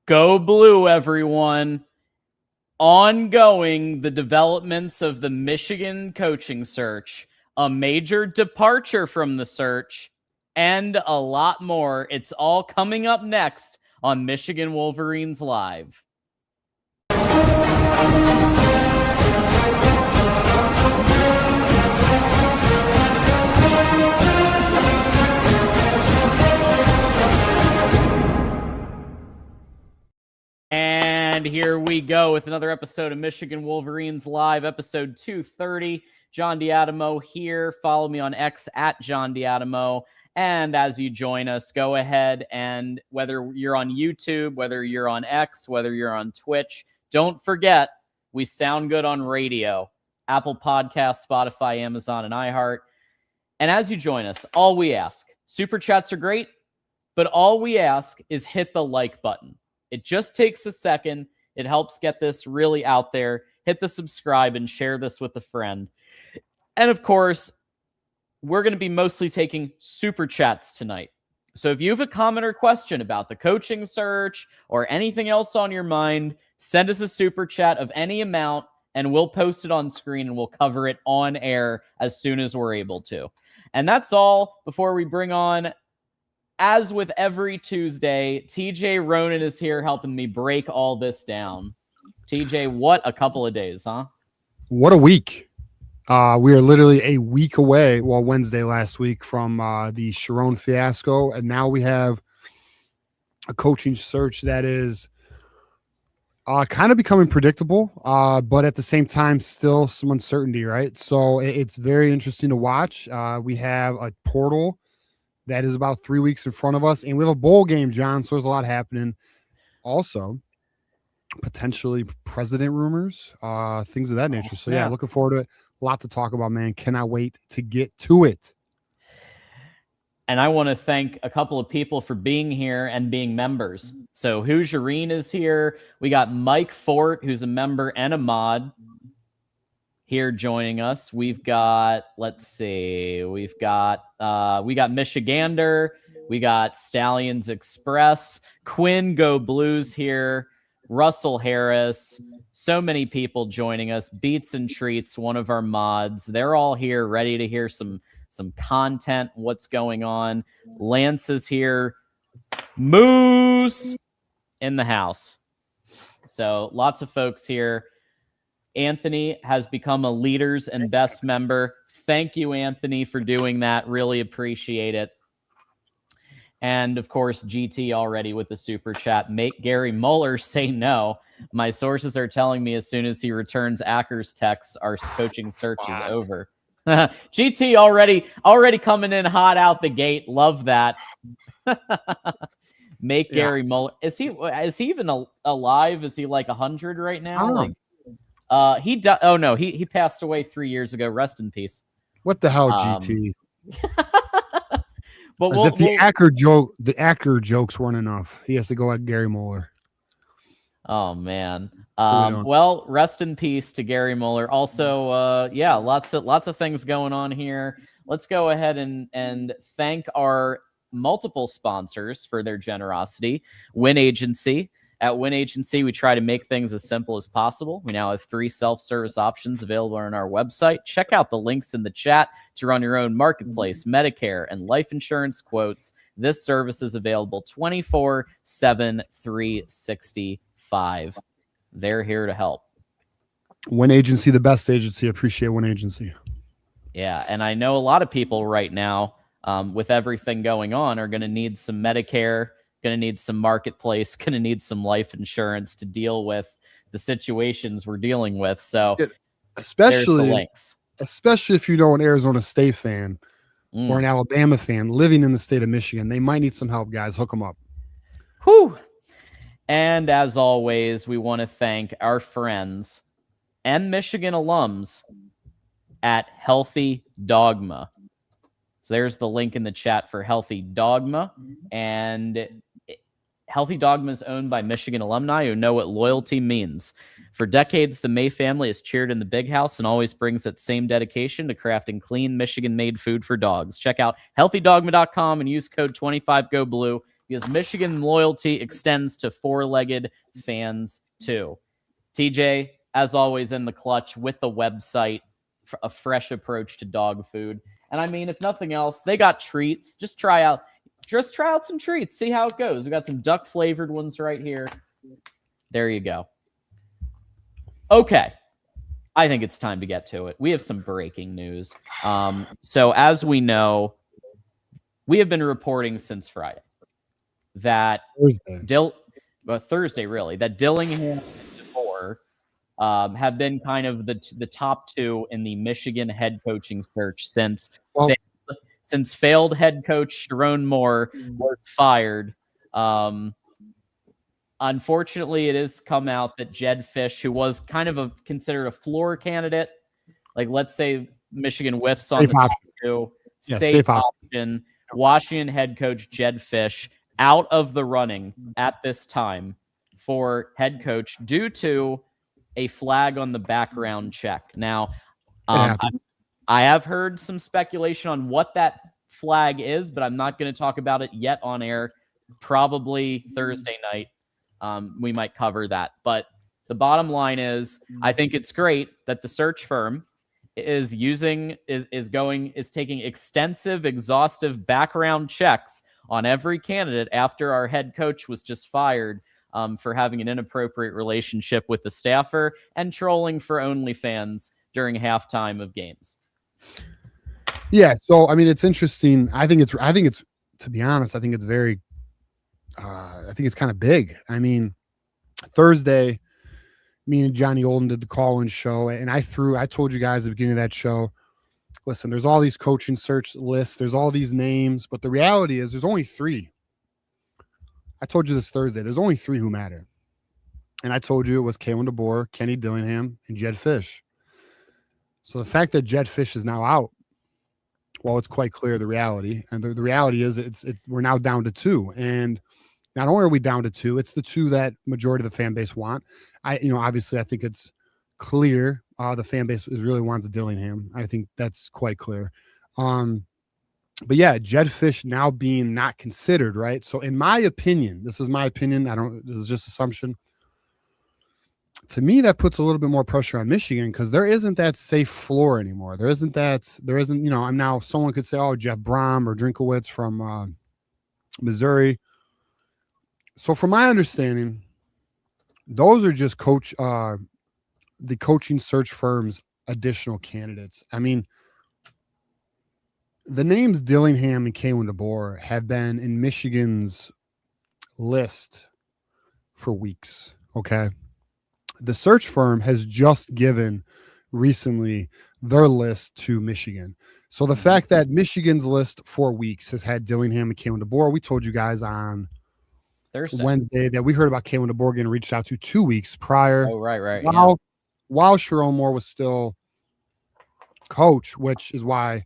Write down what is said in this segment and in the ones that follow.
Go Blue, everyone. Ongoing, the developments of the Michigan coaching search, a major departure from the search, and a lot more. It's all coming up next on Michigan Wolverines Live. And here we go with another episode of Michigan Wolverines Live, episode 230. John D'Adamo here. Follow me on X at John D'Adamo. And as you join us, go ahead and whether you're on YouTube, whether you're on X, whether you're on Twitch, don't forget we sound good on radio, Apple Podcasts, Spotify, Amazon, and iHeart. And as you join us, all we ask, super chats are great, but all we ask is hit the like button. It just takes a second. It helps get this really out there. Hit the subscribe and share this with a friend. And of course, we're going to be mostly taking super chats tonight. So if you have a comment or question about the coaching search or anything else on your mind, send us a super chat of any amount and we'll post it on screen and we'll cover it on air as soon as we're able to. And that's all before we bring on, as with every Tuesday, TJ Ronin is here helping me break all this down. TJ, what a couple of days, huh? What a week. We are literally a week away, well, Wednesday last week, from the Sharon fiasco. And now we have a coaching search that is kind of becoming predictable, but at the same time, still some uncertainty, right? So it's very interesting to watch. We have a portal that is about 3 weeks in front of us, and we have a bowl game, John, so there's a lot happening. Also, potentially president rumors, things of that nature. So, yeah, looking forward to it. A lot to talk about, man. Cannot wait to get to it. And I want to thank a couple of people for being here and being members. So, Hoosiering is here. We got Mike Fort, who's a member and a mod, here joining us. We've got, let's see, we got Michigander, we got Stallions Express, Quinn Go Blues here, Russell Harris, so many people joining us, Beats and Treats, one of our mods. They're all here ready to hear some content, what's going on. Lance is here, Moose in the house. So lots of folks here. Anthony has become a Leaders and Best member. Thank you, Anthony, for doing that. Really appreciate it. And, of course, GT already with the super chat. Make Gary Mueller say no. My sources are telling me as soon as he returns Acker's text, our coaching search is over. GT already coming in hot out the gate. Love that. Make Gary Mueller. Is he even alive? Is he like 100 right now? He passed away 3 years ago. Rest in peace. What the hell, GT? But As if the Acker jokes weren't enough. He has to go at Gary Mueller. Oh man. Well, rest in peace to Gary Mueller. Also, lots of things going on here. Let's go ahead and thank our multiple sponsors for their generosity. Win Agency. At Win Agency, we try to make things as simple as possible. We now have 3 self-service options available on our website. Check out the links in the chat to run your own marketplace, Medicare, and life insurance quotes. This service is available 24/7, 365. They're here to help. Win Agency, the best agency. Appreciate Win Agency. Yeah, and I know a lot of people right now, with everything going on, are going to need some Medicare, going to need some marketplace, going to need some life insurance to deal with the situations we're dealing with. So especially if you know an Arizona State fan or an Alabama fan living in the state of Michigan, they might need some help, guys. Hook them up. Whew. And as always, we want to thank our friends and Michigan alums at Healthy Dogma. So there's the link in the chat for Healthy Dogma. And Healthy Dogma is owned by Michigan alumni who know what loyalty means. For decades, the May family has cheered in the big house and always brings that same dedication to crafting clean, Michigan-made food for dogs. Check out healthydogma.com and use code 25GoBlue. because Michigan loyalty extends to four-legged fans too. TJ, as always, in the clutch with the website, a fresh approach to dog food. And I mean, if nothing else, they got treats. Just try out some treats. See how it goes. We got some duck flavored ones right here. There you go. Okay. I think it's time to get to it. We have some breaking news. So as we know, we have been reporting since Friday that Thursday really, that Dillingham and DeBoer have been kind of the top two in the Michigan head coaching search since failed head coach Sharon Moore was fired. Unfortunately, it has come out that Jedd Fisch, who was kind of considered a floor candidate, like let's say Michigan whiffs on the top two, safe option. Washington head coach Jedd Fisch out of the running at this time for head coach due to a flag on the background check. Now, I have heard some speculation on what that flag is, but I'm not going to talk about it yet on air. Probably Thursday night. We might cover that. But the bottom line is, I think it's great that the search firm is taking extensive, exhaustive background checks on every candidate after our head coach was just fired for having an inappropriate relationship with the staffer and trolling for OnlyFans during halftime of games. Yeah, so I mean, it's interesting. I think it's to be honest, I think it's very I think it's kind of big. I mean, Thursday, me and Johnny Olden did the call-in show, and I told you guys at the beginning of that show, listen, there's all these coaching search lists, there's all these names, but the reality is there's only 3. I told you this Thursday, there's only 3 who matter. And I told you it was Kalen DeBoer, Kenny Dillingham, and Jedd Fisch. So the fact that Jedd Fisch is now out, well, it's quite clear the reality. And the reality is we're now down to 2. And not only are we down to 2, it's the 2 that majority of the fan base want. Obviously I think it's clear the fan base really wants Dillingham. I think that's quite clear. But yeah, Jedd Fisch now being not considered, right? So in my opinion, this is my opinion. This is just assumption. To me, that puts a little bit more pressure on Michigan because there isn't that safe floor anymore. There isn't, I'm now, someone could say, oh, Jeff Brom or Drinkowitz from Missouri. So from my understanding, those are just the coaching search firm's additional candidates. I mean, the names Dillingham and Kalen DeBoer have been in Michigan's list for weeks. Okay. The search firm has just given recently their list to Michigan. So the fact that Michigan's list for weeks has had Dillingham and Kalen DeBoer, we told you guys on Thursday, Wednesday, that we heard about Kalen DeBoer getting reached out to 2 weeks prior. Oh, right. While Sharon Moore was still coach, which is why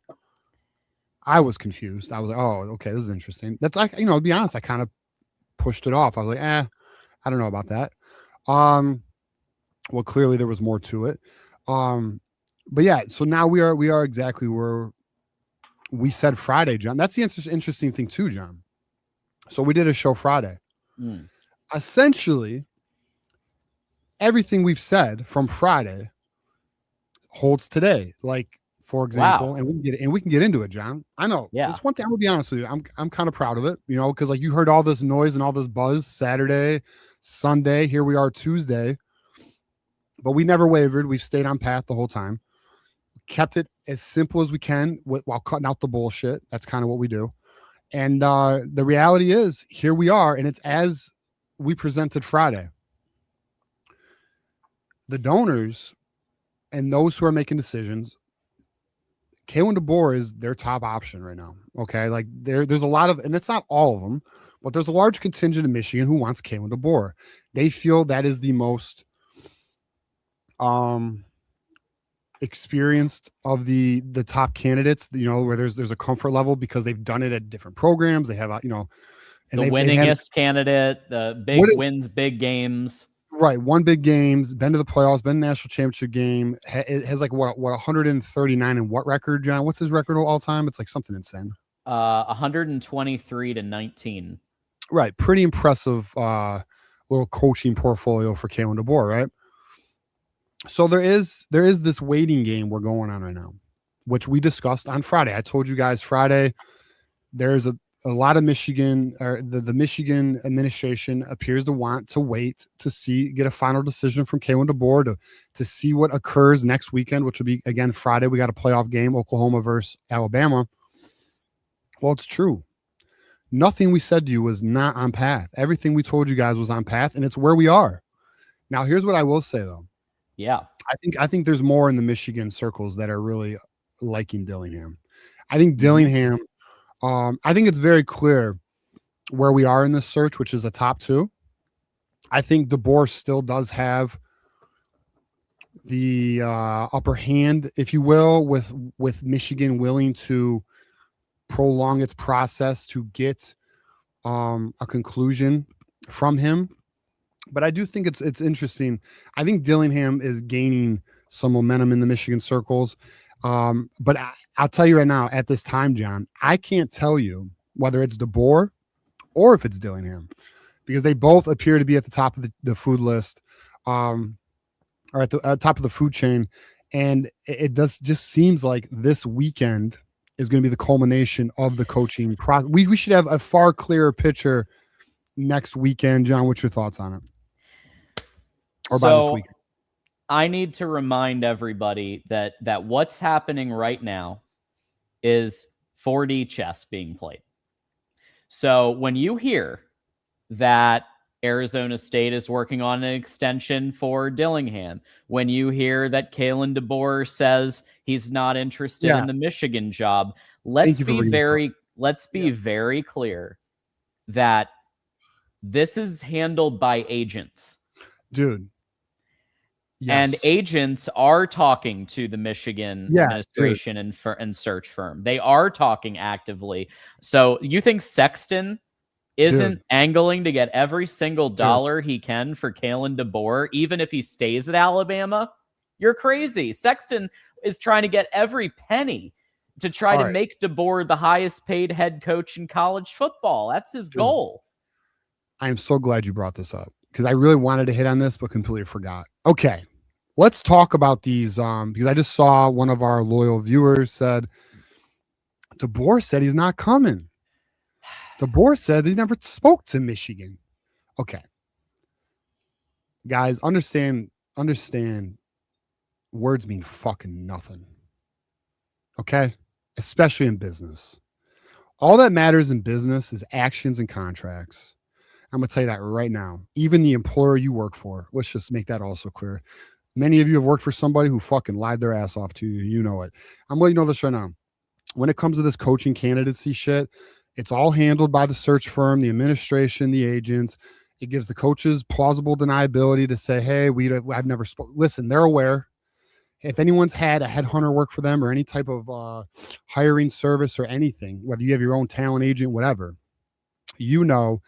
I was confused. I was like, oh, okay, this is interesting. That's like, to be honest, I kind of pushed it off. I was like, I don't know about that. Well, clearly there was more to it. But yeah, so now we are exactly where we said Friday, John. That's the interesting thing too, John. So we did a show Friday. Essentially, everything we've said from Friday holds today. Like, for example, and we can get into it, John. I know. Yeah. It's one thing. I'm gonna be honest with you. I'm kind of proud of it, because like you heard all this noise and all this buzz Saturday, Sunday. Here we are Tuesday. But we never wavered. We've stayed on path the whole time. Kept it as simple as we can while cutting out the bullshit. That's kind of what we do. And the reality is, here we are, and it's as we presented Friday. The donors and those who are making decisions, Kalen DeBoer is their top option right now. Okay, like there's a lot of, and it's not all of them, but there's a large contingent in Michigan who wants Kalen DeBoer. They feel that is the most experienced of the top candidates, where there's a comfort level because they've done it at different programs. They have, and the winningest candidate, the big wins, big games. Right. Won big games, been to the playoffs, been to national championship game. It has like what 139 and what record, John? What's his record all time? It's like something insane. 123-19. Right. Pretty impressive little coaching portfolio for Kalen DeBoer, right? So there is this waiting game we're going on right now, which we discussed on Friday. I told you guys Friday, there's a lot of Michigan, or the Michigan administration appears to want to wait to get a final decision from Kalen DeBoer to see what occurs next weekend, which will be, again, Friday. We got a playoff game, Oklahoma versus Alabama. Well, it's true. Nothing we said to you was not on path. Everything we told you guys was on path, and it's where we are. Now, here's what I will say, though. Yeah. I think there's more in the Michigan circles that are really liking Dillingham. I think Dillingham, I think it's very clear where we are in this search, which is a top 2. I think DeBoer still does have the upper hand, if you will, with Michigan willing to prolong its process to get a conclusion from him. But I do think it's interesting. I think Dillingham is gaining some momentum in the Michigan circles. But I'll tell you right now, at this time, John, I can't tell you whether it's DeBoer or if it's Dillingham, because they both appear to be at the top of the food list, or at the top of the food chain. And it just seems like this weekend is going to be the culmination of the coaching process. We should have a far clearer picture next weekend. John, what's your thoughts on it? Or by this weekend? I need to remind everybody that what's happening right now is 4D chess being played. So when you hear that Arizona State is working on an extension for Dillingham, when you hear that Kalen DeBoer says he's not interested in the Michigan job, let's be very clear that this is handled by agents. Dude. Yes. And agents are talking to the Michigan administration and search firm. They are talking actively. So you think Sexton isn't angling to get every single dollar he can for Kalen DeBoer, even if he stays at Alabama? You're crazy. Sexton is trying to get every penny to try to make DeBoer the highest paid head coach in college football. That's his goal. I am so glad you brought this up, because I really wanted to hit on this, but completely forgot. Okay. Let's talk about these, because I just saw one of our loyal viewers said, DeBoer said he's not coming. DeBoer said he's never spoke to Michigan. Okay. Guys, understand, words mean fucking nothing. Okay? Especially in business. All that matters in business is actions and contracts. I'm going to tell you that right now. Even the employer you work for, let's just make that also clear. Many of you have worked for somebody who fucking lied their ass off to you. You know it. I'm letting you know this right now. When it comes to this coaching candidacy shit, it's all handled by the search firm, the administration, the agents. It gives the coaches plausible deniability to say, hey, I've never spoken. Listen, they're aware. If anyone's had a headhunter work for them or any type of hiring service or anything, whether you have your own talent agent, whatever, you know,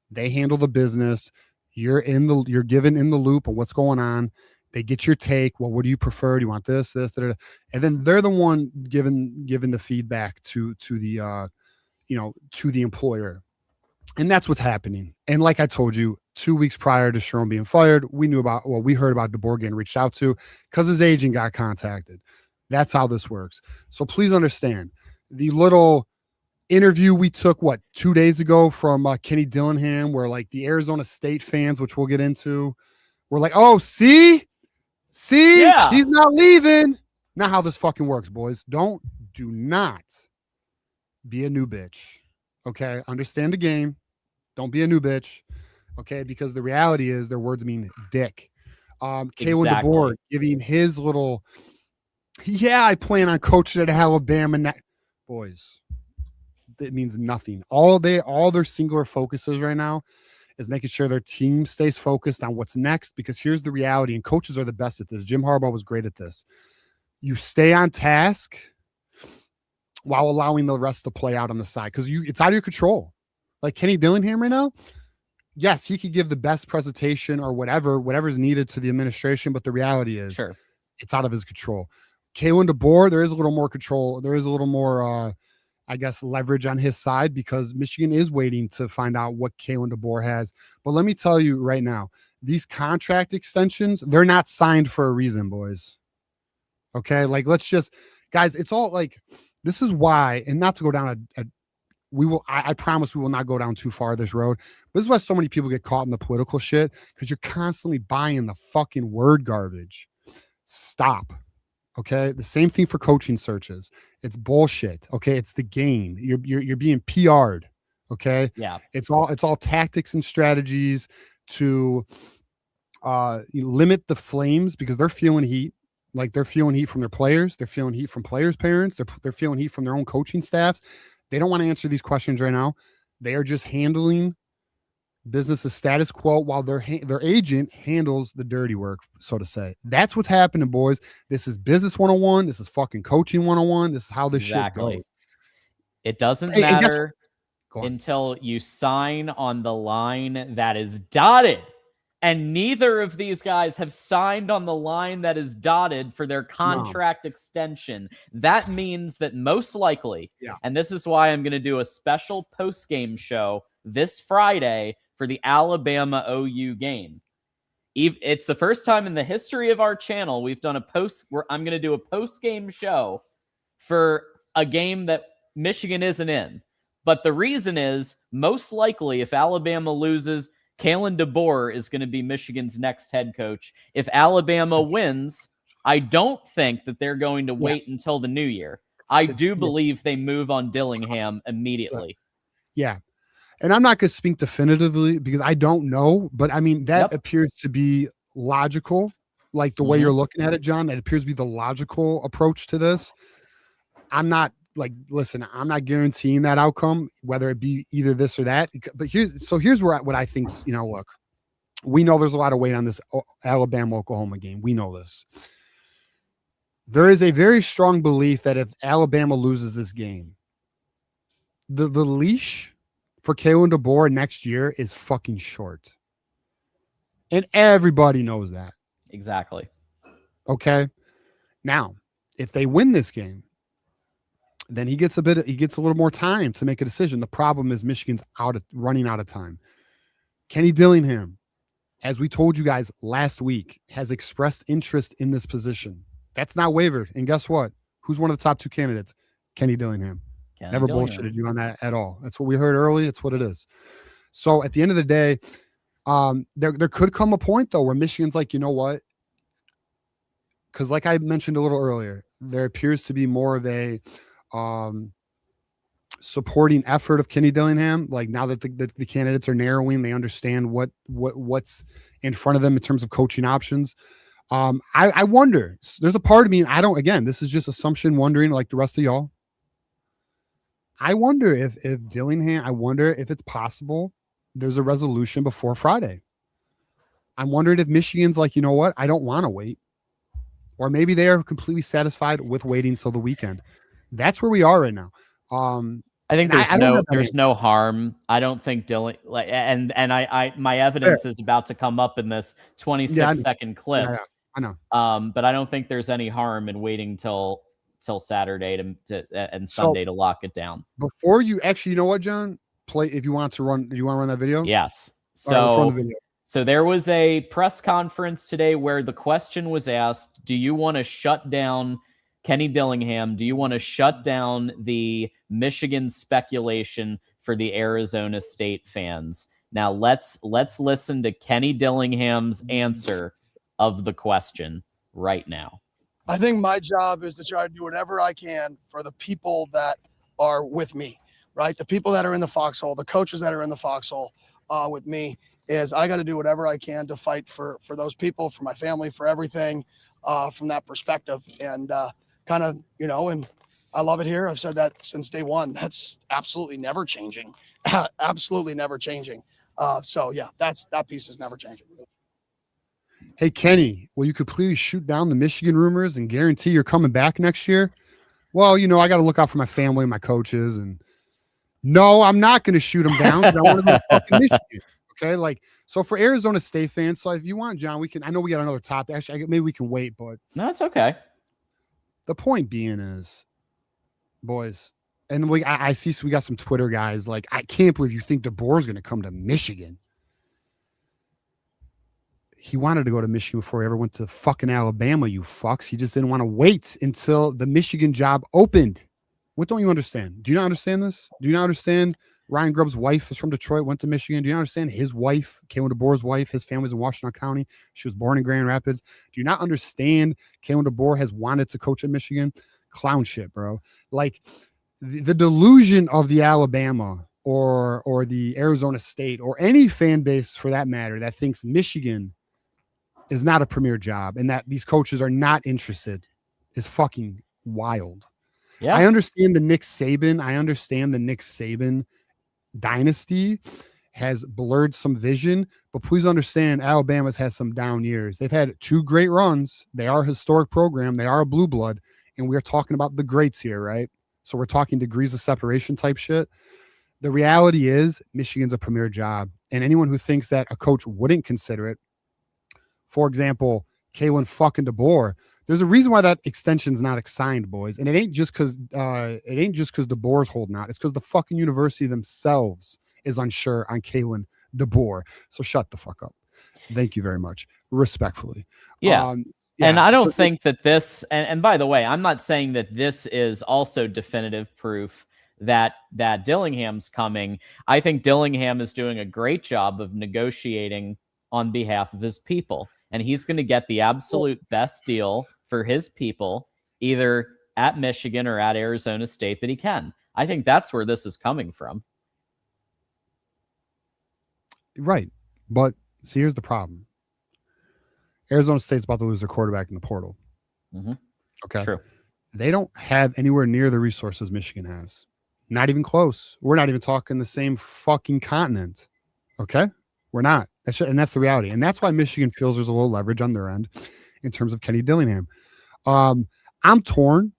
they handle the business. You're given in the loop of what's going on. They get your take. Well, what do you prefer? Do you want this, da, da, da? And then they're the one giving the feedback to the to the employer. And that's what's happening. And like I told you, 2 weeks prior to Sharon being fired, we heard about DeBoer getting reached out to because his agent got contacted. That's how this works. So please understand, the little interview we took 2 days ago from Kenny Dillingham, where like the Arizona State fans, which we'll get into, were like, oh, see, he's not leaving. Not how this fucking works, boys. Do not be a new bitch. Okay, understand the game. Don't be a new bitch. Okay, because the reality is their words mean dick. Kalen DeBoer giving his little, I plan on coaching at Alabama. Boys, it means nothing. All their singular focuses right now is making sure their team stays focused on what's next, because here's the reality, and coaches are the best at this. Jim Harbaugh was great at this. You stay on task while allowing the rest to play out on the side, because it's out of your control. Like Kenny Dillingham right now, yes, he could give the best presentation or whatever's needed to the administration, but the reality is it's out of his control. Kalen DeBoer, there is a little more control. There is a little more I guess, leverage on his side because Michigan is waiting to find out what Kalen DeBoer has. But let me tell you right now, these contract extensions, they're not signed for a reason, boys. Okay, like let's just, guys, it's all like, this is why, and not to go down I promise we will not go down too far this road. But this is why so many people get caught in the political shit, because you're constantly buying the fucking word garbage. Stop. Okay, the same thing for coaching searches. It's bullshit. Okay, it's the game. You're being PR'd. Okay, yeah, it's all tactics and strategies to limit the flames, because they're feeling heat. Like they're feeling heat from their players. They're feeling heat from players' parents. They're feeling heat from their own coaching staffs. They don't want to answer these questions right now. They are just handling business as status quo while their agent handles the dirty work, so to say. That's what's happening, boys. This is business 101. This is fucking coaching 101. This is how this shit goes. It doesn't matter until you sign on the line that is dotted. And neither of these guys have signed on the line that is dotted for their contract extension. That means that most likely, and this is why I'm going to do a special post-game show this Friday for the Alabama OU game. It's the first time in the history of our channel we've done I'm going to do a post-game show for a game that Michigan isn't in. But the reason is, most likely, if Alabama loses, Kalen DeBoer is going to be Michigan's next head coach. If Alabama wins, I don't think that they're going to wait until the new year. I do believe they move on Dillingham immediately. Yeah. And I'm not going to speak definitively because I don't know, but I mean, that appears to be logical. Like the way you're looking at it, John, that appears to be the logical approach to this. I'm not listen, I'm not guaranteeing that outcome, whether it be either this or that. But here's what I think. Look, we know there's a lot of weight on this Alabama-Oklahoma game. We know this. There is a very strong belief that if Alabama loses this game, the leash for Kalen DeBoer next year is fucking short. And everybody knows that. Exactly. Okay. Now, if they win this game, then he gets a little more time to make a decision. The problem is Michigan's running out of time. Kenny Dillingham, as we told you guys last week, has expressed interest in this position. That's not wavered. And guess what? Who's one of the top two candidates? Kenny Dillingham. Never bullshitted you on that at all. That's what we heard early. It's what it is. So at the end of the day, there could come a point though where Michigan's like, you know what? Because like I mentioned a little earlier, there appears to be more of a supporting effort of Kenny Dillingham. Like now that the candidates are narrowing, they understand what's in front of them in terms of coaching options. I wonder, there's a part of me, this is just assumption, wondering like the rest of y'all. I wonder if Dillingham, if it's possible there's a resolution before Friday. I'm wondering if Michigan's like, you know what? I don't want to wait. Or maybe they are completely satisfied with waiting till the weekend. That's where we are right now. I think there's no harm. I don't think Dylan my evidence is about to come up in this 26-second clip. Yeah, I know. But I don't think there's any harm in waiting till Saturday and Sunday to lock it down. Before you actually, you know what, John? If you want to run, do you want to run that video? Yes. So right, let's run the video. So there was a press conference today where the question was asked, do you want to shut down Kenny Dillingham? Do you want to shut down the Michigan speculation for the Arizona State fans? Now let's listen to Kenny Dillingham's answer of the question right now. I think my job is to try to do whatever I can for the people that are with me, right? The people that are in the foxhole, the coaches that are in the foxhole with me, is I got to do whatever I can to fight for those people, for my family, for everything from that perspective. And kind of, and I love it here. I've said that since day one. That's absolutely never changing. Absolutely never changing. So yeah, that piece is never changing. Hey, Kenny, will you completely shoot down the Michigan rumors and guarantee you're coming back next year? Well, I got to look out for my family and my coaches. And no, I'm not going to shoot them down because I want to go to fucking Michigan. Okay, so for Arizona State fans, so if you want, John, we can. I know we got another topic. Actually, maybe we can wait, but no, it's okay. The point being is, boys, And I see we got some Twitter guys like, I can't believe you think DeBoer's going to come to Michigan. He wanted to go to Michigan before he ever went to fucking Alabama, you fucks. He just didn't want to wait until the Michigan job opened. What don't you understand? Do you not understand this? Do you not understand Ryan Grubb's wife is from Detroit, went to Michigan? Do you not understand his wife, Kalen DeBoer's wife, his family's in Washington County. She was born in Grand Rapids. Do you not understand Kalen DeBoer has wanted to coach at Michigan? Clown shit, bro. Like the delusion of the Alabama or the Arizona State or any fan base for that matter that thinks Michigan is not a premier job and that these coaches are not interested is fucking wild. Yeah. I understand the Nick Saban. I understand the Nick Saban dynasty has blurred some vision, but please understand Alabama's had some down years. They've had 2 great runs. They are a historic program. They are a blue blood, and we're talking about the greats here, right? So we're talking degrees of separation type shit. The reality is Michigan's a premier job, and anyone who thinks that a coach wouldn't consider it, for example, Kalen fucking DeBoer, there's a reason why that extension's not signed, boys. And it ain't just because DeBoer's holding out. It's because the fucking university themselves is unsure on Kalen DeBoer. So shut the fuck up. Thank you very much. Respectfully. Yeah. And I don't think that this, and by the way, I'm not saying that this is also definitive proof that Dillingham's coming. I think Dillingham is doing a great job of negotiating on behalf of his people. And he's going to get the absolute best deal for his people, either at Michigan or at Arizona State that he can. I think that's where this is coming from. Right. But see, here's the problem. Arizona State's about to lose their quarterback in the portal. Mm-hmm. Okay. True. They don't have anywhere near the resources Michigan has. Not even close. We're not even talking the same fucking continent. Okay. We're not. And that's the reality. And that's why Michigan feels there's a little leverage on their end in terms of Kenny Dillingham. I'm torn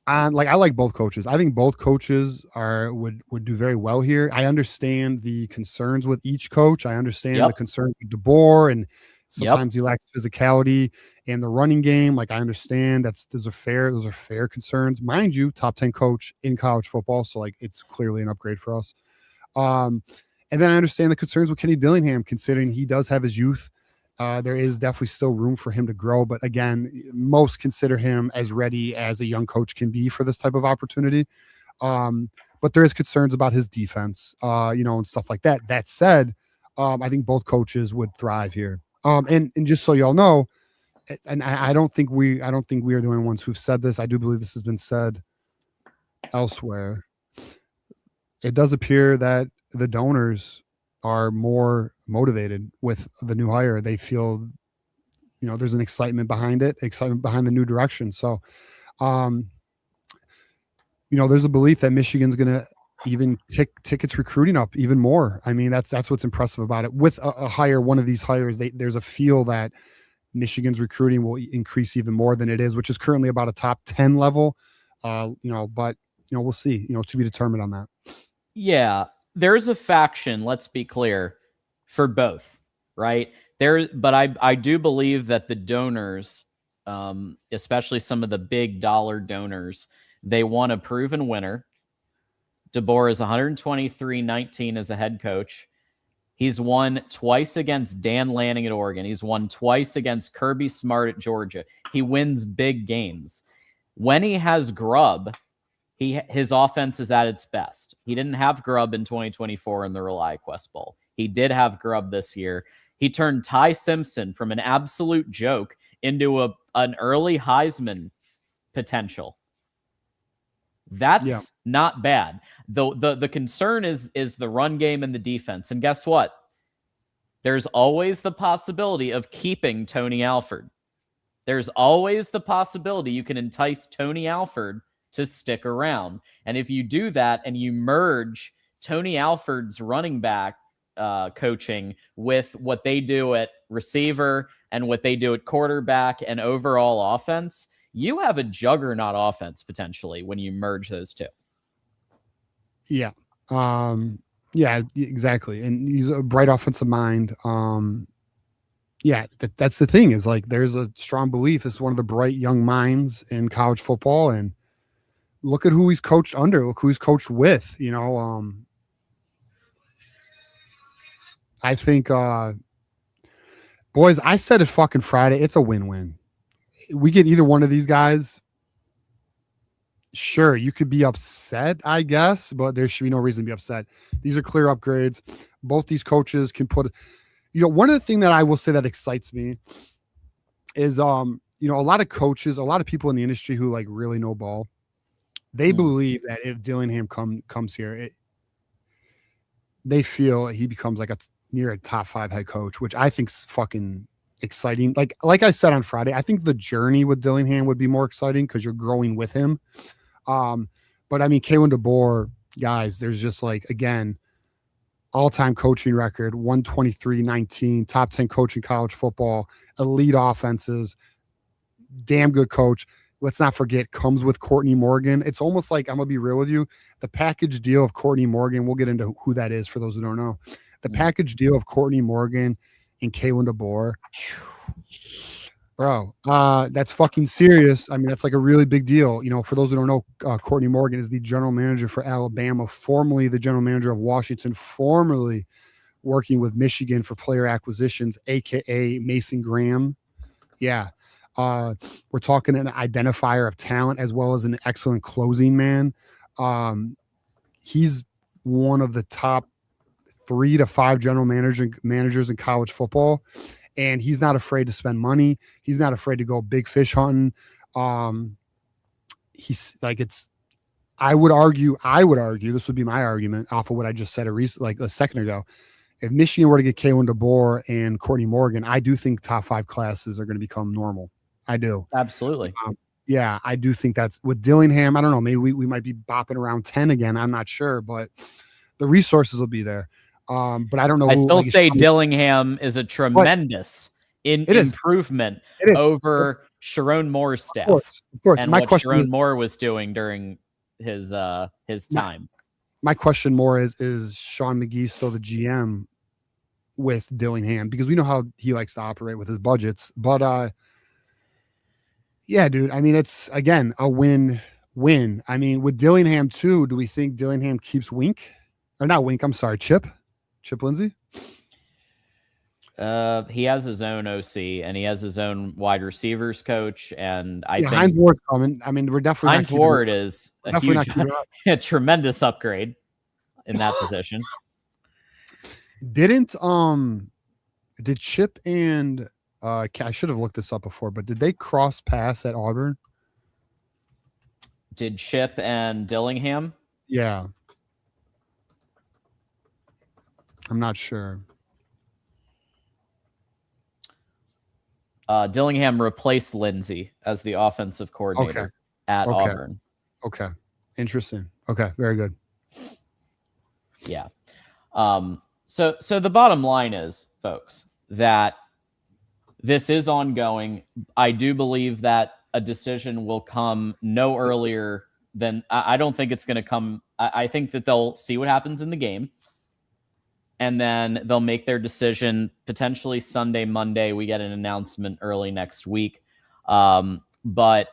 on, I like both coaches. I think both coaches would do very well here. I understand the concerns with each coach. I understand the concerns with DeBoer, and sometimes he lacks physicality in the running game. I understand those are fair concerns. Mind you, top 10 coach in college football. So it's clearly an upgrade for us. And then I understand the concerns with Kenny Dillingham, considering he does have his youth. There is definitely still room for him to grow. But again, most consider him as ready as a young coach can be for this type of opportunity. But there is concerns about his defense, and stuff like that. That said, I think both coaches would thrive here. And just so y'all know, and I don't think we are the only ones who've said this. I do believe this has been said elsewhere. It does appear that the donors are more motivated with the new hire. They feel, there's an excitement behind it, excitement behind the new direction. So, there's a belief that Michigan's going to even tickets recruiting up even more. I mean, that's what's impressive about it. With a hire, one of these hires, there's a feel that Michigan's recruiting will increase even more than it is, which is currently about a top 10 level. But we'll see, to be determined on that. Yeah. There's a faction, let's be clear, for both, right? But I do believe that the donors, especially some of the big dollar donors, they want a proven winner. DeBoer is 123-19 as a head coach. He's won twice against Dan Lanning at Oregon. He's won twice against Kirby Smart at Georgia. He wins big games. When he has Grubb, his offense is at its best. He didn't have Grubb in 2024 in the ReliaQuest Bowl. He did have Grubb this year. He turned Ty Simpson from an absolute joke into an early Heisman potential. That's not bad. The concern is the run game and the defense. And guess what? There's always the possibility of keeping Tony Alford. There's always the possibility you can entice Tony Alford to stick around. And if you do that and you merge Tony Alford's running back coaching with what they do at receiver and what they do at quarterback and overall offense, you have a juggernaut offense potentially when you merge those two. Yeah. Yeah, exactly. And he's a bright offensive mind. That's the thing is there's a strong belief this is one of the bright young minds in college football. And look at who he's coached under. Look who he's coached with. I think, boys, I said it fucking Friday. It's a win-win. We get either one of these guys. Sure, you could be upset, I guess, but there should be no reason to be upset. These are clear upgrades. Both these coaches can put, one of the things that I will say that excites me is, a lot of coaches, a lot of people in the industry who like really know ball, they believe that if Dillingham comes here, they feel he becomes like near a top 5 head coach, which I think's fucking exciting. Like I said on Friday, I think the journey with Dillingham would be more exciting because you're growing with him. But I mean, Kalen DeBoer, guys, there's just like, again, all-time coaching record, 123-19, top 10 coach in college football, elite offenses, damn good coach. Let's not forget, comes with Courtney Morgan. It's almost like, I'm going to be real with you, the package deal of Courtney Morgan, we'll get into who that is for those who don't know. The package deal of Courtney Morgan and Kalen DeBoer. Bro, that's fucking serious. I mean, that's like a really big deal. For those who don't know, Courtney Morgan is the general manager for Alabama, formerly the general manager of Washington, formerly working with Michigan for player acquisitions, aka Mason Graham. Yeah. We're talking an identifier of talent as well as an excellent closing man. He's one of the top 3 to 5 general managers in college football. And he's not afraid to spend money. He's not afraid to go big fish hunting. He's like, I would argue, this would be my argument off of what I just said a second ago. If Michigan were to get Kalen DeBoer and Courtney Morgan, I do think top 5 classes are going to become normal. I do. Absolutely. Yeah, I do think that's with Dillingham. I don't know. Maybe we might be bopping around 10 again. I'm not sure, but the resources will be there. But I don't know. I still say Dillingham is a tremendous improvement over Sharon Moore's staff. Of course. And what Sharon Moore was doing during his time. My question more is Sean McGee still the GM with Dillingham? Because we know how he likes to operate with his budgets. But yeah, dude. I mean, it's again a win-win. I mean, with Dillingham too, do we think Dillingham keeps Wink? Or not Wink, I'm sorry, Chip Lindsey? He has his own OC and he has his own wide receivers coach. And I think Hines Ward's coming. I mean, we're definitely Hines Ward is a tremendous upgrade in that position. Did Chip and I should have looked this up before, but did they cross paths at Auburn? Did Chip and Dillingham? Yeah. I'm not sure. Dillingham replaced Lindsey as the offensive coordinator at Auburn. Okay. Interesting. Okay. Very good. Yeah. So the bottom line is, folks, that this is ongoing. I do believe that a decision will come no earlier than I don't think it's going to come. I think that they'll see what happens in the game. And then they'll make their decision potentially Sunday, Monday. We get an announcement early next week. But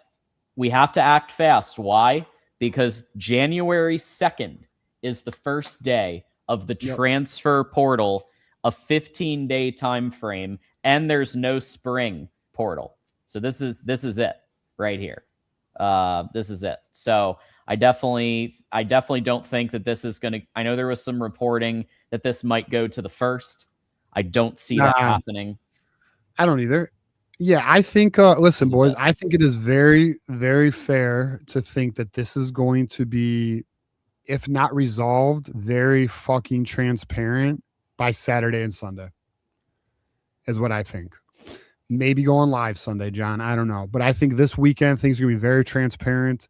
we have to act fast. Why? Because January 2nd is the first day of the transfer portal, a 15-day time frame, and there's no spring portal. So this is it right here. This is it. So I definitely don't think that this is going to, I know there was some reporting that this might go to the 1st. I don't see that happening. I don't either. Yeah, I think, listen, boys, I think it is very, very fair to think that this is going to be, if not resolved, very fucking transparent by Saturday and Sunday, is what I think. Maybe going live Sunday, John. I don't know. But I think this weekend, things are going to be very transparent.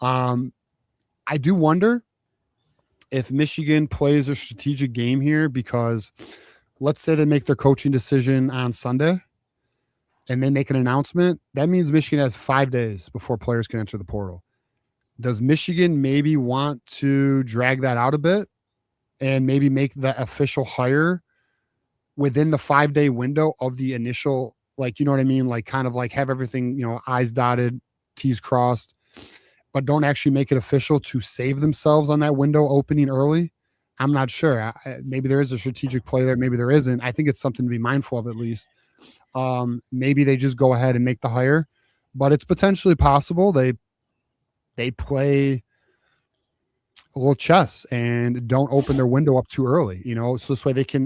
I do wonder if Michigan plays a strategic game here, because let's say they make their coaching decision on Sunday and they make an announcement. That means Michigan has 5 days before players can enter the portal. Does Michigan maybe want to drag that out a bit and maybe make the official hire within the 5-day window of the initial, like, you know what I mean? Like kind of like have everything, I's dotted, T's crossed. but don't actually make it official to save themselves on that window opening early, I'm not sure. Maybe there is a strategic play there. Maybe there isn't. I think it's something to be mindful of at least. Maybe they just go ahead and make the hire, but it's potentially possible they play a little chess and don't open their window up too early, so this way they can,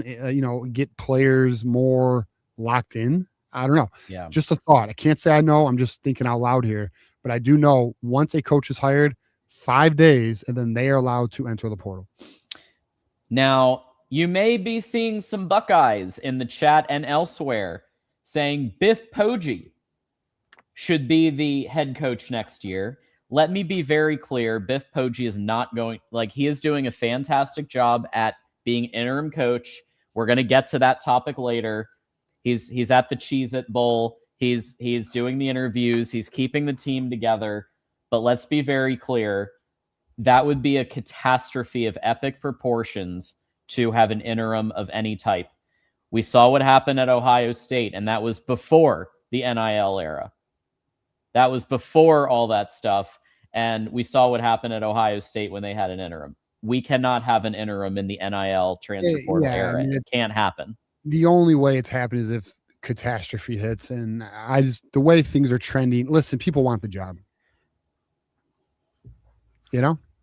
get players more locked in. I don't know. Yeah. Just a thought. I can't say I know. I'm just thinking out loud here, but I do know once a coach is hired, 5 days, and then they are allowed to enter the portal. Now, you may be seeing some Buckeyes in the chat and elsewhere saying Biff Poggi should be the head coach next year. Let me be very clear. Biff Poggi is not going, he is doing a fantastic job at being interim coach. We're going to get to that topic later. He's at the Cheez-It Bowl. He's doing the interviews. He's keeping the team together. But let's be very clear. That would be a catastrophe of epic proportions to have an interim of any type. We saw what happened at Ohio State, and that was before the NIL era. That was before all that stuff. And we saw what happened at Ohio State when they had an interim. We cannot have an interim in the NIL transfer portal era. I mean, it can't happen. The only way it's happened is if catastrophe hits. And the way things are trending, listen, people want the job.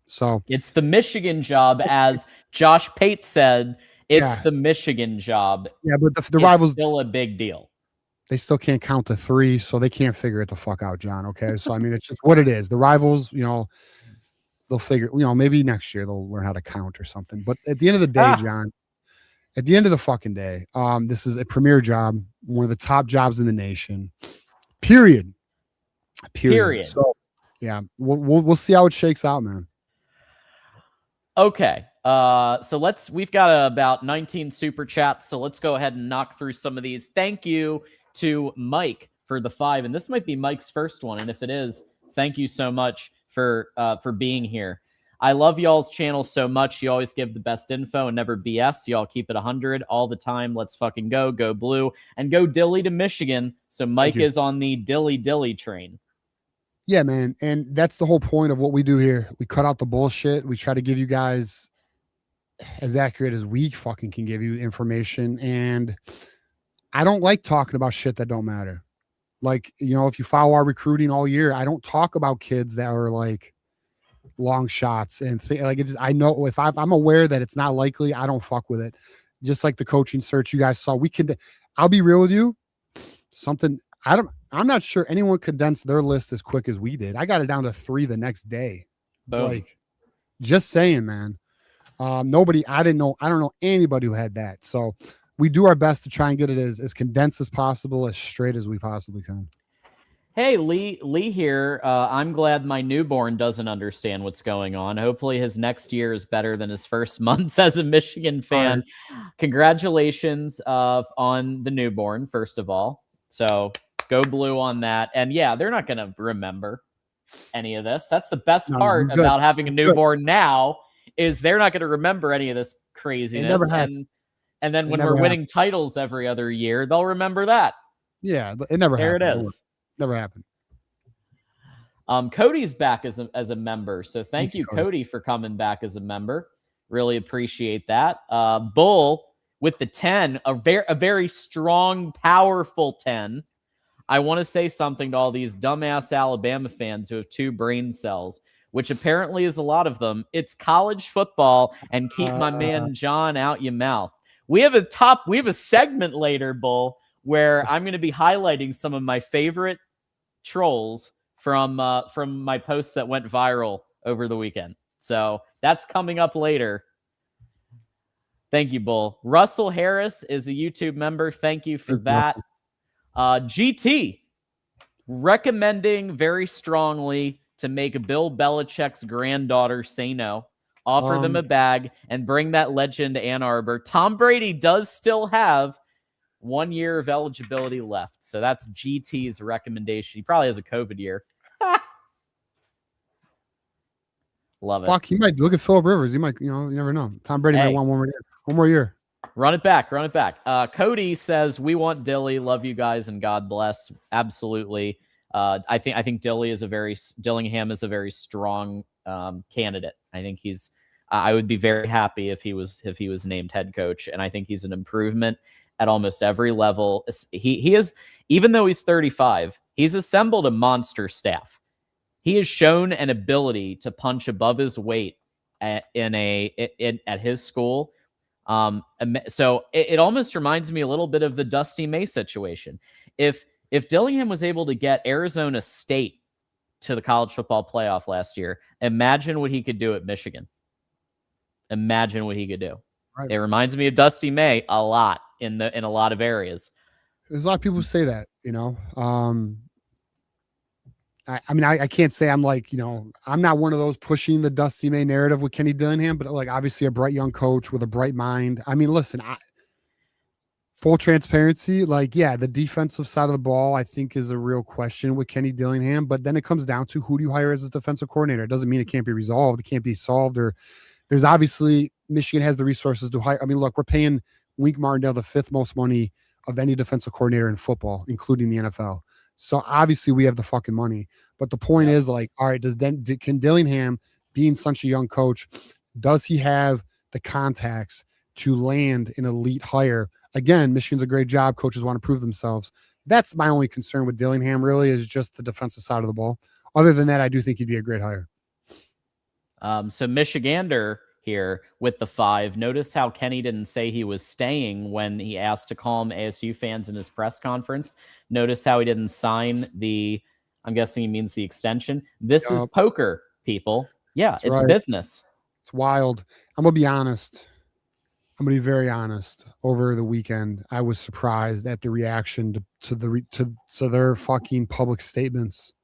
So it's the Michigan job, as Josh Pate said. It's the Michigan job. Yeah, but the rivals still a big deal. They still can't count to 3, so they can't figure it the fuck out, John. Okay, so I mean, it's just what it is. The rivals, they'll figure. Maybe next year they'll learn how to count or something. But at the end of the day, John, at the end of the fucking day, this is a premier job, one of the top jobs in the nation. Period. So yeah, we'll see how it shakes out, man. Okay. So we've got about 19 super chats. So let's go ahead and knock through some of these. Thank you to Mike for the 5. And this might be Mike's first one. And if it is, thank you so much for being here. I love y'all's channel so much. You always give the best info and never BS. Y'all keep it 100 all the time. Let's fucking go blue and go Dilly to Michigan. So Mike is on the Dilly train. Yeah, man. And that's the whole point of what we do here. We cut out the bullshit. We try to give you guys as accurate as we fucking can give you information. And I don't like talking about shit that don't matter. If you follow our recruiting all year, I don't talk about kids that are long shots and I know if I'm aware that it's not likely, I don't fuck with it. Just like the coaching search you guys saw, I'll be real with you. I'm not sure anyone condensed their list as quick as we did. I got it down to 3 the next day. Boom. Just saying, man. I don't know anybody who had that. So we do our best to try and get it as condensed as possible, as straight as we possibly can. Hey, Lee here. I'm glad my newborn doesn't understand what's going on. Hopefully his next year is better than his first months as a Michigan fan. Right. Congratulations on the newborn, first of all. So go blue on that. And yeah, they're not going to remember any of this. That's the best part about having a newborn now, is they're not going to remember any of this craziness. And then when we're winning titles every other year, they'll remember that. Yeah, it never happened. There it is. Never happened. Cody's back as a member. So thank you, Cody, for coming back as a member. Really appreciate that. Bull with the 10, a very strong, powerful 10. I want to say something to all these dumbass Alabama fans who have 2 brain cells, which apparently is a lot of them. It's college football, and keep my man John out your mouth. We have a segment later, Bull, where I'm going to be highlighting some of my favorite trolls from my posts that went viral over the weekend. So that's coming up later. Thank you, Bull. Russell Harris is a YouTube member. Thank you for that. GT recommending very strongly to make Bill Belichick's granddaughter say no. Offer them a bag and bring that legend to Ann Arbor. Tom Brady does still have 1 year of eligibility left. So that's GT's recommendation. He probably has a COVID year. Love it. Fuck, he might look at Phillip Rivers. He might, you never know. Tom Brady might want one more year. Run it back. Cody says, we want Dilly. Love you guys and God bless. Absolutely. I think Dillingham is a very strong candidate. I think I would be very happy if he was named head coach, and I think he's an improvement at almost every level. He is, even though he's 35, he's assembled a monster staff. He has shown an ability to punch above his weight at his school. So it almost reminds me a little bit of the Dusty May situation. If Dillingham was able to get Arizona State to the college football playoff last year, imagine what he could do at Michigan. Imagine what he could do. Right. It reminds me of Dusty May a lot in a lot of areas. There's a lot of people who say that, I mean, I can't say I'm like, I'm not one of those pushing the Dusty May narrative with Kenny Dillingham, but like obviously a bright young coach with a bright mind. I mean, listen, full transparency, like, yeah, the defensive side of the ball, I think is a real question with Kenny Dillingham, but then it comes down to who do you hire as a defensive coordinator? It doesn't mean it can't be resolved. It can't be solved, or there's obviously Michigan has the resources to hire. I mean, look, we're paying Wink Martindale the 5th most money of any defensive coordinator in football, including the NFL. So obviously we have the fucking money, but the point is like, all right, can Dillingham, being such a young coach, does he have the contacts to land an elite hire? Again, Michigan's a great job. Coaches want to prove themselves. That's my only concern with Dillingham, really, is just the defensive side of the ball. Other than that, I do think he'd be a great hire. So Michigander here with the 5. Notice how Kenny didn't say he was staying when he asked to calm ASU fans in his press conference. Notice how he didn't sign I'm guessing he means the extension. This is poker, people. Yeah, it's right. Business. It's wild. I'm going to be honest. I'm going to be very honest. Over the weekend, I was surprised at the reaction to their fucking public statements.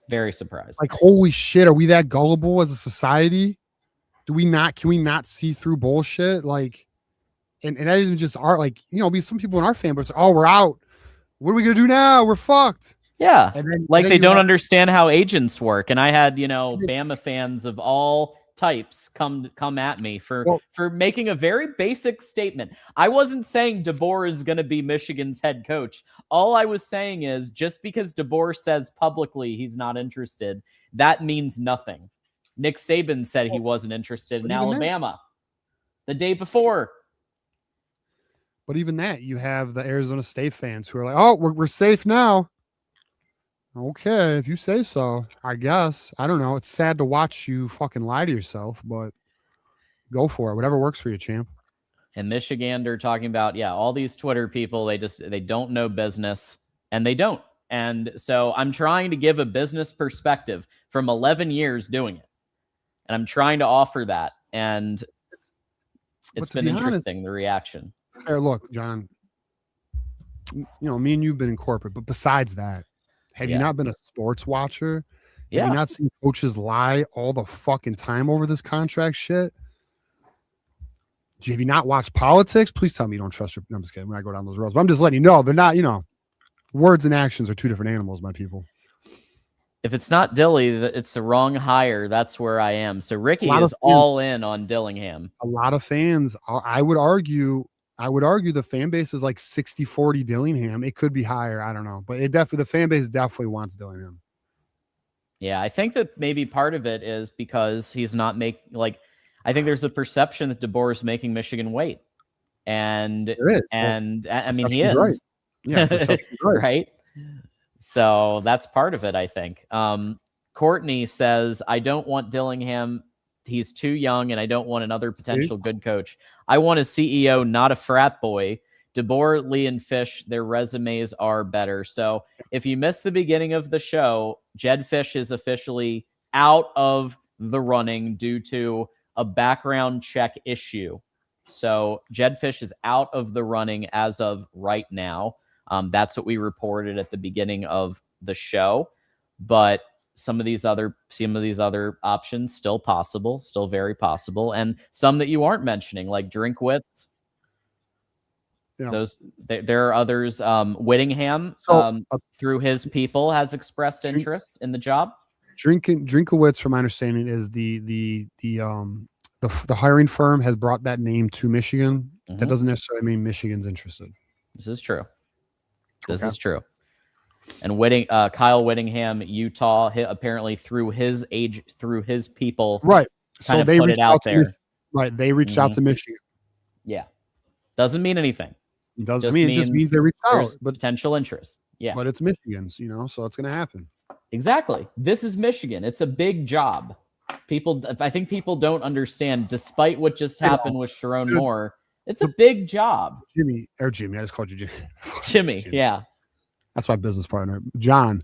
Very surprised. Like, holy shit, are we that gullible as a society? Can we not see through bullshit? Like, and that isn't just because some people in our fan base, we're out. What are we going to do now? We're fucked. Yeah. And then they don't understand how agents work. And I had, Bama fans of all types come at me for making a very basic statement. I wasn't saying DeBoer is going to be Michigan's head coach. All I was saying is just because DeBoer says publicly he's not interested, that means nothing. Nick Saban said he wasn't interested in Alabama the day before. But even that, you have the Arizona State fans who are like, we're safe now. Okay, if you say so, I guess. I don't know. It's sad to watch you fucking lie to yourself, but go for it. Whatever works for you, champ. And Michigander talking about, all these Twitter people, they don't know business, and they don't. And so I'm trying to give a business perspective from 11 years doing it. And I'm trying to offer that. And it's been interesting, the reaction. Hey, look, John, me and you've been in corporate, but besides that, have you not been a sports watcher? Have you not seen coaches lie all the fucking time over this contract shit? Have you not watched politics? Please tell me you don't trust your... No, I'm just kidding. When I go down those roads, but I'm just letting you know they're not, words and actions are two different animals, my people. If it's not Dilly, it's the wrong hire. That's where I am. So Ricky is all in on Dillingham. A lot of fans, I would argue the fan base is like 60-40 Dillingham. It could be higher. I don't know. But the fan base definitely wants Dillingham. Yeah, I think that maybe part of it is because he's not I think there's a perception that DeBoer is making Michigan wait. And there is. And I mean, he is. Right. Yeah, right. So that's part of it, I think. Courtney says, I don't want Dillingham. He's too young, and I don't want another potential good coach. I want a CEO, not a frat boy. DeBoer, Lee, and Fisch, their resumes are better. So if you missed the beginning of the show, Jed Fisch is officially out of the running due to a background check issue. So Jed Fisch is out of the running as of right now. That's what we reported at the beginning of the show. But some of these other options still possible, still very possible, and some that you aren't mentioning, like Drinkwitz. There are others. Whittingham, through his people, has expressed interest in the job. Drinkowitz, from my understanding, is the hiring firm has brought that name to Michigan. Mm-hmm. That doesn't necessarily mean Michigan's interested. This is true. This is true. And Kyle Whittingham, Utah, apparently through his people, Right. kind So of they put reached it out out to there. Right. They reached out to Michigan. Yeah. Doesn't mean anything. It just means they reached out. But potential interest. Yeah. But it's Michigan's, so it's going to happen. Exactly. This is Michigan. It's a big job. I think people don't understand, despite what just happened with Sharon Moore, it's a big job. Jimmy, I just called you Jimmy. Jimmy, yeah. That's my business partner, John.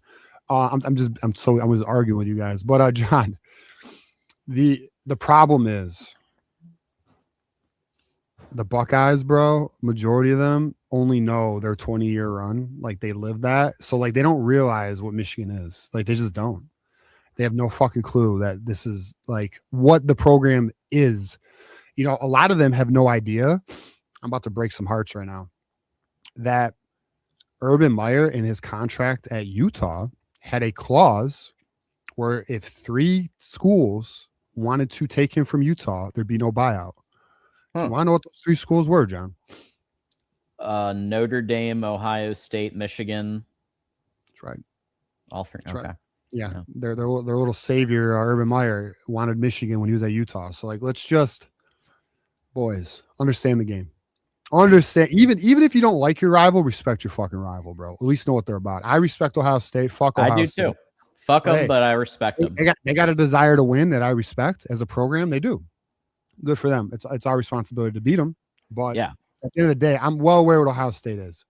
I was arguing with you guys, but John, the problem is the Buckeyes, bro. Majority of them only know their 20-year run, like they live that, so like they don't realize what Michigan is. Like they just don't. They have no fucking clue that this is like what the program is. A lot of them have no idea. I'm about to break some hearts right now. That Urban Meyer in his contract at Utah had a clause where if 3 schools wanted to take him from Utah, there'd be no buyout. You want to know what those 3 schools were, John? Notre Dame, Ohio State, Michigan. That's right. All 3. That's okay. Right. Yeah. Their little savior, Urban Meyer, wanted Michigan when he was at Utah. So like, let's just, boys, understand the game. Understand, even if you don't like your rival, respect your fucking rival, bro. At least know what they're about. I respect Ohio State. Fuck Ohio State. I do too. Fuck them, but I respect them. They got a desire to win that I respect as a program. They do. Good for them. It's our responsibility to beat them. But yeah, at the end of the day, I'm well aware what Ohio State is.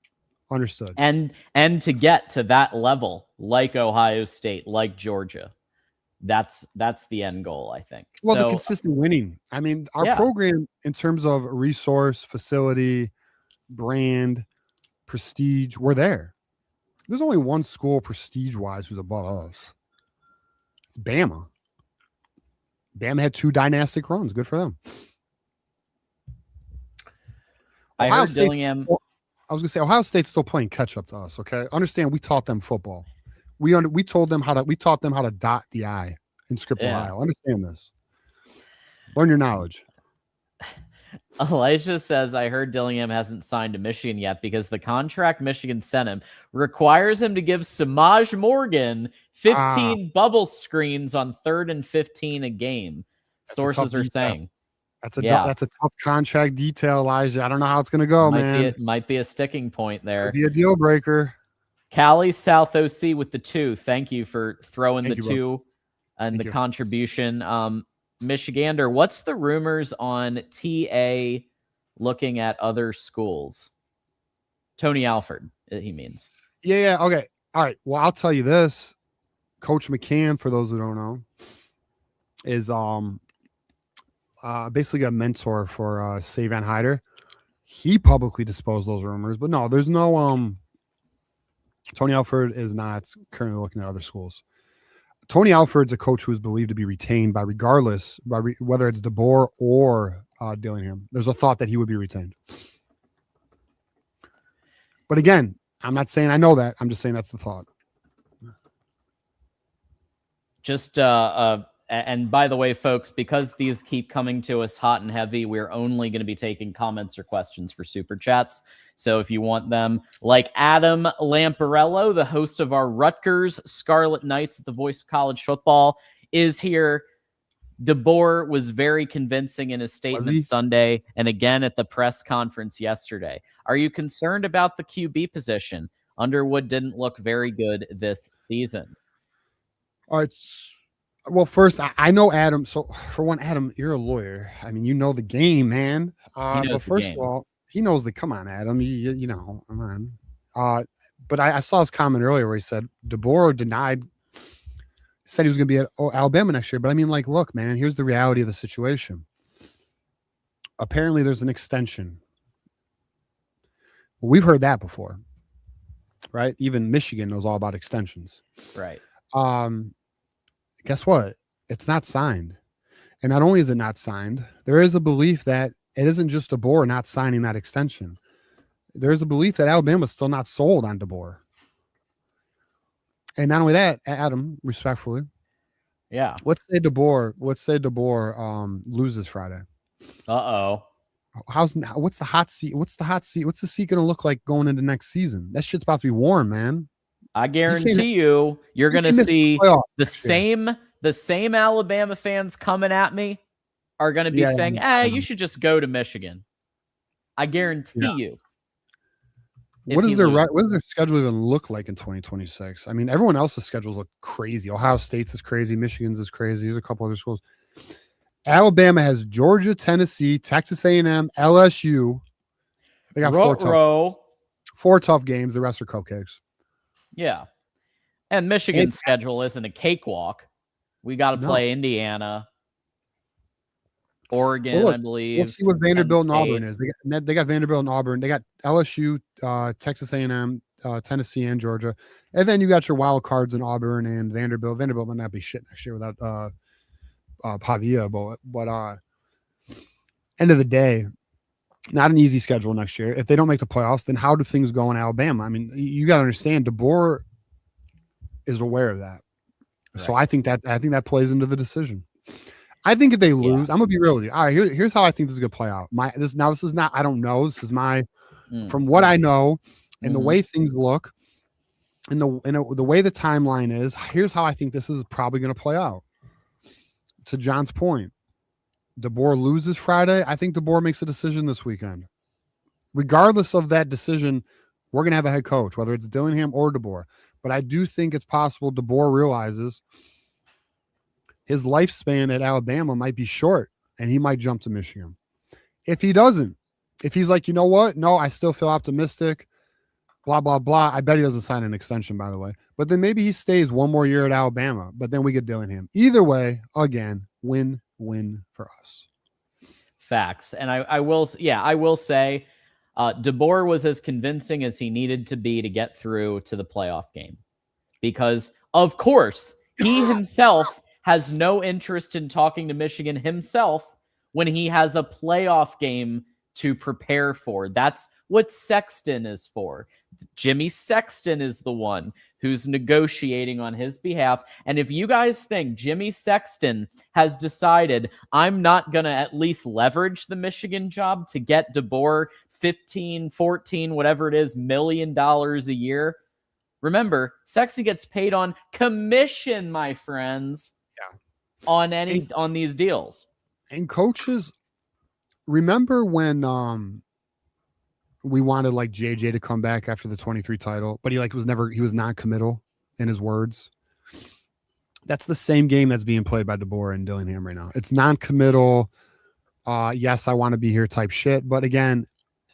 Understood. And to get to that level, like Ohio State, like Georgia, that's the end goal, I think. Well, the consistent winning. I mean, our program in terms of resource, facility, brand, prestige, we're there. There's only one school prestige-wise who's above us. It's Bama. Bama had 2 dynastic runs. Good for them. I heard Dillingham. I was going to say Ohio State's still playing catch up to us. Okay, understand? We taught them football. We taught them how to dot the I in script Ohio. Understand this. Learn your knowledge. Elijah says, I heard Dillingham hasn't signed to Michigan yet because the contract Michigan sent him requires him to give Samaj Morgan 15 bubble screens on 3rd and 15 a game. Sources are saying. That's a tough contract detail, Elijah. I don't know how it's going to go, man. It might be a sticking point there. Could be a deal breaker. Cali South OC with the 2. Thank you for throwing the 2 bro. and the contribution. Michigander, what's the rumors on TA looking at other schools? Tony Alford, he means. Yeah. Okay. All right. Well, I'll tell you this. Coach McCann, for those who don't know, is basically a mentor for Savan Hyder. He publicly disposed those rumors, but no, there's no Tony Alford is not currently looking at other schools. Tony Alford's a coach who is believed to be retained by whether it's DeBoer or Dillingham. There's a thought that he would be retained. But again, I'm not saying I know that. I'm just saying that's the thought. Just and by the way, folks, because these keep coming to us hot and heavy, we're only going to be taking comments or questions for super chats. So if you want them, like Adam Lamparello, the host of our Rutgers Scarlet Knights at the Voice of College Football, is here. DeBoer was very convincing in his statement Sunday and again at the press conference yesterday. Are you concerned about the QB position? Underwood didn't look very good this season. All right. Well, first, I know Adam. So, for one, Adam, you're a lawyer. I mean, you know the game, man. But first of all, he knows the. Come on, Adam. You know, come on. But I saw his comment earlier where he said DeBoer said he was going to be at Alabama next year. But I mean, like, look, man, here's the reality of the situation. Apparently, there's an extension. Well, we've heard that before, right? Even Michigan knows all about extensions, right? Guess what? It's not signed. And not only is it not signed, there is a belief that it isn't just DeBoer not signing that extension. There is a belief that Alabama's still not sold on DeBoer. And not only that, Adam, respectfully. Yeah. Let's say DeBoer loses Friday. Uh-oh. What's the hot seat? What's the seat going to look like going into next season? That shit's about to be warm, man. I guarantee you're going to see the same Alabama fans coming at me are going to be saying, you should just go to Michigan. I guarantee you. What does their schedule even look like in 2026? I mean, everyone else's schedules look crazy. Ohio State's is crazy. Michigan's is crazy. There's a couple other schools. Alabama has Georgia, Tennessee, Texas A&M, LSU. They got four tough games. The rest are cupcakes. Yeah. And Michigan's schedule isn't a cakewalk. We got to play Indiana, Oregon, I believe. We'll see what Vanderbilt and Auburn is. They got Vanderbilt and Auburn. They got LSU, Texas A&M, Tennessee, and Georgia. And then you got your wild cards in Auburn and Vanderbilt. Vanderbilt might not be shit next year without Pavia, but end of the day, not an easy schedule next year. If they don't make the playoffs, then how do things go in Alabama? I mean, you got to understand, DeBoer is aware of that. Right. So I think that plays into the decision. I think if they lose, I'm gonna be real with you. All right, here's how I think this is gonna play out. This is not. I don't know. This is from what I know and the way things look, and the way the timeline is. Here's how I think this is probably gonna play out. To John's point, DeBoer loses Friday. I think DeBoer makes a decision this weekend. Regardless of that decision, we're gonna have a head coach, whether it's Dillingham or DeBoer. But I do think it's possible DeBoer realizes his lifespan at Alabama might be short and he might jump to Michigan. If he doesn't, if he's like, you know what? No, I still feel optimistic, blah, blah, blah. I bet he doesn't sign an extension, by the way. But then maybe he stays one more year at Alabama, but then we get Dillingham. Either way, again, win-win for us. Facts. And I will say DeBoer was as convincing as he needed to be to get through to the playoff game. Because, of course, he himself has no interest in talking to Michigan himself when he has a playoff game to prepare for. That's what Sexton is for. Jimmy Sexton is the one who's negotiating on his behalf. And if you guys think Jimmy Sexton has decided I'm not going to at least leverage the Michigan job to get DeBoer 15, 14, whatever it is, $1 million a year, remember, Sexton gets paid on commission, my friends. On these deals. And coaches, remember when we wanted like JJ to come back after the 23 title, but he was non-committal in his words. That's the same game that's being played by DeBoer and Dillingham right now. It's non-committal. Yes, I want to be here type shit. But again,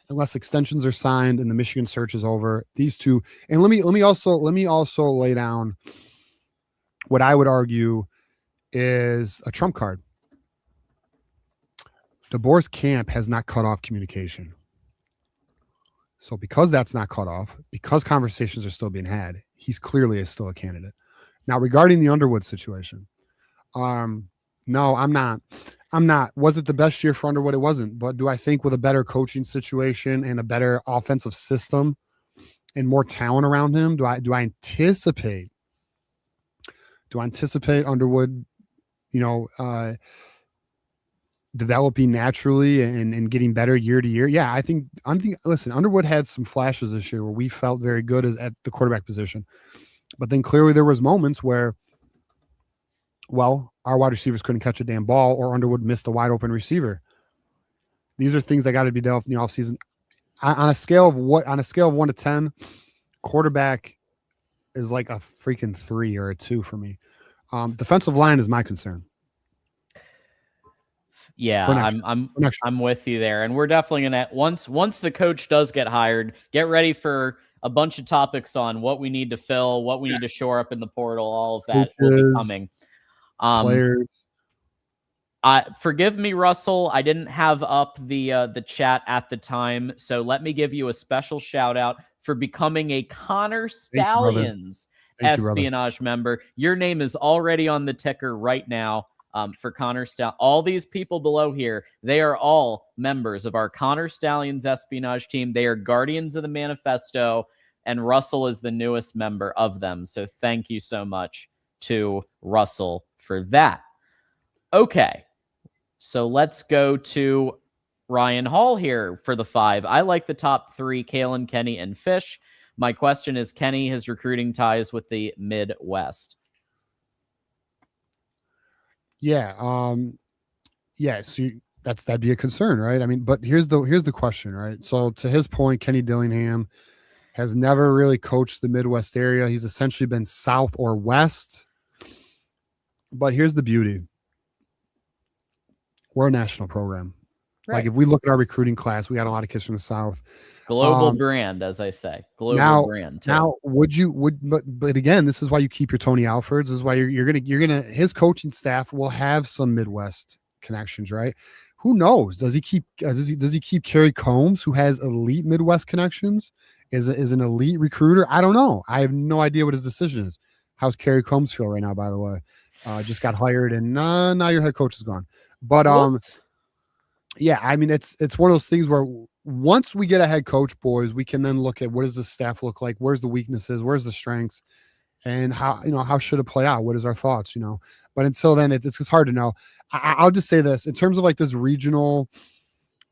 unless extensions are signed and the Michigan search is over, these two, and let me also lay down what I would argue is a trump card. DeBoer's camp has not cut off communication. So because that's not cut off, because conversations are still being had, he's clearly still a candidate. Now, regarding the Underwood situation, no, I'm not. Was it the best year for Underwood? It wasn't. But do I think with a better coaching situation and a better offensive system and more talent around him, do I anticipate Underwood, developing naturally and getting better year to year? Yeah, I think listen, Underwood had some flashes this year where we felt very good at the quarterback position. But then clearly there was moments where, our wide receivers couldn't catch a damn ball or Underwood missed a wide open receiver. These are things that got to be dealt in the offseason. On a scale of 1 to 10, quarterback is like a freaking 3 or a 2 for me. Defensive line is my concern. Yeah, I'm with you there. And we're definitely going to, once the coach does get hired, get ready for a bunch of topics on what we need to fill, what we need to shore up in the portal, all of that will be coming. Players. Forgive me, Russell. I didn't have up the chat at the time. So let me give you a special shout out for becoming a Connor Stallions espionage member. Your name is already on the ticker right now. For Connor Stallions. All these people below here, they are all members of our Connor Stallions espionage team. They are guardians of the manifesto, and Russell is the newest member of them. So thank you so much to Russell for that. Okay, so let's go to Ryan Hall here for the 5. I like the top 3, Kalen, Kenny, and Fish. My question is, Kenny has recruiting ties with the Midwest. Yeah. Yeah. So that'd be a concern, right? I mean, but here's the question, right? So to his point, Kenny Dillingham has never really coached the Midwest area. He's essentially been South or West. But here's the beauty. We're a national program. Right. Like if we look at our recruiting class, we got a lot of kids from the South. Global brand, as I say. Global brand too. Now, but again, this is why you keep your Tony Alfords. This is why you're gonna his coaching staff will have some Midwest connections, right? Who knows? Does he keep Kerry Combs, who has elite Midwest connections, is an elite recruiter? I don't know. I have no idea what his decision is. How's Kerry Combs feel right now, by the way? Just got hired and now your head coach is gone. But yeah, I mean it's one of those things where once we get a head coach, boys, we can then look at what does the staff look like, where's the weaknesses, where's the strengths, and how should it play out? What is our thoughts, But until then, it's hard to know. I'll just say this in terms of like this regional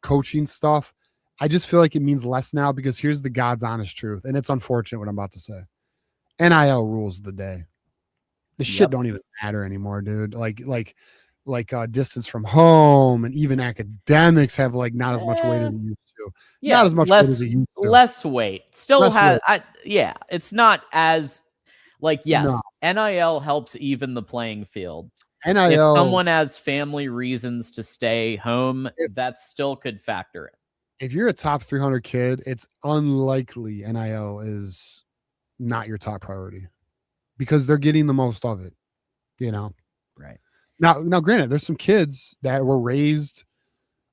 coaching stuff. I just feel like it means less now because here's the God's honest truth, and it's unfortunate what I'm about to say. NIL rules the day. The shit don't even matter anymore, dude. Like distance from home and even academics have like not as much weight as it used to. Yeah, not as much weight as it used to. Less weight. Still Less weight. It's not as NIL helps even the playing field. NIL, if someone has family reasons to stay home, that still could factor in. If you're a top 300 kid, it's unlikely NIL is not your top priority because they're getting the most of it, Right. Now, granted, there's some kids that were raised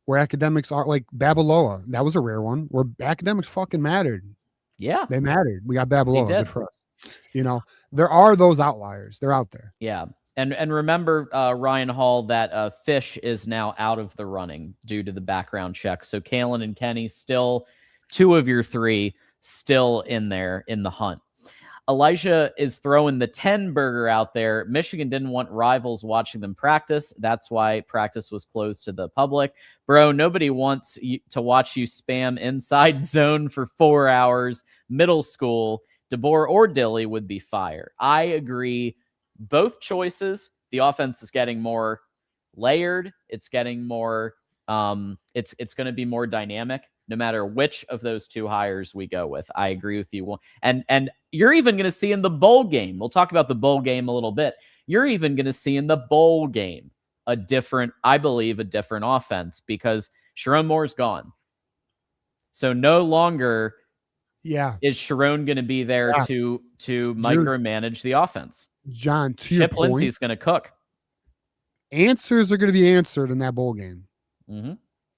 where academics are like Babaloa. That was a rare one where academics fucking mattered. Yeah. They mattered. We got Babaloa. Good for us. There are those outliers. They're out there. Yeah. And remember, Ryan Hall, that FISCH is now out of the running due to the background check. So Kalen and Kenny still, 2 of your 3 still in there in the hunt. Elijah is throwing the 10 burger out there. Michigan didn't want rivals watching them practice. That's why practice was closed to the public. Bro, nobody wants to watch you spam inside zone for 4 hours. Middle school, DeBoer or Dilly would be fired. I agree. Both choices. The offense is getting more layered. It's getting more, it's going to be more dynamic no matter which of those 2 hires we go with. I agree with you. And you're even going to see in the bowl game, we'll talk about the bowl game a little bit. You're even going to see in the bowl game a different offense because Sharon Moore's gone. So no longer is Sharon going to be there to micromanage the offense. John, to your point, Lindsey's going to cook. Answers are going to be answered in that bowl game. Mm-hmm.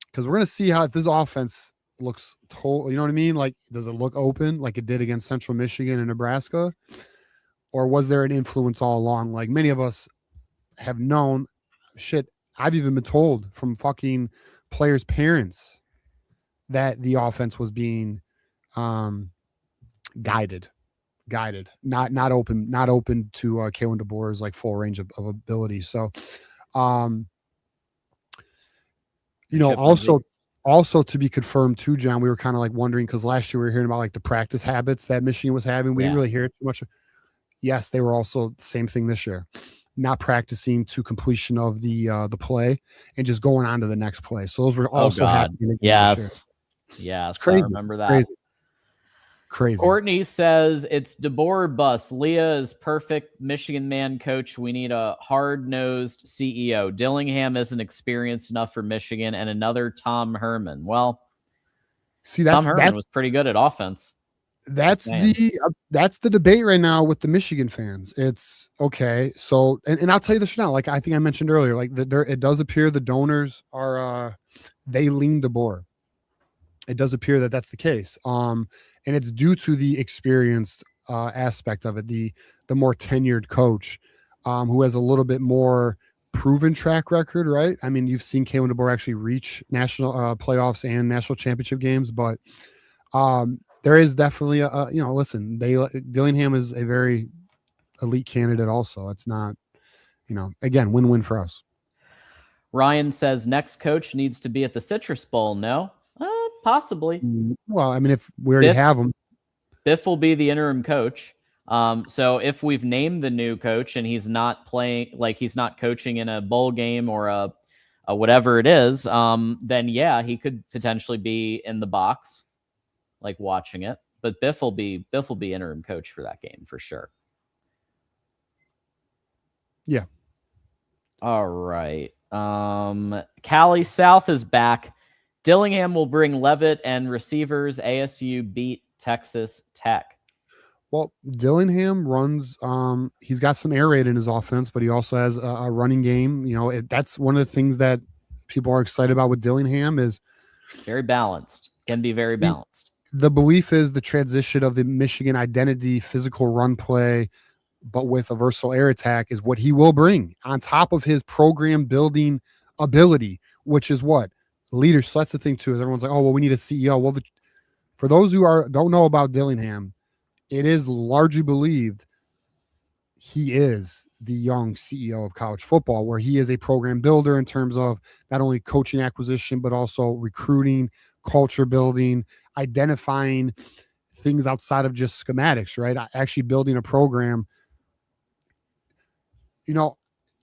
Because we're going to see how this offense looks you know what I mean? Like, does it look open like it did against Central Michigan and Nebraska? Or was there an influence all along? Like many of us have known, I've even been told from fucking players' parents that the offense was being guided, not open to Kalen DeBoer's like full range of ability. So, also to be confirmed too, John, we were kind of like wondering because last year we were hearing about like the practice habits that Michigan was having. We didn't really hear it too much. Yes, they were also the same thing this year, not practicing to completion of the play and just going on to the next play. So those were also happening. Yes, crazy. I remember that. Crazy. Courtney says it's DeBoer bus. Leah is perfect Michigan man coach. We need a hard-nosed CEO. Dillingham isn't experienced enough for Michigan, and another Tom Herman. Well, Tom Herman was pretty good at offense. That's the debate right now with the Michigan fans. It's okay. So, and I'll tell you this now. Like I think I mentioned earlier, like it does appear the donors are they lean DeBoer. It does appear that that's the case. And it's due to the experienced aspect of it, the more tenured coach who has a little bit more proven track record, right? I mean, you've seen Kalen DeBoer actually reach national playoffs and national championship games, but there is definitely listen, Dillingham is a very elite candidate also. It's not, again, win-win for us. Ryan says next coach needs to be at the Citrus Bowl. No? Possibly. Well, I mean, if we already have them. Biff will be the interim coach. So if we've named the new coach and he's not playing, like he's not coaching in a bowl game or a whatever it is, then yeah, he could potentially be in the box, like watching it. But Biff will be interim coach for that game for sure. Yeah. All right. Cali South is back. Dillingham will bring Levitt and receivers. ASU beat Texas Tech. Well, Dillingham runs. He's got some air raid in his offense, but he also has a running game. You know, that's one of the things that people are excited about with Dillingham is very balanced. Can be very balanced. The belief is the transition of the Michigan identity, physical run play, but with a versatile air attack is what he will bring on top of his program building ability, which is what leaders. So that's the thing too, is everyone's like, oh, well, we need a CEO. Well, for those who don't know about Dillingham, it is largely believed he is the young CEO of college football, where he is a program builder in terms of not only coaching acquisition, but also recruiting, culture building, identifying things outside of just schematics, right? Actually building a program. You know,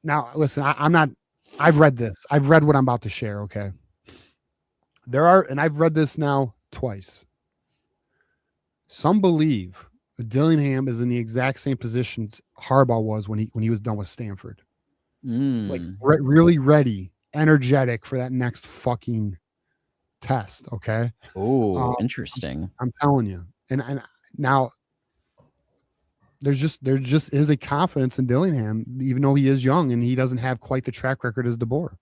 now listen, I've read this. I've read what I'm about to share. Okay. And I've read this now twice. Some believe that Dillingham is in the exact same position Harbaugh was when he was done with Stanford. Like really ready, energetic for that next fucking test. Okay. Oh, interesting. I'm telling you. And now there just is a confidence in Dillingham, even though he is young and he doesn't have quite the track record as DeBoer.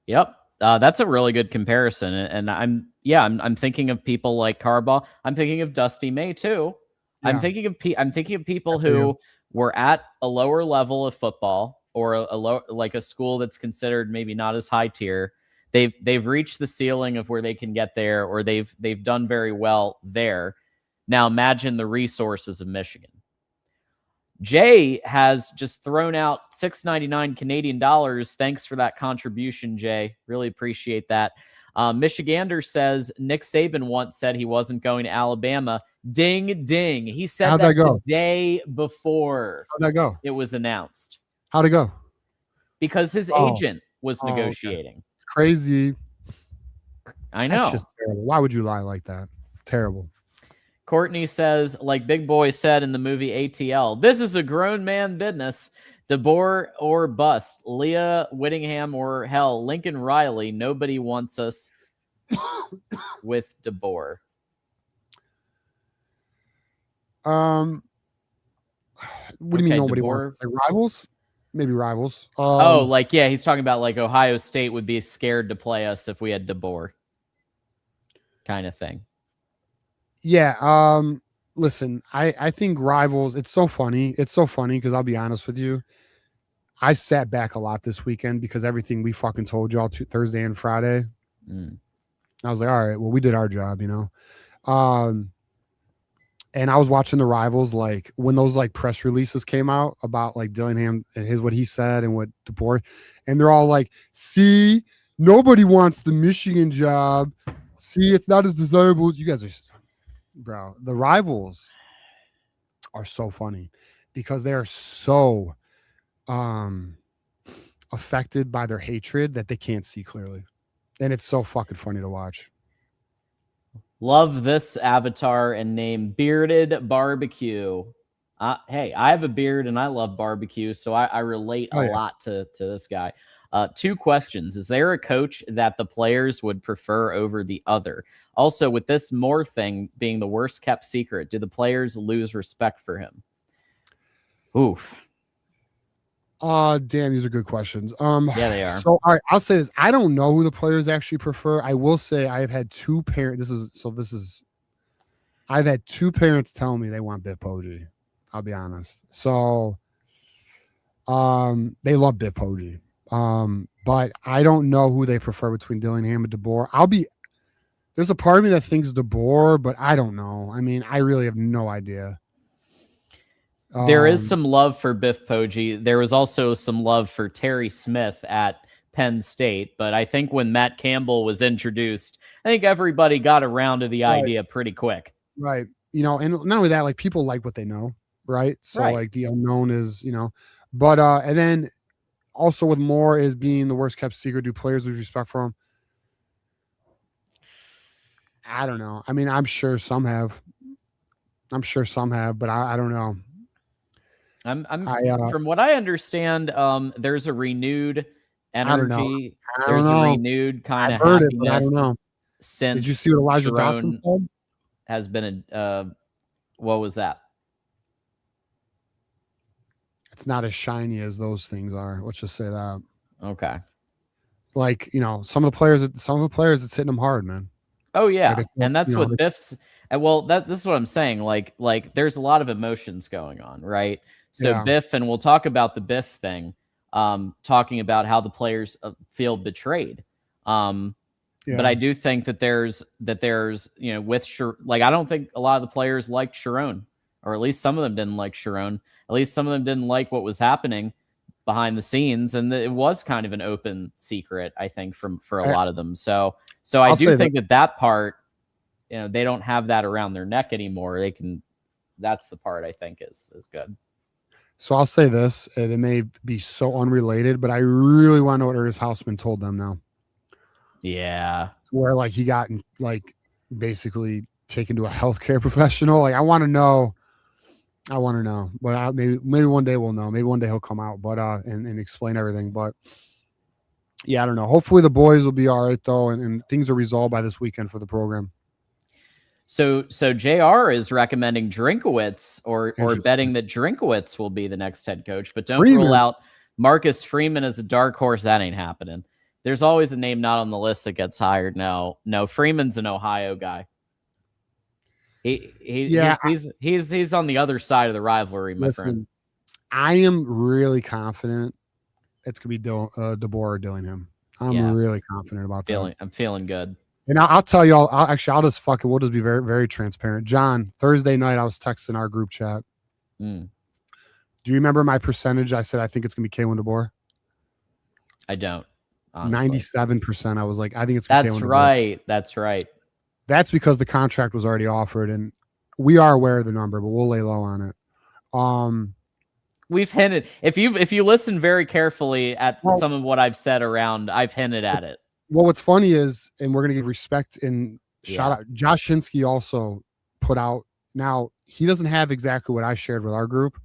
Yep. That's a really good comparison. And I'm thinking of people like Harbaugh. I'm thinking of Dusty May too. Yeah. I'm thinking of people who were at a lower level of football or like a school that's considered maybe not as high tier. They've reached the ceiling of where they can get there, or they've done very well there. Now imagine the resources of Michigan. Jay has just thrown out $6.99 Canadian dollars. Thanks for that contribution, Jay. Really appreciate that. Michigander says Nick Saban once said he wasn't going to Alabama. Ding, ding. He said that the day before it was announced. How'd it go? Because his agent was negotiating. Okay. Crazy. I know. That's just terrible. Why would you lie like that? Terrible. Courtney says, like Big Boy said in the movie ATL, this is a grown man business. DeBoer or bust. Leah Whittingham or hell, Lincoln Riley. Nobody wants us with DeBoer. What do you mean nobody wants? Like rivals? Maybe rivals. He's talking about like Ohio State would be scared to play us if we had DeBoer. Kind of thing. Yeah. Listen, I think rivals, it's so funny. It's so funny because I'll be honest with you. I sat back a lot this weekend because everything we fucking told y'all Thursday and Friday. I was like, all right, well, we did our job, you know? And I was watching the rivals, like when those like press releases came out about like Dillingham and what he said and what DeBoer, and they're all like, see, nobody wants the Michigan job. See, it's not as desirable. You guys are, bro, the rivals are so funny because they are so affected by their hatred that they can't see clearly. And it's so fucking funny to watch. Love this avatar and name Bearded Barbecue. Hey, I have a beard and I love barbecue, so I relate a lot to this guy. 2 questions. Is there a coach that the players would prefer over the other? Also, with this Moore thing being the worst kept secret, do the players lose respect for him? Oof. Damn, these are good questions. Yeah, they are. So, all right, I'll say this. I don't know who the players actually prefer. I will say I have had 2 parents. I've had 2 parents tell me they want Biff Poggi. I'll be honest. So, they love Biff Poggi. But I don't know who they prefer between Dillingham and DeBoer. There's a part of me that thinks DeBoer, but I don't know. I mean, I really have no idea. There is some love for Biff Poggi. There was also some love for Terry Smith at Penn State. But I think when Matt Campbell was introduced, I think everybody got around to the idea pretty quick. Right. You know, and not only that, like people like what they know, right? So Right. like the unknown is, but and then also with Moore is being the worst kept secret, do players lose respect for him? I don't know. I mean, I'm sure some have. But I don't know. From what I understand, there's a renewed energy. There's a renewed kind of heard it, but I happiness don't know. since Did you see what Elijah Dotson Sharon said? has been what was that? It's not as shiny as those things are. Let's just say that. Okay. Like, some of the players it's hitting them hard, man. Oh yeah. Like, And that's what Biff's well, this is what I'm saying. Like there's a lot of emotions going on, right? So Yeah. Biff, and we'll talk about the Biff thing, talking about how the players feel betrayed. But I do think that there's with like I don't think a lot of the players liked Sharon, or at least some of them didn't like Sharon. At least some of them didn't like what was happening behind the scenes, and it was kind of an open secret, I think, for a lot of them. So I do think that part, they don't have that around their neck anymore. They can. That's the part I think is good. So I'll say this, and it may be so unrelated, but I really want to know what Ernest Hausman told them now. Yeah. Where like he got like basically taken to a healthcare professional. Like I want to know. But maybe one day we'll know. Maybe one day he'll come out, but and explain everything. But yeah, I don't know. Hopefully the boys will be all right though, and things are resolved by this weekend for the program. So JR is recommending Drinkowitz or betting that Drinkowitz will be the next head coach, but don't rule out Marcus Freeman as a dark horse. That ain't happening. There's always a name not on the list that gets hired. No, Freeman's an Ohio guy. He's on the other side of the rivalry, my friend. I am really confident it's gonna be DeBoer or Dillingham. I'm really confident about that. I'm feeling good. And I'll tell you all. We'll just be very, very transparent. John, Thursday night I was texting our group chat. Do you remember my percentage? I said I think it's gonna be Kalen DeBoer. I don't. 97%. I was like, I think it's. That's right. That's right. That's because the contract was already offered, and we are aware of the number, but we'll lay low on it. We've hinted. If you listen very carefully at some of what I've said around, I've hinted at it. Well, what's funny is, and we're gonna give respect and shout out. Josh Hinsky also put out. Now he doesn't have exactly what I shared with our group,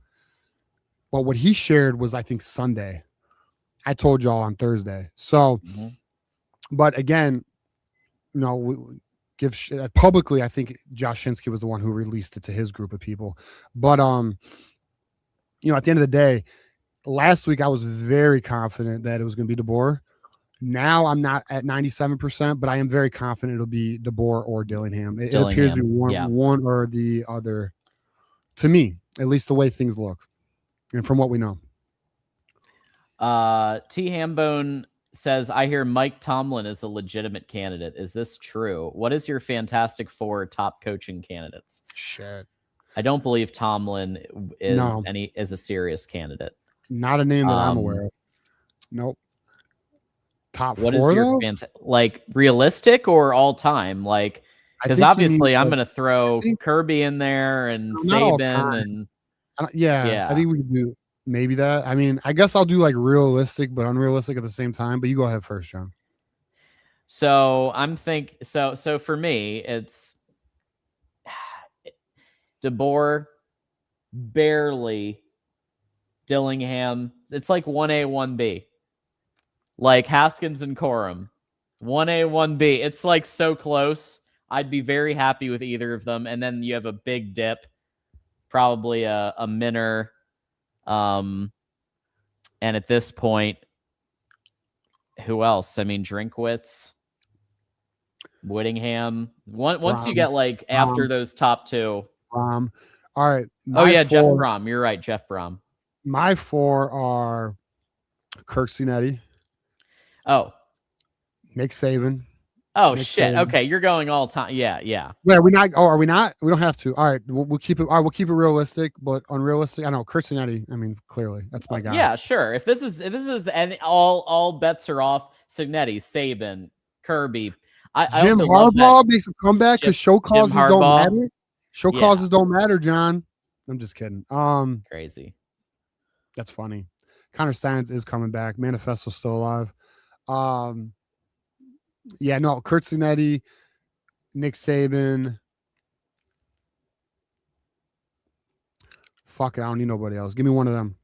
but what he shared was I think Sunday. I told y'all on Thursday. So, but again, we give publicly. I think Josh Hinsky was the one who released it to his group of people. But at the end of the day, last week I was very confident that it was going to be DeBoer. Now I'm not at 97%, but I am very confident it'll be DeBoer or Dillingham. It appears to be one or the other. To me, at least the way things look, and from what we know. T Hambone says, I hear Mike Tomlin is a legitimate candidate. Is this true? What is your Fantastic Four top coaching candidates? Shit. I don't believe Tomlin is a serious candidate. Not a name that I'm aware of. Nope. Top what four, is your like realistic or all time? Like, because obviously I'm going to throw Kirby in there and Saban and I think we could do maybe that. I mean, I guess I'll do like realistic but unrealistic at the same time. But you go ahead first, John. So so for me, it's DeBoer, barely, Dillingham. It's like 1A, 1B. Like Haskins and Corum. 1A, 1B. It's like so close. I'd be very happy with either of them. And then you have a big dip, probably a Minner. And at this point, who else? I mean, Drinkwitz, Whittingham. Once you get like after those top two. All right. Jeff Brom. You're right, Jeff Brom. My four are Kirk Cinetti. Oh. Nick Saban. Oh, Nick shit. Saban. Okay, you're going all time. Yeah. Wait, are we not? Oh, are we not? We don't have to. All right, we'll keep it. All right, we'll keep it realistic, but unrealistic. I know Kirk Cinetti. I mean, clearly that's my guy. Yeah, sure. If this is and all bets are off. Cinetti, Saban, Kirby. Jim Harbaugh makes a comeback because show causes don't matter. Show Yeah. causes don't matter, John. I'm just kidding. Crazy. That's funny. Connor Steins is coming back. Manifesto's still alive. Yeah, no, Kurt Cinetti, Nick Saban. Fuck it, I don't need nobody else. Give me one of them.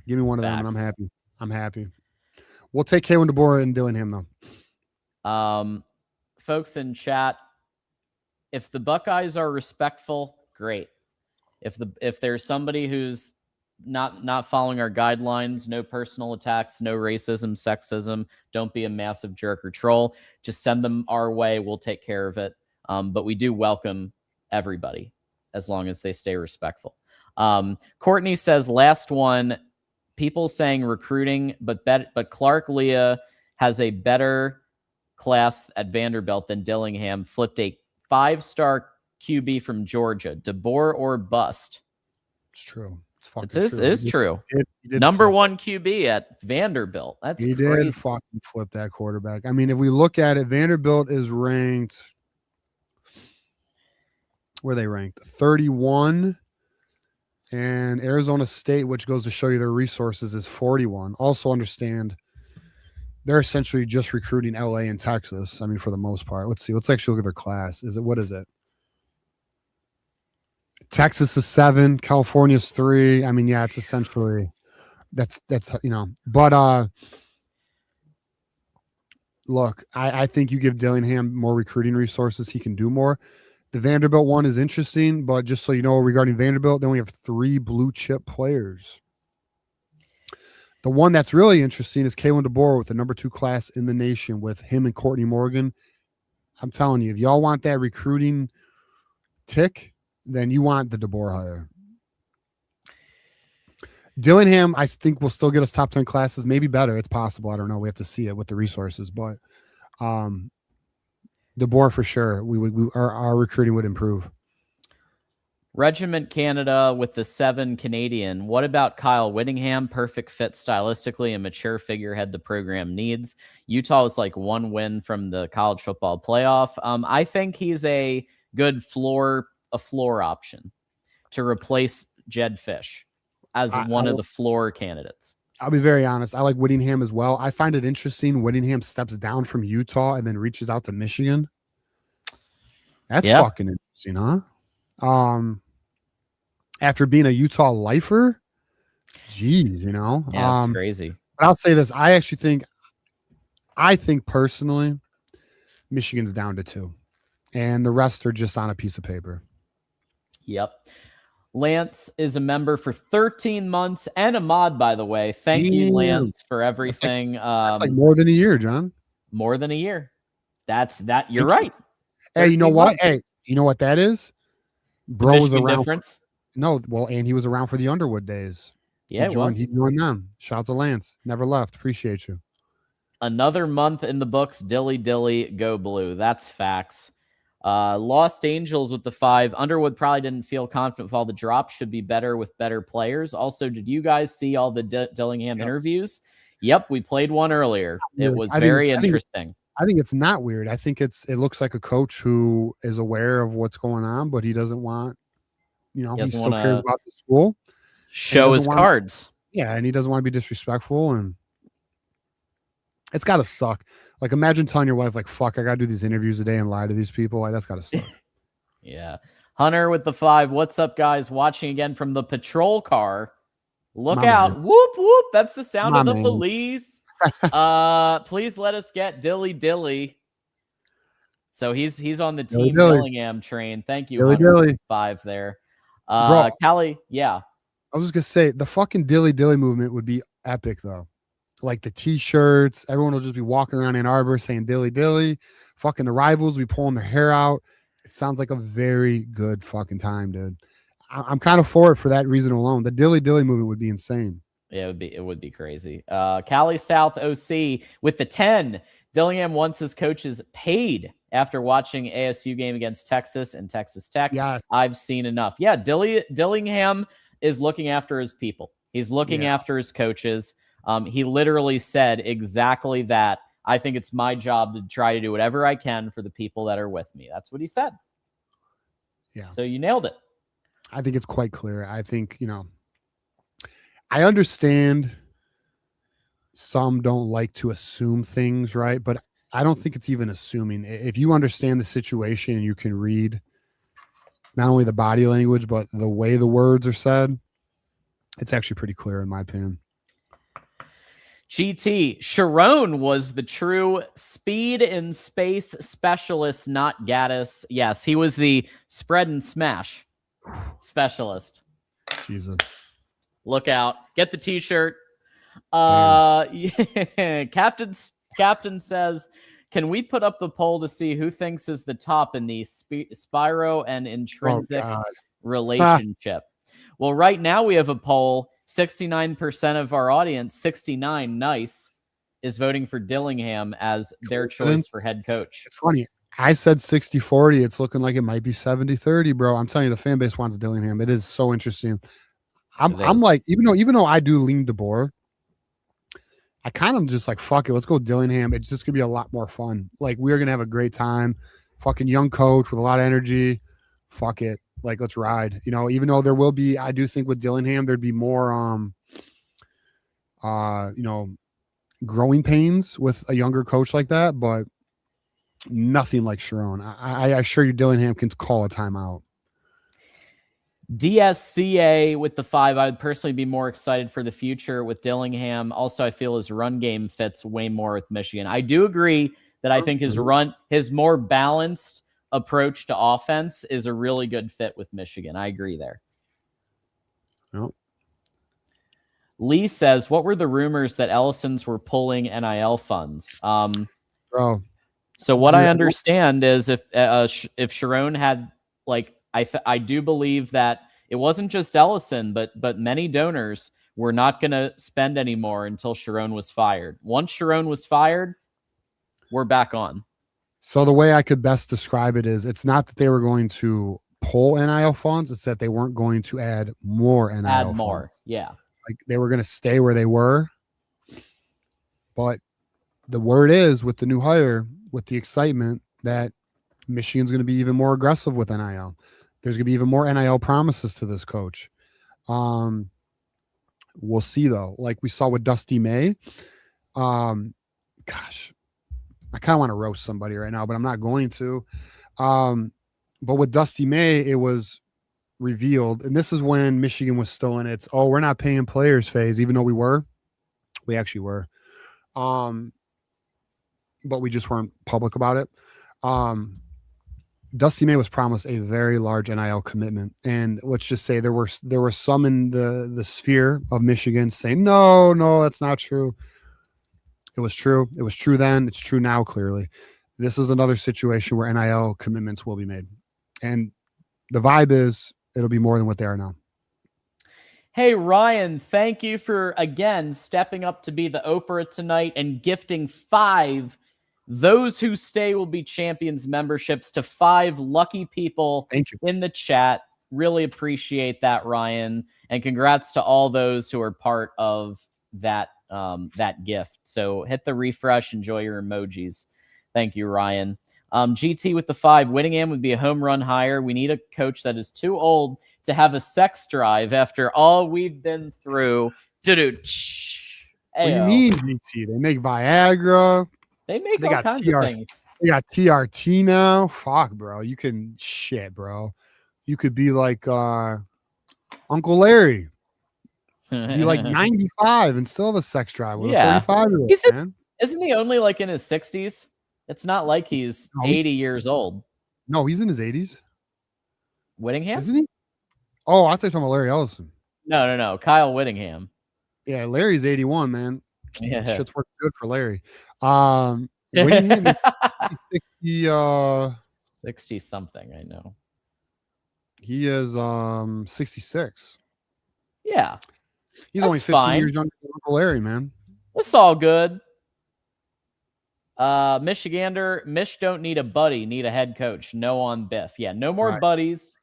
Give me one of them, and I'm happy. I'm happy. We'll take Kalen DeBoer and Dillingham though. Folks in chat, if the Buckeyes are respectful, great. If there's somebody who's not following our guidelines, no personal attacks, no racism, sexism, don't be a massive jerk or troll. Just send them our way. We'll take care of it. But we do welcome everybody as long as they stay respectful. Courtney says, last one, people saying recruiting, but Clark Leah has a better class at Vanderbilt than Dillingham. Flipped a 5-star QB from Georgia. DeBoer or bust? It's true. It is true. He did Number flip. 1 QB at Vanderbilt. That's he crazy. Did fucking flip that quarterback. I mean, if we look at it, Vanderbilt is ranked. Where are they ranked? 31. And Arizona State, which goes to show you their resources, is 41. Also understand they're essentially just recruiting LA and Texas. I mean, for the most part. Let's see. Let's actually look at their class. What is it? Texas is 7, California's 3. I mean, yeah, it's essentially that's but look, I think you give Dillingham more recruiting resources, he can do more. The Vanderbilt one is interesting, but just so you know, regarding Vanderbilt, then we have 3 blue chip players. The one that's really interesting is Kalen DeBoer with the number 2 class in the nation with him and Courtney Morgan. I'm telling you, if y'all want that recruiting tick, then you want the DeBoer hire. Dillingham, I think, will still get us top 10 classes, maybe better. It's possible. I don't know. We have to see it with the resources, but DeBoer for sure. Our recruiting would improve. Regiment Canada with the 7 Canadian. What about Kyle Whittingham? Perfect fit stylistically and mature figurehead the program needs. Utah is like 1 win from the college football playoff. I think he's a good floor option to replace Jed Fish as one of the floor candidates. I'll be very honest. I like Whittingham as well. I find it interesting. Whittingham steps down from Utah and then reaches out to Michigan. That's fucking interesting, huh? After being a Utah lifer, geez, Yeah, that's crazy. But I'll say this. I think personally, Michigan's down to 2. And the rest are just on a piece of paper. Yep. Lance is a member for 13 months and a mod, by the way. Thank you, Lance, for everything. That's like more than a year, John. More than a year. You're right. Hey, you know what? Months. Hey, you know what that is? Bro was around. Difference? And he was around for the Underwood days. Yeah, he joined them. Shout out to Lance. Never left. Appreciate you. Another month in the books. Dilly, go blue. That's facts. Lost Angels with the 5. Underwood probably didn't feel confident with all the drops. Should be better with better players. Also, did you guys see all the Dillingham interviews? Yep, we played one earlier. It was very interesting. I think it's not weird. I think it looks like a coach who is aware of what's going on, but he doesn't want, he still cares about the school. Show his cards. Yeah, and he doesn't want to be disrespectful, and it's got to suck. Like, imagine telling your wife, like, fuck, I got to do these interviews a day and lie to these people. Like, that's got to suck. Yeah. Hunter with the 5. What's up, guys? Watching again from the patrol car. Look out. Man. Whoop, whoop. That's the sound of the police. Please let us get Dilly. So he's on the team Dillingham train. Thank you, Hunter. 5 there. Callie, yeah. I was just going to say, the fucking Dilly movement would be epic, though. Like the T-shirts, everyone will just be walking around Ann Arbor saying Dilly. Fucking the rivals will be pulling their hair out. It sounds like a very good fucking time, dude. I'm kind of for it for that reason alone. The Dilly movement would be insane. Yeah, it would be crazy. Cali South OC with the 10. Dillingham wants his coaches paid after watching ASU game against Texas and Texas Tech. Yes. I've seen enough. Yeah, Dillingham is looking after his people. He's looking after his coaches. He literally said exactly that. I think it's my job to try to do whatever I can for the people that are with me. That's what he said. Yeah. So you nailed it. I think it's quite clear. I think, I understand some don't like to assume things, right? But I don't think it's even assuming. If you understand the situation and you can read not only the body language, but the way the words are said, it's actually pretty clear in my opinion. GT, Sharon was the true speed in space specialist, not Gaddis. Yes, he was the spread and smash specialist. Jesus. Look out. Get the t-shirt. Yeah. Captain says, can we put up the poll to see who thinks is the top in the Spyro and intrinsic relationship? Well, right now we have a poll. 69% of our audience, 69, nice, is voting for Dillingham as their choice for head coach. It's funny. I said 60-40. It's looking like it might be 70-30, bro. I'm telling you, the fan base wants Dillingham. It is so interesting. I'm like, even though I do lean DeBoer, I kind of just like, fuck it, let's go Dillingham. It's just gonna be a lot more fun. Like, we're gonna have a great time. Fucking young coach with a lot of energy. Fuck it. Like, let's ride. Even though there will be, I do think with Dillingham, there'd be more growing pains with a younger coach like that, but nothing like Sharon. I assure you Dillingham can call a timeout. DSCA with the 5. I would personally be more excited for the future with Dillingham. Also, I feel his run game fits way more with Michigan. I do agree that I think his more balanced approach to offense is a really good fit with Michigan. I agree there. Nope. Lee says, what were the rumors that Ellison's were pulling NIL funds? Bro. So what I understand is if Sharon had, like, I do believe that it wasn't just Ellison, but many donors were not going to spend anymore until Sharon was fired. Once Sharon was fired, we're back on. So the way I could best describe it is, it's not that they were going to pull NIL funds, it's that they weren't going to add more NIL Add funds. more, yeah. Like, they were going to stay where they were. But the word is, with the new hire, with the excitement, that Michigan's going to be even more aggressive with NIL. There's going to be even more NIL promises to this coach. We'll see, though. Like we saw with Dusty May. Gosh, I kind of want to roast somebody right now, but I'm not going to. But with Dusty May, it was revealed, and this is when Michigan was still in its, we're not paying players phase, even though we actually were. But we just weren't public about it. Dusty May was promised a very large NIL commitment, and let's just say there were some in the sphere of Michigan saying no, that's not true. It was true. It was true then. It's true now. Clearly, this is another situation where NIL commitments will be made, and the vibe is it'll be more than what they are now. Hey, Ryan, thank you for, again, stepping up to be the Oprah tonight and gifting 5 Those Who Stay Will Be Champions memberships to 5 lucky people in the chat. Really appreciate that, Ryan. And congrats to all those who are part of that gift. So hit the refresh, enjoy your emojis. Thank you, Ryan. GT with the 5. Whittingham would be a home run hire. We need a coach that is too old to have a sex drive after all we've been through. What do you mean, GT? They make Viagra. They make all kinds of things. They got TRT now. Fuck, bro. You can bro. You could be like Uncle Larry. Be like 95 and still have a sex drive with a 35-year-old, man. Isn't he only like in his 60s? It's not like he's 80 years old. No, he's in his 80s. Whittingham? Isn't he? Oh, I thought you were talking about Larry Ellison. No. Kyle Whittingham. Yeah, Larry's 81, man. Yeah. Shit's working good for Larry. Whittingham is 60 something, I know. He is 66. Yeah. He's only 15 years younger than Uncle Larry, man. That's all good. Michigander, Mish don't need a buddy, need a head coach. No on Biff. Yeah, no more buddies.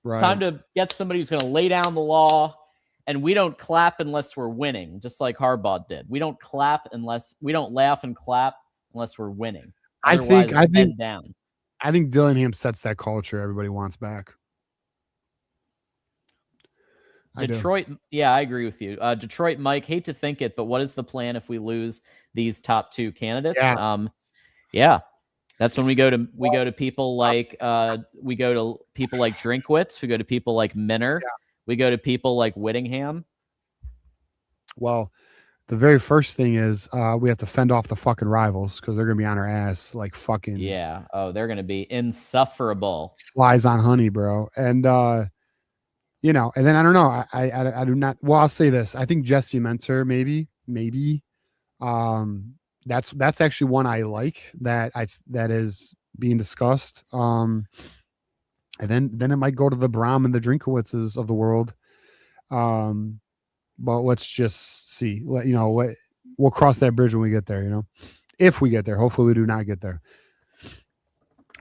Right. Time to get somebody who's going to lay down the law. And we don't clap unless we're winning, just like Harbaugh did. We don't laugh and clap unless we're winning. I think Dillingham sets that culture everybody wants back. Detroit, yeah, I agree with you. Detroit Mike, hate to think it, but what is the plan if we lose these top 2 candidates? Yeah. That's when we go to people like Drinkwitz, we go to people like Minner, we go to people like Whittingham. Well, the very first thing is we have to fend off the fucking rivals because they're gonna be on our ass like fucking they're gonna be insufferable. Flies on honey, bro. And and then I don't know. I do not. Well, I'll say this. I think Jesse Mentor maybe. That's actually one I like that is being discussed. And then it might go to the Brahm and the Drinkowitzes of the world. But let's just see. We'll cross that bridge when we get there. If we get there. Hopefully, we do not get there.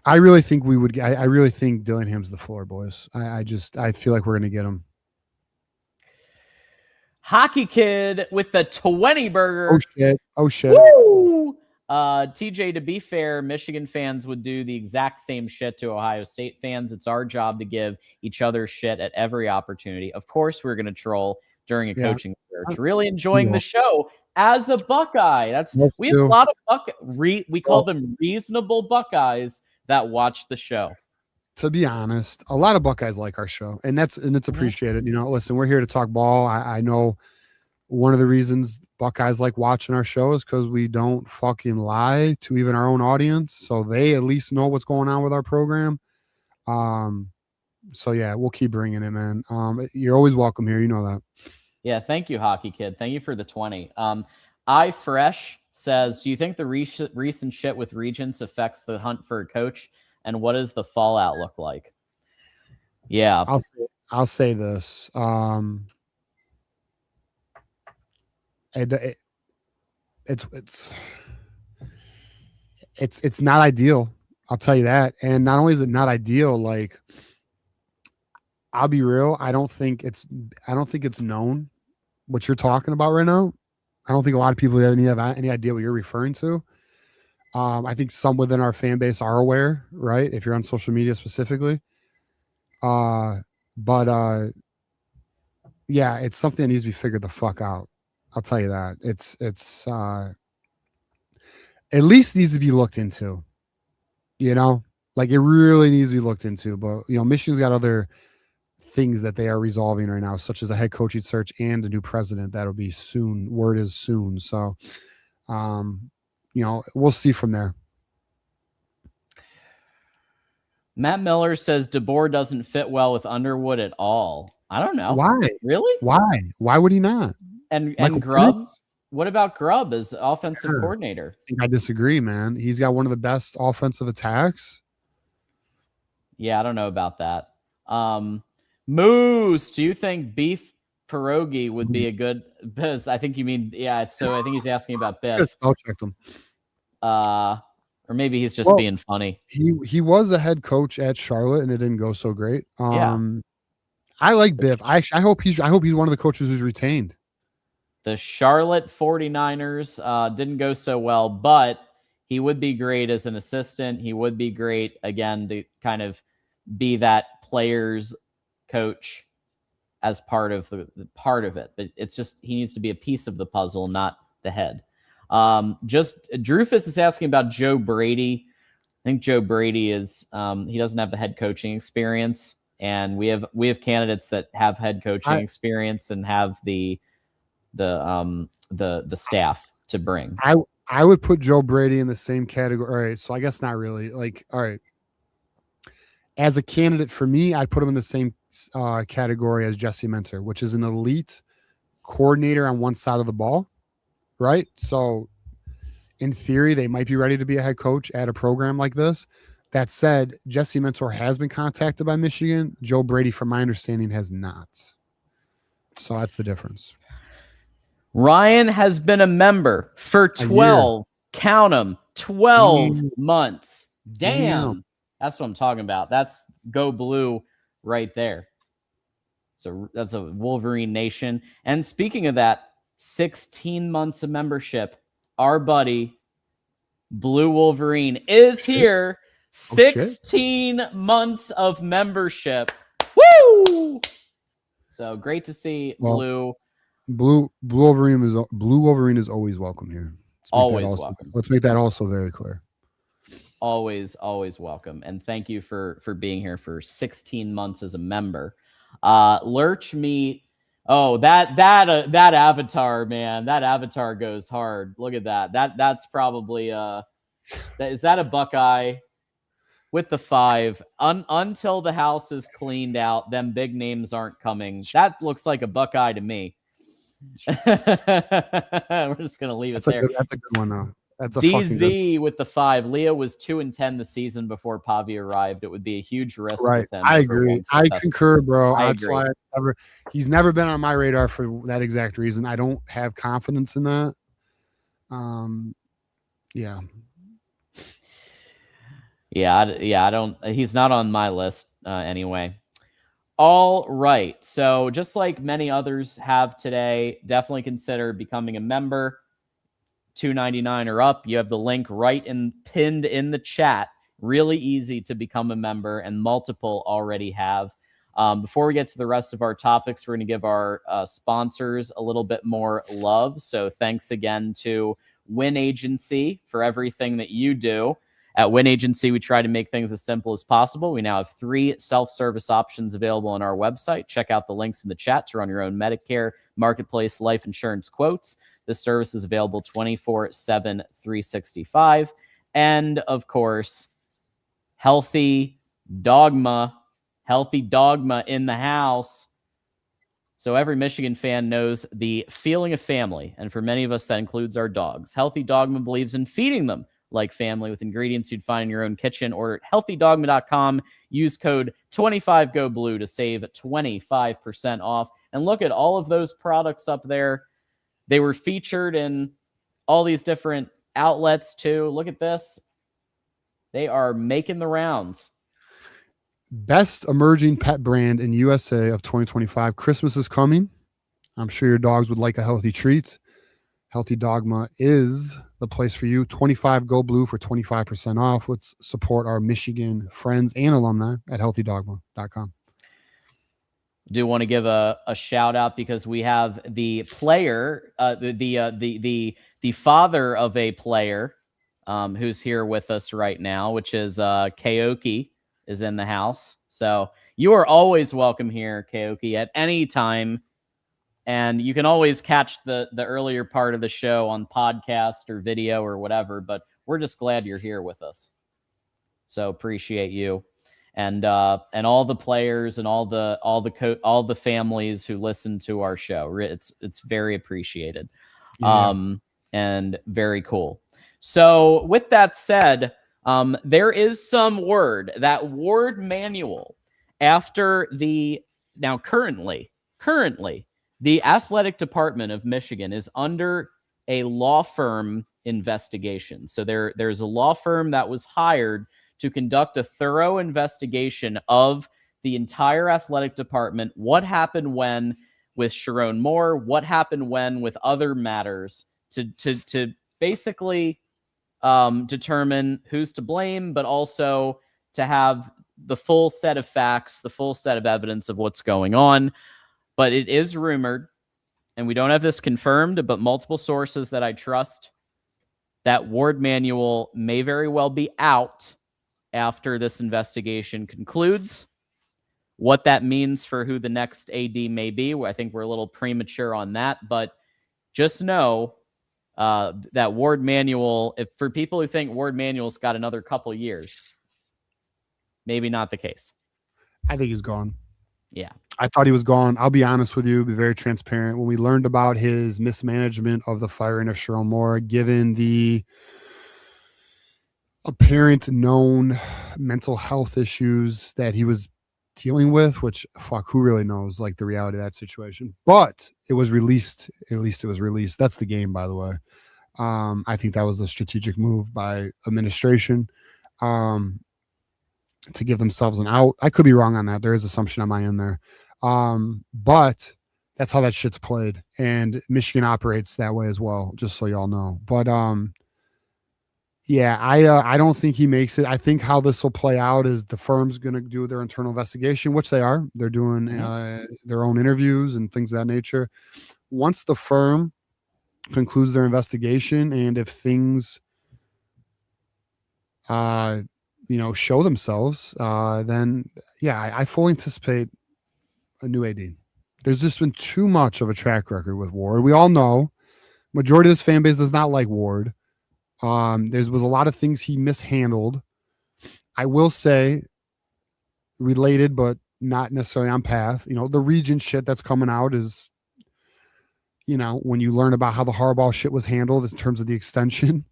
I really think we would. I really think Dillingham's the floor, boys. I feel like we're gonna get him. Hockey Kid with the 20 burger. Oh shit. Woo! TJ, to be fair, Michigan fans would do the exact same shit to Ohio State fans. It's our job to give each other shit at every opportunity. Of course, we're going to troll during a coaching search. Really enjoying the show as a Buckeye. We have a lot of we call them reasonable Buckeyes that watch the show. To be honest, a lot of Buckeyes like our show, and it's appreciated. Listen, we're here to talk ball. I know one of the reasons Buckeyes like watching our show is because we don't fucking lie to even our own audience, so they at least know what's going on with our program. So yeah, we'll keep bringing it, man. You're always welcome here. You know that. Yeah, thank you, Hockey Kid. Thank you for the 20. iFresh says, do you think the recent shit with Regents affects the hunt for a coach? And what does the fallout look like? Yeah. I'll say this. It's not ideal. I'll tell you that. And not only is it not ideal, like, I'll be real. I don't think it's known what you're talking about right now. I don't think a lot of people have any idea what you're referring to. I think some within our fan base are aware, right? If you're on social media specifically. But yeah, it's something that needs to be figured the fuck out. I'll tell you that. It's at least needs to be looked into. Like it really needs to be looked into. But Michigan's got other things that they are resolving right now, such as a head coaching search and a new president. That'll be soon. Word is soon. So we'll see from there. Matt Miller says DeBoer doesn't fit well with Underwood at all. I don't know. Why? Really? Why? Why would he not? And Grubb? What about Grubb as offensive coordinator? I disagree, man. He's got one of the best offensive attacks. Yeah, I don't know about that. Moose, do you think beef pierogi would be a good biz? I think you mean, so I think he's asking about Biff. I'll check him. Or maybe he's just being funny. He was a head coach at Charlotte and it didn't go so great. Yeah. I like Biff. I hope he's one of the coaches who's retained. The Charlotte 49ers didn't go so well, but he would be great as an assistant. He would be great, again, to kind of be that player's coach as part of the part of it. But it's just he needs to be a piece of the puzzle, not the head. Just Drufus is asking about Joe Brady. I think Joe Brady is he doesn't have the head coaching experience, and we have candidates that have head coaching experience and have the staff to bring. I would put Joe Brady in the same category. All right, so I guess not really. Like, all right, as a candidate for me, I'd put him in the same category as Jesse Mentor, which is an elite coordinator on one side of the ball, right? So in theory, they might be ready to be a head coach at a program like this. That said, Jesse Mentor has been contacted by Michigan. Joe Brady, from my understanding, has not. So that's the difference. Ryan has been a member for 12, count them, 12 months. Damn. That's what I'm talking about. That's Go Blue right there. So that's a Wolverine Nation. And speaking of that, 16 months of membership, our buddy Blue Wolverine is here. 16 months of membership. Woo! So great to see Well, Blue. Blue Wolverine is always welcome here. Welcome. Let's make that also very clear. Always welcome. And thank you for being here for 16 months as a member. Lurch Meat. Oh, that avatar, man. That avatar goes hard. Look at that. That's probably is that a Buckeye with the 5? Until the house is cleaned out, them big names aren't coming. That looks like a Buckeye to me. We're just gonna leave it there. That's a good one though. That's a DZ with the 5. Leo was 2-10 the season before Pavi arrived. It would be a huge risk with him. I agree. I concur, bro. I That's agree. why he's never been on my radar for that exact reason. I don't have confidence in that. Yeah. I don't. He's not on my list anyway. All right. So just like many others have today, definitely consider becoming a member. $2.99 or up. You have the link pinned in the chat. Really easy to become a member, and multiple already have. Before we get to the rest of our topics, we're going to give our sponsors a little bit more love. So thanks again to Win Agency for everything that you do. At Win Agency, we try to make things as simple as possible. We now have 3 self-service options available on our website. Check out the links in the chat to run your own Medicare, Marketplace, life insurance quotes. This service is available 24/7, 365. And, of course, Healthy Dogma in the house. So every Michigan fan knows the feeling of family. And for many of us, that includes our dogs. Healthy Dogma believes in feeding them like family with ingredients you'd find in your own kitchen. Order at healthydogma.com. Use code 25GoBlue to save 25% off. And look at all of those products up there. They were featured in all these different outlets too. Look at this. They are making the rounds. Best emerging pet brand in USA of 2025. Christmas is coming. I'm sure your dogs would like a healthy treat. Healthy Dogma is the place for you. 25GoBlue for 25% off. Let's support our Michigan friends and alumni at healthydogma.com. Do want to give a shout out because we have the player, the father of a player who's here with us right now, which is Kaoki is in the house. So you are always welcome here, Kaoki, at any time. And you can always catch the earlier part of the show on podcast or video or whatever, but we're just glad you're here with us. So appreciate you. And all the players and all the families who listen to our show. It's very appreciated. Yeah. And very cool. So with that said, there is some word that Warde Manuel, after currently the athletic department of Michigan is under a law firm investigation. So there's a law firm that was hired to conduct a thorough investigation of the entire athletic department. What happened when with Sharon Moore? What happened when with other matters to basically determine who's to blame, but also to have the full set of facts, the full set of evidence of what's going on. But it is rumored, and we don't have this confirmed, but multiple sources that I trust, that Warde Manuel may very well be out after this investigation concludes. What that means for who the next AD may be, I think we're a little premature on that, but just know that Warde Manuel, for people who think Warde Manuel's got another couple years, maybe not the case. I think he's gone. Yeah. I thought he was gone. I'll be honest with you, be very transparent. When we learned about his mismanagement of the firing of Sharon Moore, given the apparent known mental health issues that he was dealing with, which who really knows like the reality of that situation, but it was released. At least it was released. That's the game, by the way. I think that was a strategic move by administration to give themselves an out. I could be wrong on that. There is assumption on my end there. But that's how that shit's played. And Michigan operates that way as well, just so y'all know. But Yeah, I don't think he makes it. I think how this will play out is the firm's going to do their internal investigation, which they are. They're doing their own interviews and things of that nature. Once the firm concludes their investigation, and if things, show themselves, then yeah, I fully anticipate a new AD. There's just been too much of a track record with Ward. We all know majority of this fan base does not like Ward. There was a lot of things he mishandled. I will say, related, but not necessarily on path. The region shit that's coming out is, when you learn about how the Harbaugh shit was handled in terms of the extension,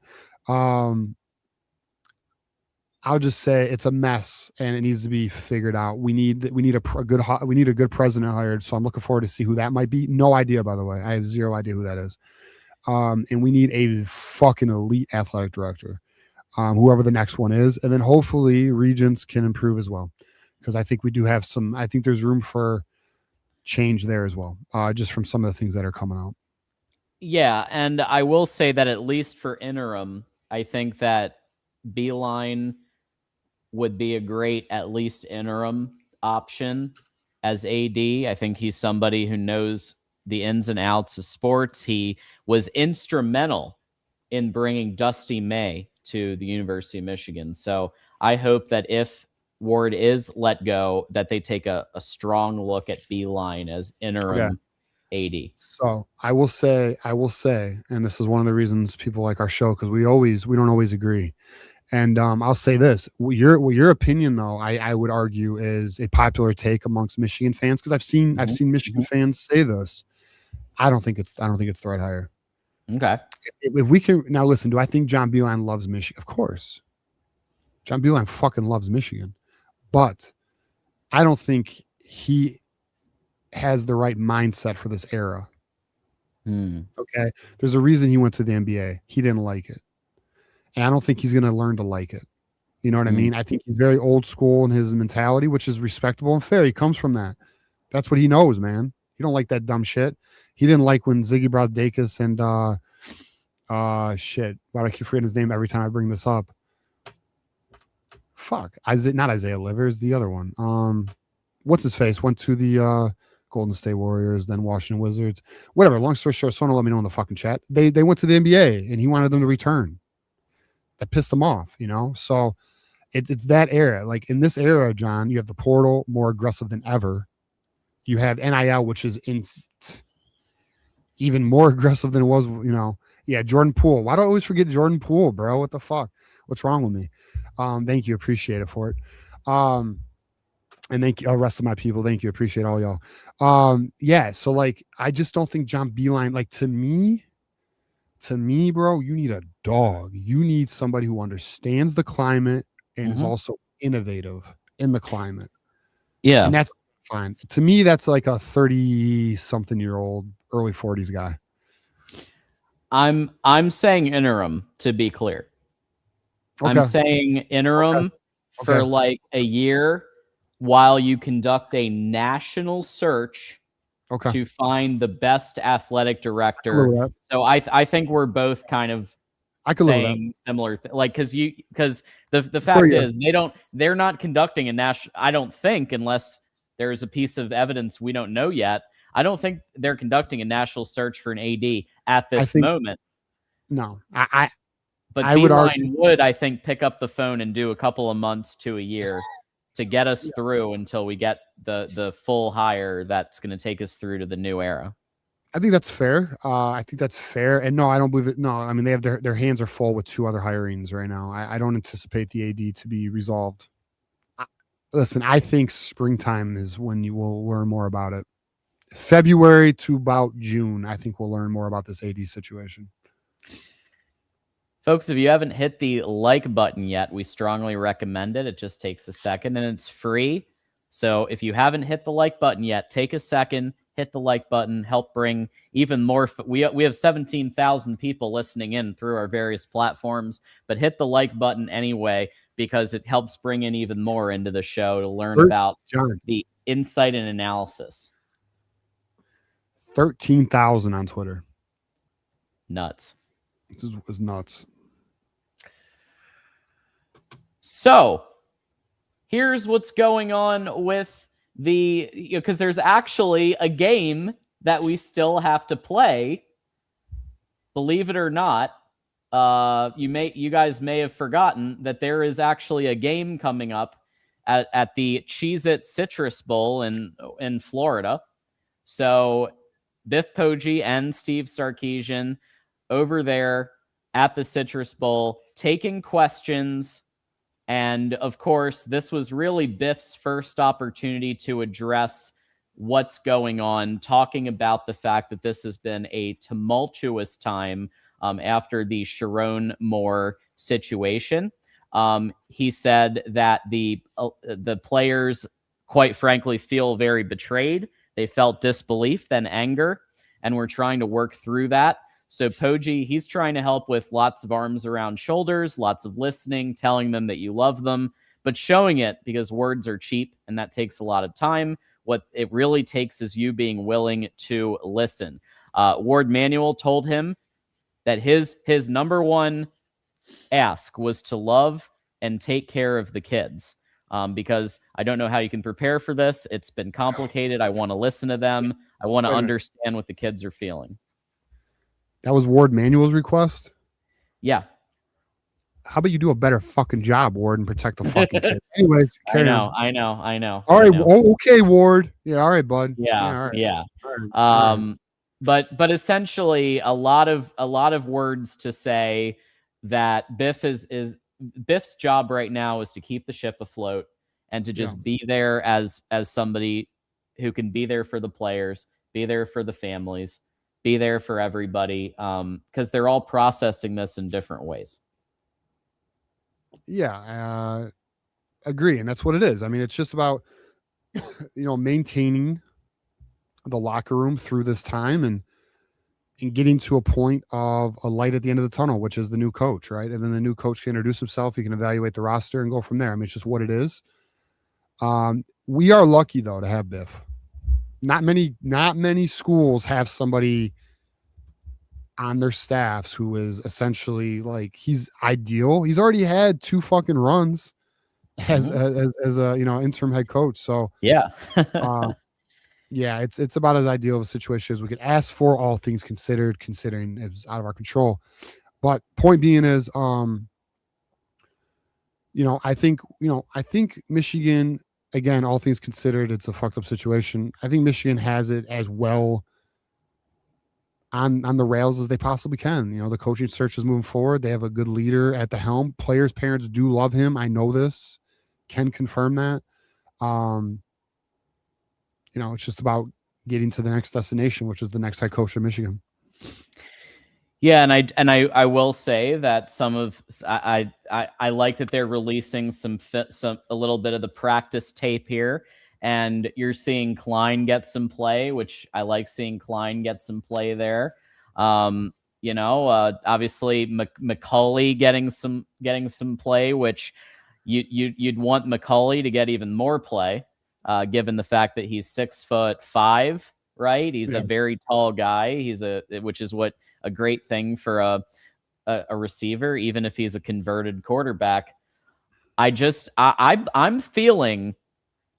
I'll just say it's a mess and it needs to be figured out. We need a good president hired. So I'm looking forward to see who that might be. No idea, by the way. I have zero idea who that is. And we need a fucking elite athletic director, whoever the next one is. And then hopefully regents can improve as well. Because I think we do have I think there's room for change there as well. Just from some of the things that are coming out. Yeah. And I will say that at least for interim, I think that Beeline would be a great, at least interim option as AD. I think he's somebody who knows the ins and outs of sports. He was instrumental in bringing Dusty May to the University of Michigan. So I hope that if Ward is let go, that they take a strong look at Beeline as interim AD. So I will say, and this is one of the reasons people like our show, because we don't always agree. And I'll say this: your opinion, though, I would argue is a popular take amongst Michigan fans, because I've seen Michigan fans say this. I don't think it's the right hire. Okay. If we can now listen, do I think John Beilein loves Michigan? Of course, John Beilein fucking loves Michigan, but I don't think he has the right mindset for this era. Okay, there's a reason he went to the NBA. He didn't like it. And I don't think he's going to learn to like it. You know what I mean? I think he's very old school in his mentality, which is respectable and fair. He comes from that. That's what he knows, man. He don't like that dumb shit. He didn't like when Ziggy Brodakis and shit. Why do I keep forgetting his name every time I bring this up? Fuck. Not Isaiah Livers, the other one. What's his face? Went to the Golden State Warriors, then Washington Wizards. Whatever. Long story short, someone let me know in the fucking chat. They went to the NBA and he wanted them to return. That pissed them off, So it's that era. Like in this era, John, you have the portal more aggressive than ever. You have NIL, which is even more aggressive than it was, Yeah, Jordan Poole. Why do I always forget Jordan Poole, bro? What the fuck? What's wrong with me? Thank you. Appreciate it for it. And thank you, all the rest of my people. Thank you. Appreciate all y'all. Yeah. So like, I just don't think John Beilein, like to me, bro, you need a dog. You need somebody who understands the climate and is also innovative in the climate. Yeah. And that's fine. To me, that's like a 30-something-year-old, early 40s guy. I'm saying interim, to be clear. Okay. I'm saying interim for like a year while you conduct a national search to find the best athletic director. So I think we're both kind of saying similar like because the fact is they're not conducting a national. I don't think, unless there's a piece of evidence we don't know yet, I don't think they're conducting a national search for an AD at this moment. No, but Beeline would, I think, pick up the phone and do a couple of months to a year to get us through until we get the full hire that's going to take us through to the new era. I think that's fair. And no, I don't believe it. No, I mean, they have their hands are full with 2 other hirings right now. I don't anticipate the AD to be resolved. Listen, I think springtime is when you will learn more about it. February to about June, I think we'll learn more about this AD situation. Folks, if you haven't hit the like button yet, we strongly recommend it. It just takes a second and it's free. So if you haven't hit the like button yet, take a second, hit the like button, help bring even more. We have 17,000 people listening in through our various platforms, but hit the like button anyway, because it helps bring in even more into the show to learn about the insight and analysis. 13,000 on Twitter. Nuts. This is nuts. So here's what's going on with because there's actually a game that we still have to play. Believe it or not, you guys may have forgotten that there is actually a game coming up at the Cheez-It Citrus Bowl in Florida. So Biff Poggi and Steve Sarkisian over there at the Citrus Bowl taking questions. And of course, this was really Biff's first opportunity to address what's going on, talking about the fact that this has been a tumultuous time after the Sharon Moore situation. He said that the players, quite frankly, feel very betrayed. They felt disbelief, then anger, and we're trying to work through that. So Poggi, he's trying to help with lots of arms around shoulders, lots of listening, telling them that you love them, but showing it, because words are cheap and that takes a lot of time. What it really takes is you being willing to listen. Warde Manuel told him that his number one ask was to love and take care of the kids. Because I don't know how you can prepare for this. It's been complicated. I want to listen to them. I want to understand what the kids are feeling. That was Warde Manuel's request? Yeah. How about you do a better fucking job, Ward, and protect the fucking kids? Anyways, I know. All right. Oh, okay, Ward. Yeah, all right, bud. Yeah. All right. But essentially a lot of words to say that Biff's job right now is to keep the ship afloat and to just be there as somebody who can be there for the players, be there for the families, be there for everybody, because they're all processing this in different ways. Yeah, agree. And that's what it is. I mean, it's just about, maintaining the locker room through this time and getting to a point of a light at the end of the tunnel, which is the new coach, right? And then the new coach can introduce himself. He can evaluate the roster and go from there. I mean, it's just what it is. We are lucky, though, to have Biff. Not many schools have somebody on their staffs who is essentially like, he's ideal. He's already had 2 fucking runs as a interim head coach. So yeah. Yeah, it's about as ideal of a situation as we could ask for, all things considered, considering it was out of our control. But point being is, I think Michigan, again, all things considered, it's a fucked up situation. I think Michigan has it as well on the rails as they possibly can. The coaching search is moving forward. They have a good leader at the helm. Players' parents do love him. I know this, can confirm that. It's just about getting to the next destination, which is the next head coach of Michigan. Yeah, and I will say that I like that they're releasing a little bit of the practice tape here, and you're seeing Klein get some play, which I like seeing Klein get some play there. Obviously McCauley getting some play, which you'd want McCauley to get even more play. Given the fact that he's 6'5", right? He's a very tall guy. Which is what a great thing for a receiver, even if he's a converted quarterback. I'm feeling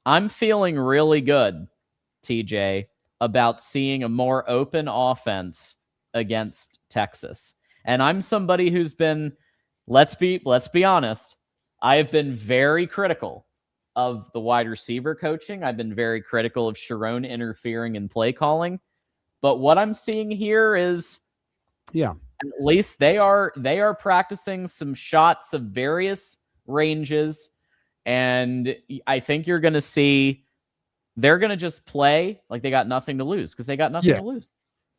really good, TJ, about seeing a more open offense against Texas. And I'm somebody who's been, let's be honest, I have been very critical of the wide receiver coaching. I've been very critical of Sharon interfering in play calling. But what I'm seeing here is, at least they are practicing some shots of various ranges. And I think you're going to see they're going to just play like they got nothing to lose, because they got nothing to lose.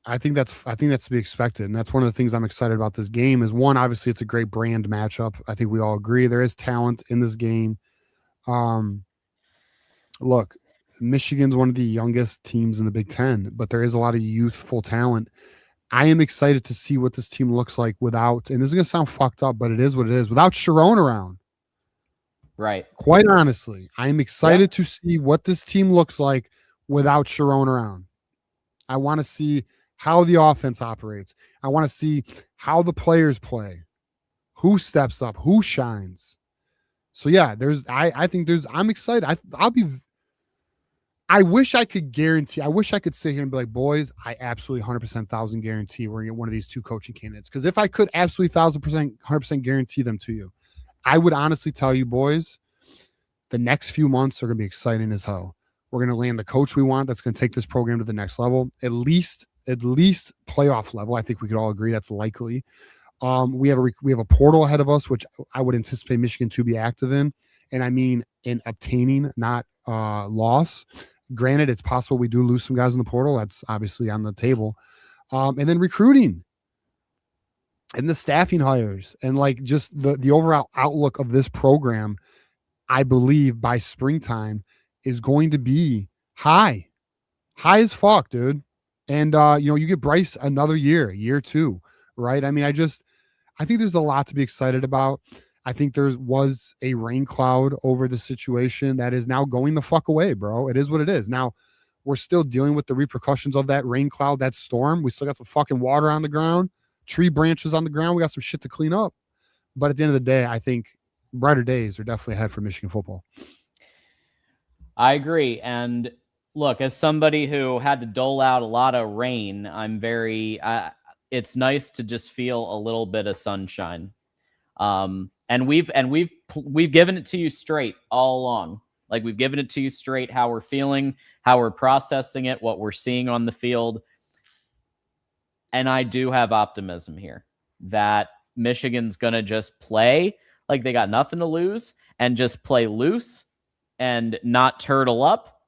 I think that's to be expected. And that's one of the things I'm excited about this game is, one, obviously it's a great brand matchup. I think we all agree there is talent in this game. Look, Michigan's one of the youngest teams in the Big Ten, but there is a lot of youthful talent. I am excited to see what this team looks like without, and this is going to sound fucked up, but it is what it is, without Sharon around. Right. Quite honestly, I am excited to see what this team looks like without Sharon around. I want to see how the offense operates. I want to see how the players play, who steps up, who shines. So yeah, I think I'm excited. I wish I could guarantee. I wish I could sit here and be like, boys, I absolutely 100% thousand guarantee we're gonna get one of these two coaching candidates. Because if I could absolutely 1,000%, 100% guarantee them to you, I would honestly tell you, boys, the next few months are gonna be exciting as hell. We're gonna land the coach we want that's gonna take this program to the next level, at least playoff level. I think we could all agree that's likely. We have a portal ahead of us, which I would anticipate Michigan to be active in, and I mean in obtaining, not loss. Granted, it's possible we do lose some guys in the portal. That's obviously on the table. And then recruiting and the staffing hires and like just the overall outlook of this program, I believe by springtime is going to be high as fuck, dude. And you get Bryce another year 2, right? I mean, I think there's a lot to be excited about. I think there was a rain cloud over the situation that is now going the fuck away, bro. It is what it is. Now, we're still dealing with the repercussions of that rain cloud, that storm. We still got some fucking water on the ground, tree branches on the ground. We got some shit to clean up. But at the end of the day, I think brighter days are definitely ahead for Michigan football. I agree. And look, as somebody who had to dole out a lot of rain, I'm very it's nice to just feel a little bit of sunshine. And we've given it to you straight all along. Like, we've given it to you straight, how we're feeling, how we're processing it, what we're seeing on the field. And I do have optimism here that Michigan's going to just play like they got nothing to lose and just play loose and not turtle up.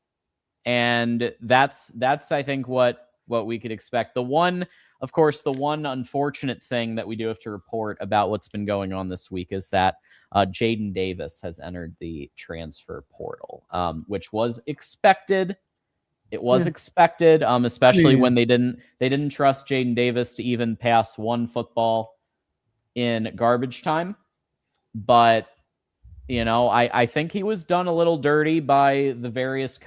And that's I think what we could expect. The one unfortunate thing that we do have to report about what's been going on this week is that Jaden Davis has entered the transfer portal, which was expected. It was expected, especially when they didn't trust Jaden Davis to even pass one football in garbage time. But I think he was done a little dirty by the various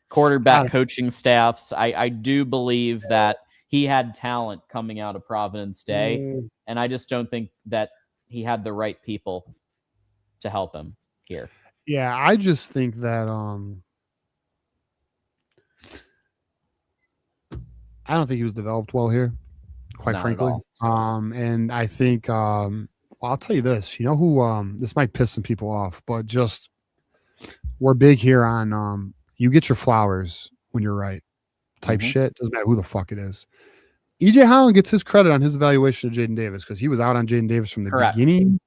quarterback coaching staffs. I do believe that he had talent coming out of Providence Day, and I just don't think that he had the right people to help him here. Yeah, I just think that I don't think he was developed well here, quite frankly. And I think well, I'll tell you this. You know who this might piss some people off, but just we're big here on you get your flowers when you're right type shit. Doesn't matter who the fuck it is. EJ Holland gets his credit on his evaluation of Jaden Davis because he was out on Jaden Davis from the beginning.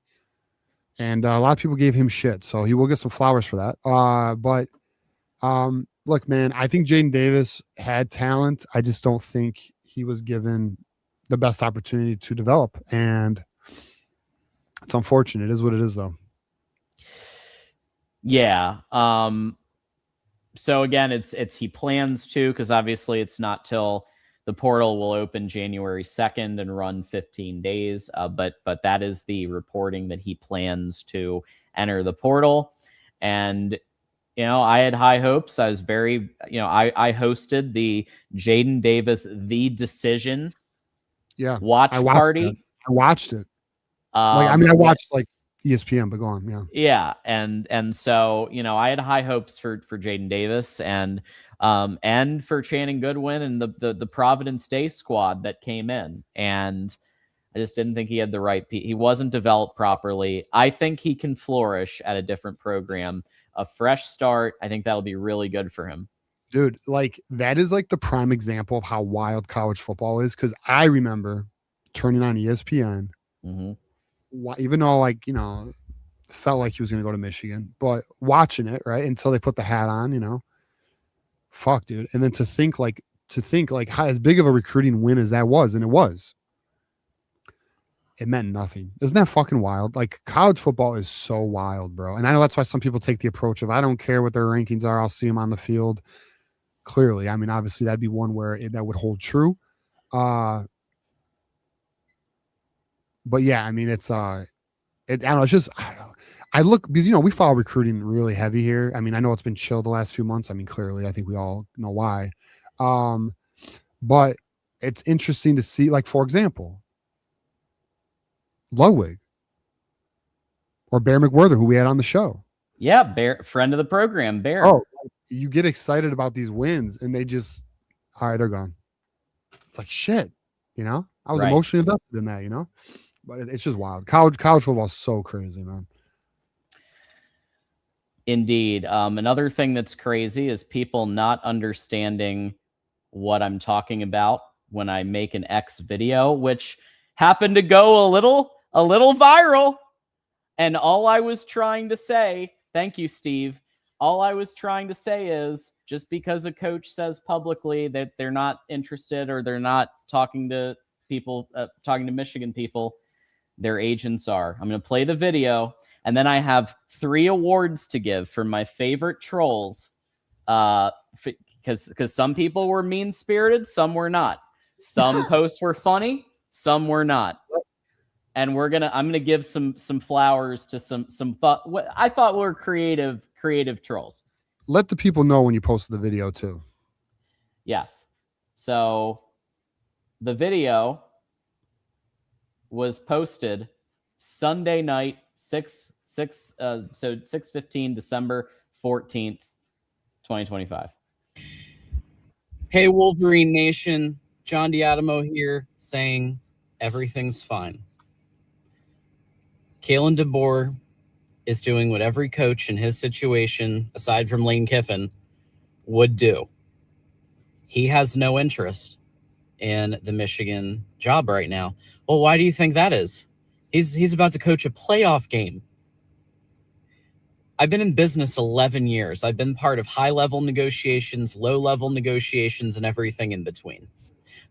And a lot of people gave him shit. So he will get some flowers for that. But look, man, I think Jaden Davis had talent. I just don't think he was given the best opportunity to develop. And it's unfortunate. It is what it is, though. Yeah. So again, it's he plans to, because obviously it's not till the portal will open January 2nd and run 15 days. But that is the reporting that he plans to enter the portal. And, I had high hopes. I was very, I hosted the Jaden Davis, The Decision watch party. I watched it. I watched like ESPN, but go on. Yeah. Yeah. And so, I had high hopes for Jaden Davis and for Channing Goodwin and the Providence Day squad that came in. And I just didn't think he had the right he wasn't developed properly. I think he can flourish at a different program, a fresh start. I think that'll be really good for him. Dude, like that is like the prime example of how wild college football is. Cause I remember turning on ESPN, even though felt like he was going to go to Michigan, but watching it, right, until they put the hat on, fuck, dude. And then to think how as big of a recruiting win as that was, and it meant nothing. Isn't that fucking wild? Like, college football is so wild, bro. And I know that's why some people take the approach of, I don't care what their rankings are. I'll see them on the field. Clearly. I mean, obviously that'd be one where that would hold true. But yeah, I mean, it's, I don't know. It's just, I don't know. I look, because, we follow recruiting really heavy here. I mean, I know it's been chill the last few months. I mean, clearly, I think we all know why. But it's interesting to see, like, for example, Ludwig. Or Bear McWhirter, who we had on the show. Yeah, Bear, friend of the program, Bear. Oh, you get excited about these wins, and they just, all right, they're gone. It's like shit, you know. I was emotionally invested in that, you know. But it's just wild. College football is so crazy, man. Indeed. Another thing that's crazy is people not understanding what I'm talking about when I make an X video, which happened to go a little viral. And all I was trying to say, thank you, Steve. All I was trying to say is just because a coach says publicly that they're not interested or they're not talking to people, talking to Michigan people, their agents are. I'm going to play the video, and then I have 3 awards to give for my favorite trolls. Because some people were mean-spirited, some were not. Some posts were funny, some were not. And I'm gonna give some flowers to some what I thought were creative trolls. Let the people know when you posted the video too. Yes. So the video was posted Sunday night, 6/15, December 14th, 2025. Hey, Wolverine Nation, John Diadamo here saying everything's fine. Kalen DeBoer is doing what every coach in his situation, aside from Lane Kiffin, would do. He has no interest in the Michigan job right now. Well, why do you think that is? He's about to coach a playoff game. I've been in business 11 years. I've been part of high-level negotiations, low-level negotiations, and everything in between.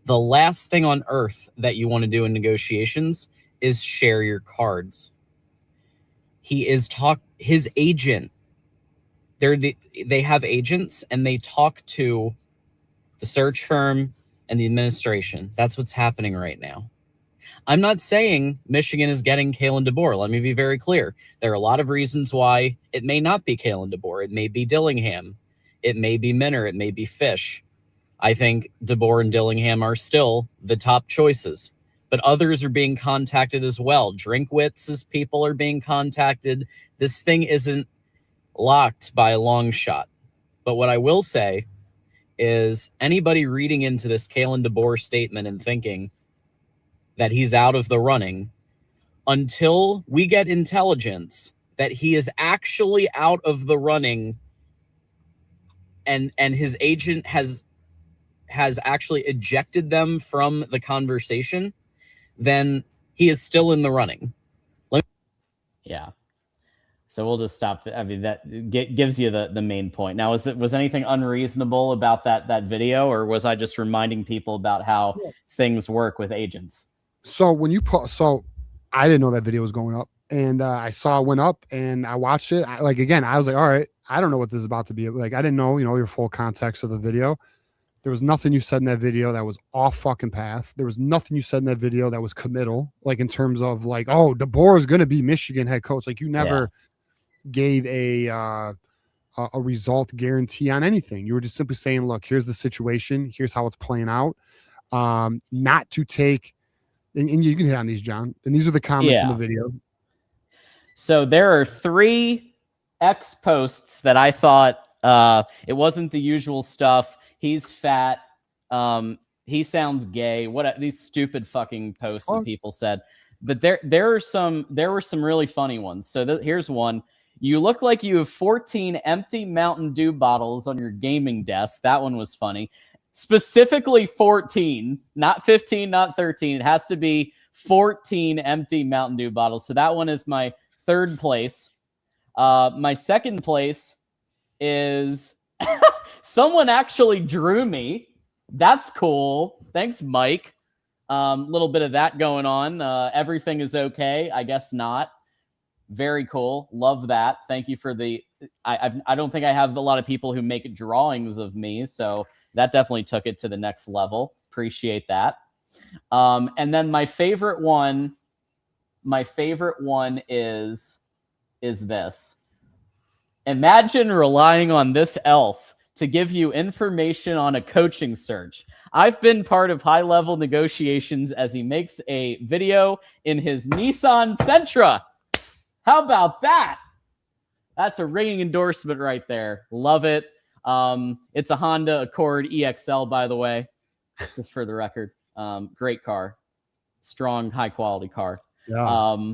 The last thing on earth that you want to do in negotiations is share your cards. His agent. They have agents, and they talk to the search firm and the administration. That's what's happening right now. I'm not saying Michigan is getting Kalen DeBoer. Let me be very clear. There are a lot of reasons why it may not be Kalen DeBoer. It may be Dillingham. It may be Minner. It may be FISCH. I think DeBoer and Dillingham are still the top choices. But others are being contacted as well. Drinkwitz's people are being contacted. This thing isn't locked by a long shot. But what I will say is anybody reading into this Kalen DeBoer statement and thinking that he's out of the running, until we get intelligence that he is actually out of the running and his agent has actually ejected them from the conversation, then he is still in the running. Yeah. So we'll just stop. I mean, that gives you the main point. Now, was anything unreasonable about that video, or was I just reminding people about how things work with agents? So when you I didn't know that video was going up, and I saw it went up, and I watched it. I was like, all right, I don't know what this is about to be. Like, I didn't know, your full context of the video. There was nothing you said in that video that was off fucking path. There was nothing you said in that video that was committal, like in terms of like, oh, DeBoer is going to be Michigan head coach. Like, you never gave a result guarantee on anything. You were just simply saying, look, here's the situation. Here's how it's playing out. Not to take, and you can hit on these, John. And these are the comments in the video. So there are 3 X posts that I thought it wasn't the usual stuff. He's fat. He sounds gay. What these stupid fucking posts that people said. But there were some really funny ones. So here's one. You look like you have 14 empty Mountain Dew bottles on your gaming desk. That one was funny. Specifically 14, not 15, not 13. It has to be 14 empty Mountain Dew bottles. So that one is my 3rd place. My 2nd place is someone actually drew me. That's cool. Thanks, Mike. Little bit of that going on. Everything is okay. I guess not. Very cool. Love that. Thank you for the. I don't think I have a lot of people who make drawings of me, so that definitely took it to the next level. Appreciate that. And then my favorite one is this. Imagine relying on this elf to give you information on a coaching search. I've been part of high-level negotiations as he makes a video in his Nissan Sentra. How about that? That's a ringing endorsement right there. Love it. It's a Honda Accord EXL, by the way, just for the record. Great car. Strong, high quality car. Yeah.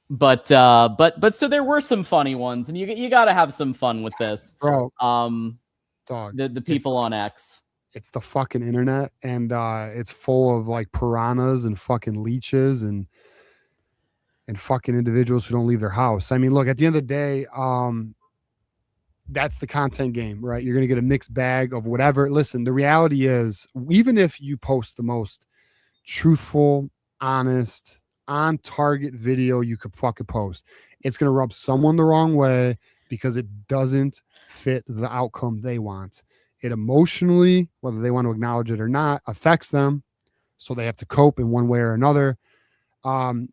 But so there were some funny ones, and you got to have some fun with this, Bro. Dog. The people on X. It's the fucking internet, and it's full of like piranhas and fucking leeches and fucking individuals who don't leave their house. I mean, look, at the end of the day, that's the content game, right? You're gonna get a mixed bag of whatever. Listen, the reality is, even if you post the most truthful, honest, on target video you could fucking post, it's gonna rub someone the wrong way because it doesn't fit the outcome they want. It emotionally, whether they want to acknowledge it or not, affects them, so they have to cope in one way or another.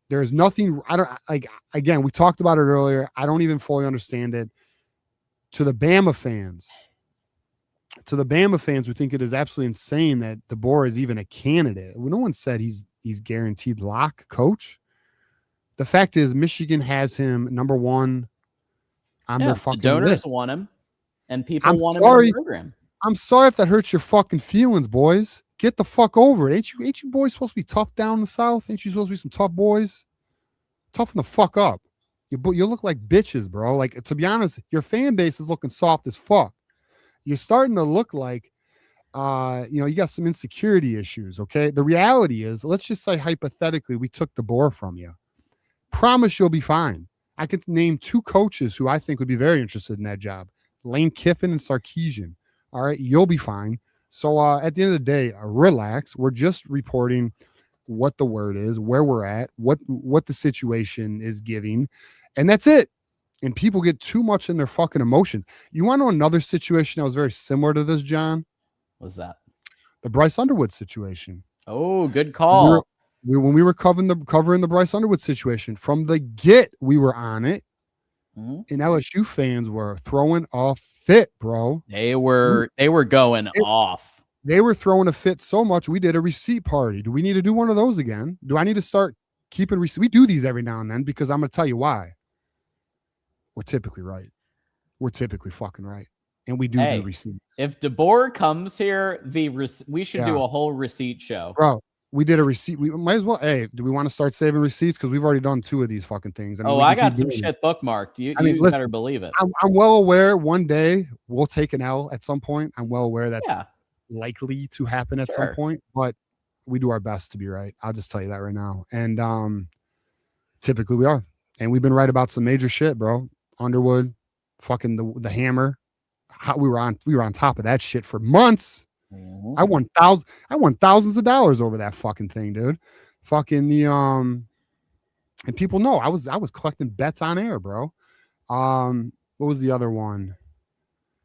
There's nothing, I don't like, again, we talked about it earlier. I don't even fully understand it. To the Bama fans who think it is absolutely insane that DeBoer is even a candidate. No one said he's guaranteed lock coach. The fact is, Michigan has him number one on their fucking donors list. want him, and people want him in the program. I'm sorry if that hurts your fucking feelings, boys. Get the fuck over it. Ain't you boys supposed to be tough down in the South? Ain't you supposed to be some tough boys? Toughen the fuck up. You look like bitches, bro. Like, to be honest, your fan base is looking soft as fuck. You're starting to look like, you got some insecurity issues, okay? The reality is, let's just say hypothetically we took DeBoer from you. Promise you'll be fine. I could name 2 coaches who I think would be very interested in that job. Lane Kiffin and Sarkisian. All right, you'll be fine. So at the end of the day, relax. We're just reporting what the word is, where we're at, what the situation is giving, and that's it. And people get too much in their fucking emotions. You want to know another situation that was very similar to this, John? What's that? The Bryce Underwood situation. Oh, good call. When we were covering the Bryce Underwood situation, from the get, we were on it. Mm-hmm. And LSU fans were throwing a fit, bro. They were going off. They were throwing a fit so much, we did a receipt party. Do we need to do one of those again? Do I need to start keeping receipts? We do these every now and then because I'm going to tell you why. We're typically right. We're typically fucking right. And we do receipts. If DeBoer comes here, we should do a whole receipt show. Bro, we did a receipt. We might as well. Hey, do we want to start saving receipts? Because we've already done 2 of these fucking things. I mean, I got some shit bookmarked. You better believe it. I'm well aware one day we'll take an L at some point. I'm well aware that's likely to happen at some point. But we do our best to be right. I'll just tell you that right now. And typically we are. And we've been right about some major shit, bro. Underwood, fucking the hammer. We were on top of that shit for months. Mm-hmm. I won thousands of dollars over that fucking thing, dude. Fucking the and people know I was collecting bets on air, bro. What was the other one?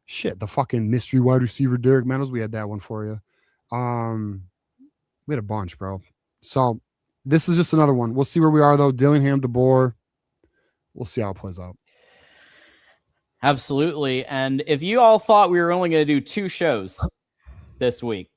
Shit, the fucking mystery wide receiver Derek Meadows. We had that one for you. We had a bunch, bro. So this is just another one. We'll see where we are though. Dillingham, DeBoer. We'll see how it plays out. Absolutely. And if you all thought we were only going to do 2 shows this week,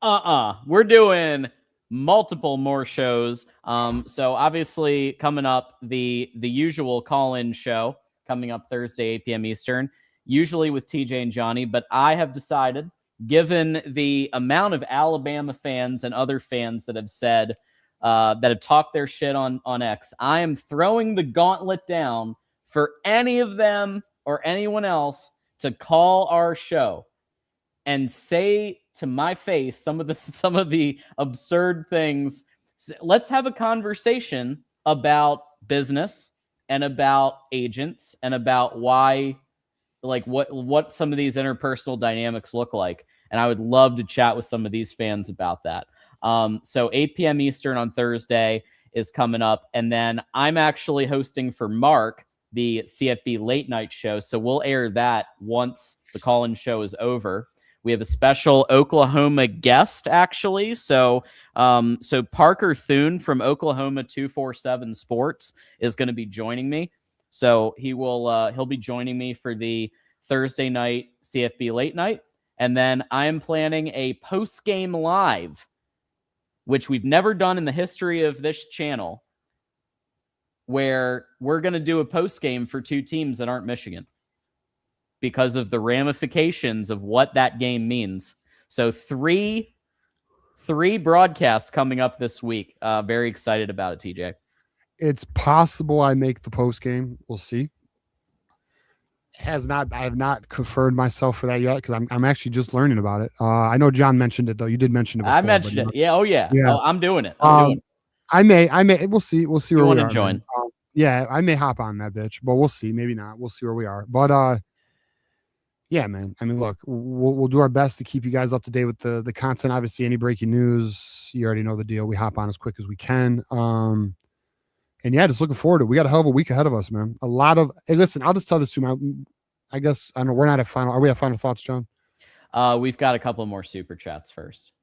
we're doing multiple more shows. So obviously coming up, the usual call-in show coming up Thursday, 8 p.m. Eastern, usually with TJ and Johnny. But I have decided, given the amount of Alabama fans and other fans that have said, that have talked their shit on X, I am throwing the gauntlet down for any of them or anyone else to call our show and say to my face some of the absurd things. Let's have a conversation about business and about agents and about why, like what some of these interpersonal dynamics look like. And I would love to chat with some of these fans about that. So 8 p.m. Eastern on Thursday is coming up. And then I'm actually hosting for Mark the CFB late night show. So we'll air that once the call-in show is over. We have a special Oklahoma guest, actually. So Parker Thune from Oklahoma 247 Sports is going to be joining me. So he'll be joining me for the Thursday night CFB late night. And then I am planning a post-game live, which we've never done in the history of this channel, where we're going to do a post game for two teams that aren't Michigan because of the ramifications of what that game means. So three broadcasts coming up this week. Very excited about it, TJ. It's possible I make the post game. We'll see. I have not confirmed myself for that yet because I'm actually just learning about it. I know John mentioned it though. You did mention it before. I mentioned it. Yeah. Oh yeah. Yeah. Oh, I'm doing it. I'm doing it. I may. We'll see. We'll see where we are. Join? Yeah, I may hop on that bitch, but we'll see. Maybe not. We'll see where we are. But yeah, man. I mean, look, we'll do our best to keep you guys up to date with the content. Obviously, any breaking news, you already know the deal. We hop on as quick as we can. And yeah, just looking forward to it. We got a hell of a week ahead of us, man. Hey, listen, I'll just tell this to you. I guess I know we're not at final. Are we at final thoughts, John? We've got a couple more super chats first.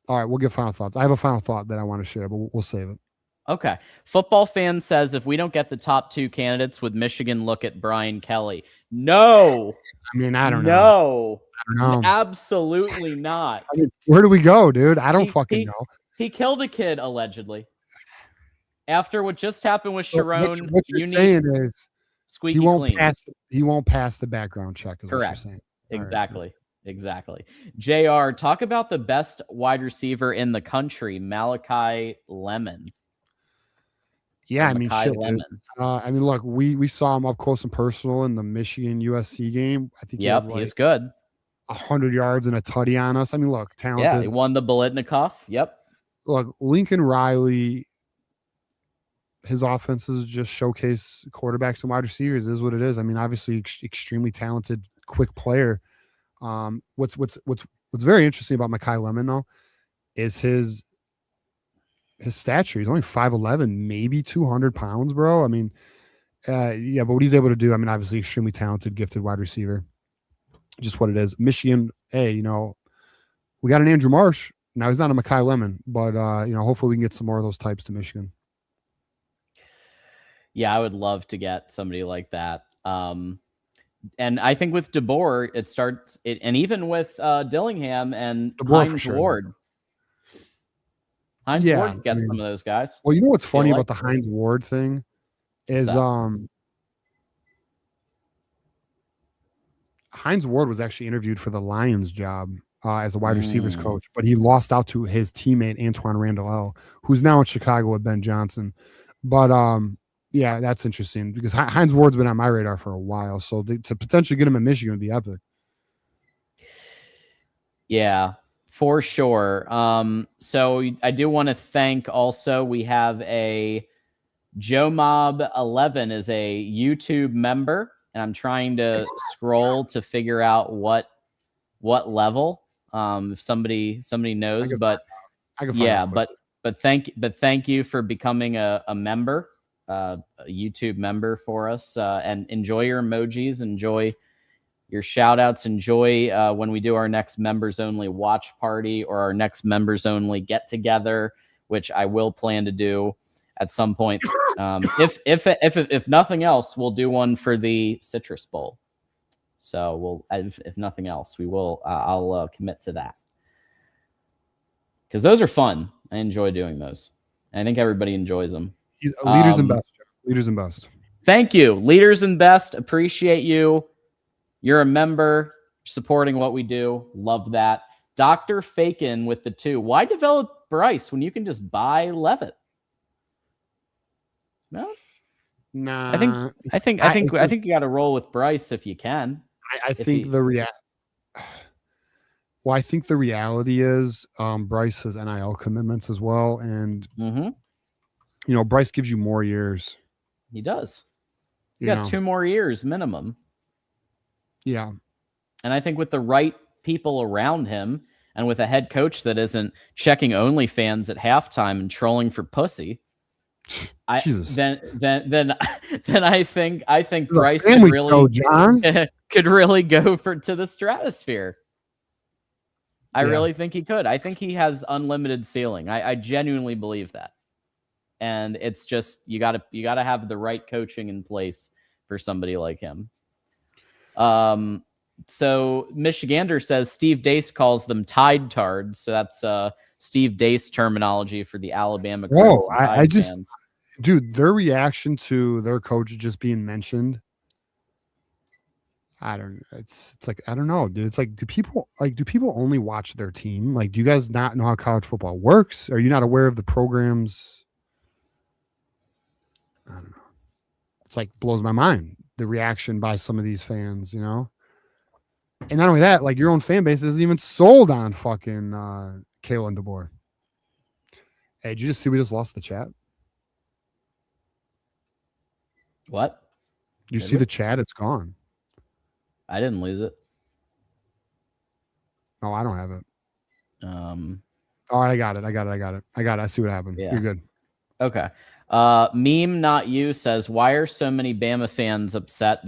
All right, we'll get final thoughts. I have a final thought that I want to share, but we'll save it. Okay. Football Fan says if we don't get the top two candidates, would Michigan look at Brian Kelly? No. I mean, I don't know. No. I don't know. Absolutely not. I mean, where do we go, dude? I don't fucking know. He killed a kid, allegedly. After what just happened with Sharon. What you're saying is squeaky he won't clean. he won't pass the background check. Is Correct. What you're saying. Exactly. Right. Exactly. JR, talk about the best wide receiver in the country, Malachi Lemon. Yeah, I mean, shit, I mean, look, we saw him up close and personal in the Michigan USC game. I think he's good. 100 yards and a tutty on us. I mean, look, talented. Yeah, he won the Biletnikoff. Yep. Look, Lincoln Riley, his offenses just showcase quarterbacks and wide receivers is what it is. I mean, obviously extremely talented, quick player. What's very interesting about Malachi Lemon though is his stature. He's only 5'11", maybe 200 pounds, bro. I mean, yeah, but what he's able to do, I mean, obviously extremely talented, gifted wide receiver. Just what it is. Michigan, hey, we got an Andrew Marsh. Now he's not a Malachi Lemon, but hopefully we can get some more of those types to Michigan. Yeah, I would love to get somebody like that. And I think with DeBoer, it starts it, and even with Dillingham and Hines Ward. Hines Ward gets some of those guys. Well, you know what's funny about the Hines Ward thing is Hines Ward was actually interviewed for the Lions job as a wide receivers coach, but he lost out to his teammate Antoine Randall, who's now in Chicago with Ben Johnson. But yeah, that's interesting because Hines Ward's been on my radar for a while, so to potentially get him in Michigan would be epic. Yeah. For sure. So I do want to thank also, we have a Joe Mob 11 is a YouTube member, and I'm trying to scroll to figure out what level. If somebody knows, but yeah, but thank you for becoming a member, a YouTube member for us, and enjoy your emojis, enjoy your shout outs, enjoy when we do our next members only watch party or our next members only get together, which I will plan to do at some point. If nothing else, we'll do one for the Citrus Bowl. So if nothing else, I'll commit to that because those are fun. I enjoy doing those. I think everybody enjoys them. Leaders and best. Leaders and best. Thank you, leaders and best. Appreciate you. You're a member supporting what we do. Love that. Dr. Fakin with the 2. Why develop Bryce when you can just buy Levitt? No? Nah. I think you got to roll with Bryce if you can. I think the reality is Bryce has NIL commitments as well, and Bryce gives you more years. He does. You got 2 more years minimum. Yeah. And I think with the right people around him and with a head coach that isn't checking OnlyFans at halftime and trolling for pussy, then I think Bryce could really go to the stratosphere. I really think he could. I think he has unlimited ceiling. I genuinely believe that. And it's just you gotta have the right coaching in place for somebody like him. So Michigander says Steve Dace calls them Tide Tards. So that's Steve Dace terminology for the Alabama. Oh, I just dude, their reaction to their coach just being mentioned. I don't. It's like I don't know, dude. It's like do people only watch their team? Like, do you guys not know how college football works? Are you not aware of the programs? I don't know. It's like blows my mind the reaction by some of these fans, you know. And not only that, like your own fan base isn't even sold on fucking Kalen DeBoer. Hey, did you just see we just lost the chat? What? You see the chat? It's gone. I didn't lose it. No, I don't have it. All right, I got it. I see what happened. Yeah. You're good. Okay. Meme Not You says, why are so many Bama fans upset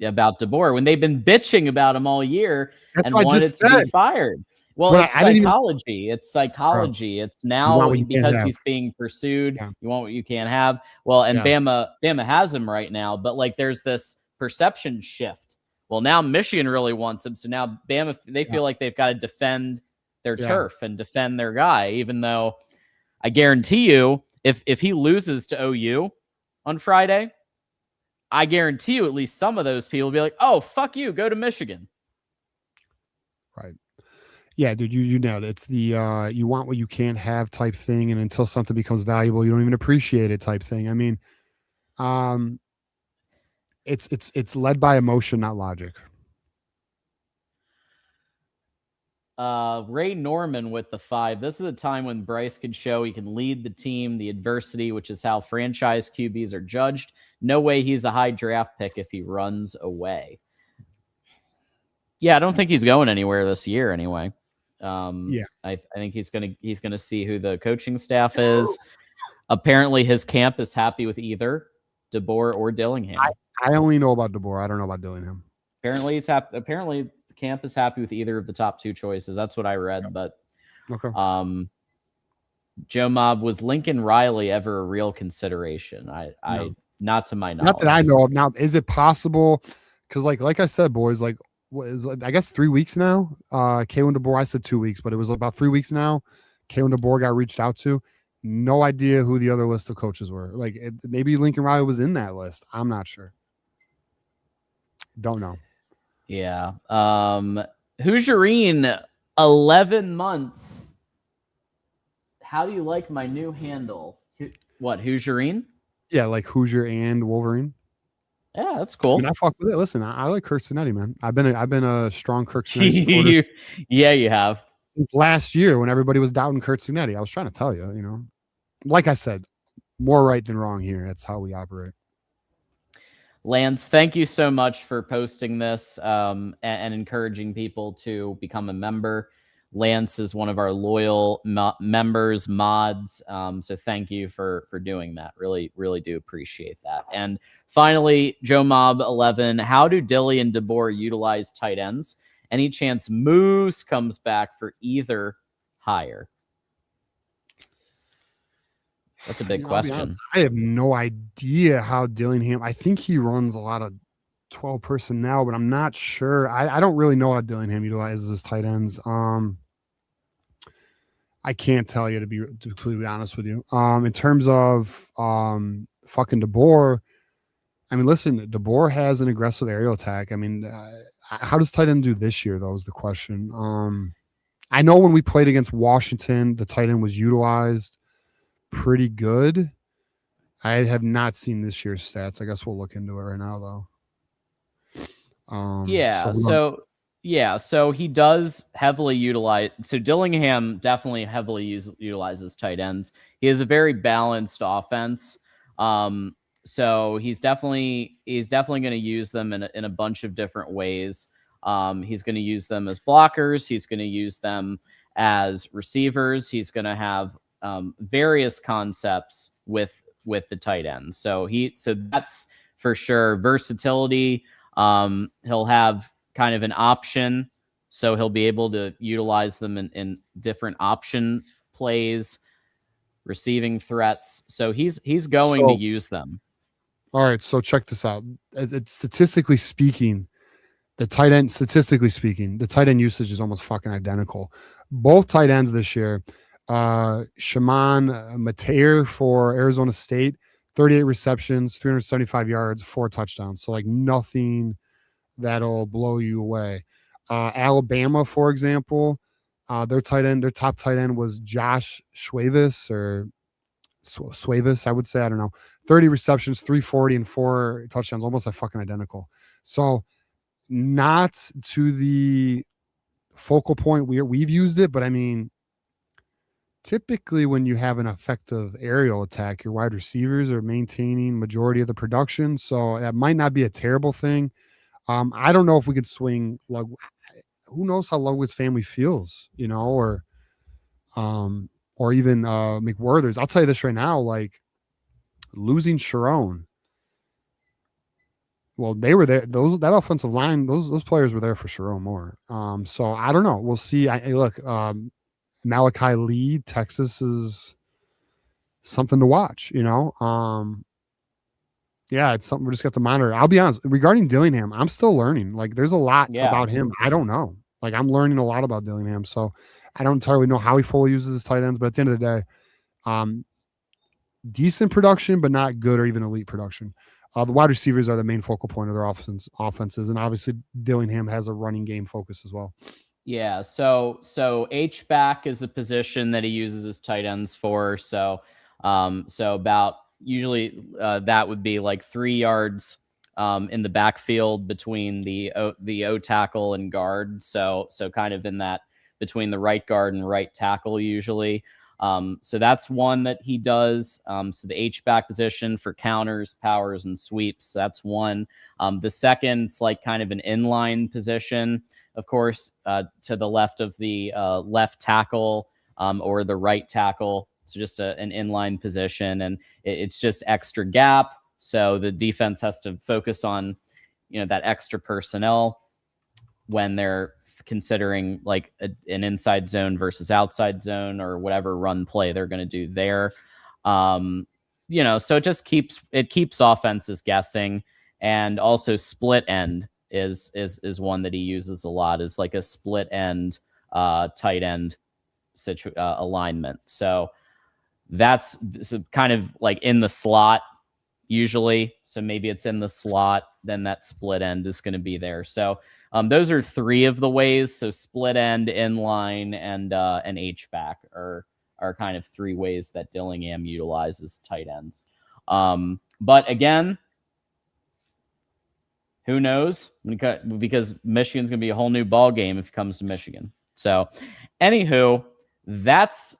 about DeBoer when they've been bitching about him all year and wanted to be fired? Well, it's psychology. It's psychology. Bro, it's now because he's being pursued. Yeah. You want what you can't have. Well, and Bama has him right now, but like there's this perception shift. Well, now Michigan really wants him. So now Bama, they feel like they've got to defend their turf and defend their guy, even though I guarantee you, if he loses to OU on Friday, I guarantee you at least some of those people will be like, oh, fuck you, go to Michigan. Right. Yeah, dude, you nailed it. It's the you want what you can't have type thing, and until something becomes valuable, you don't even appreciate it type thing. I mean, it's led by emotion, not logic. Ray Norman with the 5. This is a time when Bryce could show he can lead the team, the adversity, which is how franchise QBs are judged. No way he's a high draft pick if he runs away. Yeah, I don't think he's going anywhere this year anyway. I think he's gonna see who the coaching staff is. Apparently his camp is happy with either DeBoer or Dillingham. I only know about DeBoer. I don't know about Dillingham. Apparently he's happy. Apparently the camp is happy with either of the top 2 choices. That's what I read. But okay. Joe Mob, was Lincoln Riley ever a real consideration? No. Not to my knowledge. Not that I know of. Now, is it possible? Because like I said, boys, like what is I guess 3 weeks now. Kalen DeBoer, I said 2 weeks, but it was about 3 weeks now. Kalen DeBoer got reached out to. No idea who the other list of coaches were. Like maybe Lincoln Riley was in that list. I'm not sure. Don't know. Yeah. Hoosiering, 11 months. How do you like my new handle? What, Hoosiering? Yeah, like Hoosier and Wolverine. Yeah, that's cool. I mean, I fuck with it. Listen, I like Kirk Cinetti, man. I've been a strong Kirk Cinetti supporter. Yeah, you have. Since last year when everybody was doubting Kirk Cinetti. I was trying to tell you, you know. Like I said, more right than wrong here. That's how we operate. Lance, thank you so much for posting this and encouraging people to become a member. Lance is one of our loyal members, mods. So thank you for doing that. Really, really do appreciate that. And finally, Joe Mob 11, how do Dilly and DeBoer utilize tight ends? Any chance Moose comes back for either hire? That's a big question. I have no idea how Dillingham. I think he runs a lot of 12 personnel, but I'm not sure. I don't really know how Dillingham utilizes his tight ends. I can't tell you to be completely honest with you. In terms of fucking DeBoer, I mean, listen, DeBoer has an aggressive aerial attack. I mean, how does tight end do this year, though, is the question. I know when we played against Washington, the tight end was utilized pretty good. I have not seen this year's stats. I guess we'll look into it right now, though. So he does heavily utilize. So Dillingham definitely heavily utilizes tight ends. He has a very balanced offense. So he's definitely going to use them in a bunch of different ways. He's going to use them as blockers. He's going to use them as receivers. He's going to have various concepts with the tight ends. So that's for sure. Versatility. He'll have kind of an option, so he'll be able to utilize them in different option plays, receiving threats. So he's going to use them. All right, so check this out. Statistically speaking, the tight end usage is almost fucking identical. Both tight ends this year, Shimon Mateer for Arizona State, 38 receptions, 375 yards, 4 touchdowns. So like nothing that'll blow you away. Alabama, for example, their top tight end was Josh Schwavis or Swavis, I would say. I don't know. 30 receptions, 340 and 4 touchdowns, almost like fucking identical. So not to the focal point we've used it, but I mean, typically when you have an effective aerial attack, your wide receivers are maintaining majority of the production. So that might not be a terrible thing. I don't know if we could swing like who knows how Ludwig's family feels, you know, or even McWhirters. I'll tell you this right now, like losing Sharon. Well, they were there. That offensive line, those players were there for Sharon more. So I don't know. We'll see. Look, Malachi Lee, Texas is something to watch, you know. Yeah, it's something we just got to monitor. I'll be honest, regarding Dillingham, I'm still learning. Like, there's a lot about him I don't know. Like, I'm learning a lot about Dillingham, so I don't entirely know how he fully uses his tight ends. But at the end of the day, decent production, but not good or even elite production. The wide receivers are the main focal point of their offenses, and obviously Dillingham has a running game focus as well. Yeah, so H-back is a position that he uses his tight ends for. So about usually that would be like 3 yards in the backfield between the O tackle and guard. So kind of in that between the right guard and right tackle usually. So that's one that he does. So the H-back position for counters, powers, and sweeps. That's one. The second's like kind of an inline position, of course, to the left of the left tackle or the right tackle. So just an inline position, and it's just extra gap. So the defense has to focus on, that extra personnel when they're considering like an inside zone versus outside zone or whatever run play they're going to do there. So it just keeps offenses guessing. And also split end is one that he uses a lot, is like a split end tight end alignment. So that's kind of like in the slot usually. So maybe it's in the slot, then that split end is going to be there. So those are 3 of the ways. So split end, inline, and an H-back are kind of 3 ways that Dillingham utilizes tight ends. But again, who knows? Because Michigan's going to be a whole new ball game if it comes to Michigan. So anywho, that's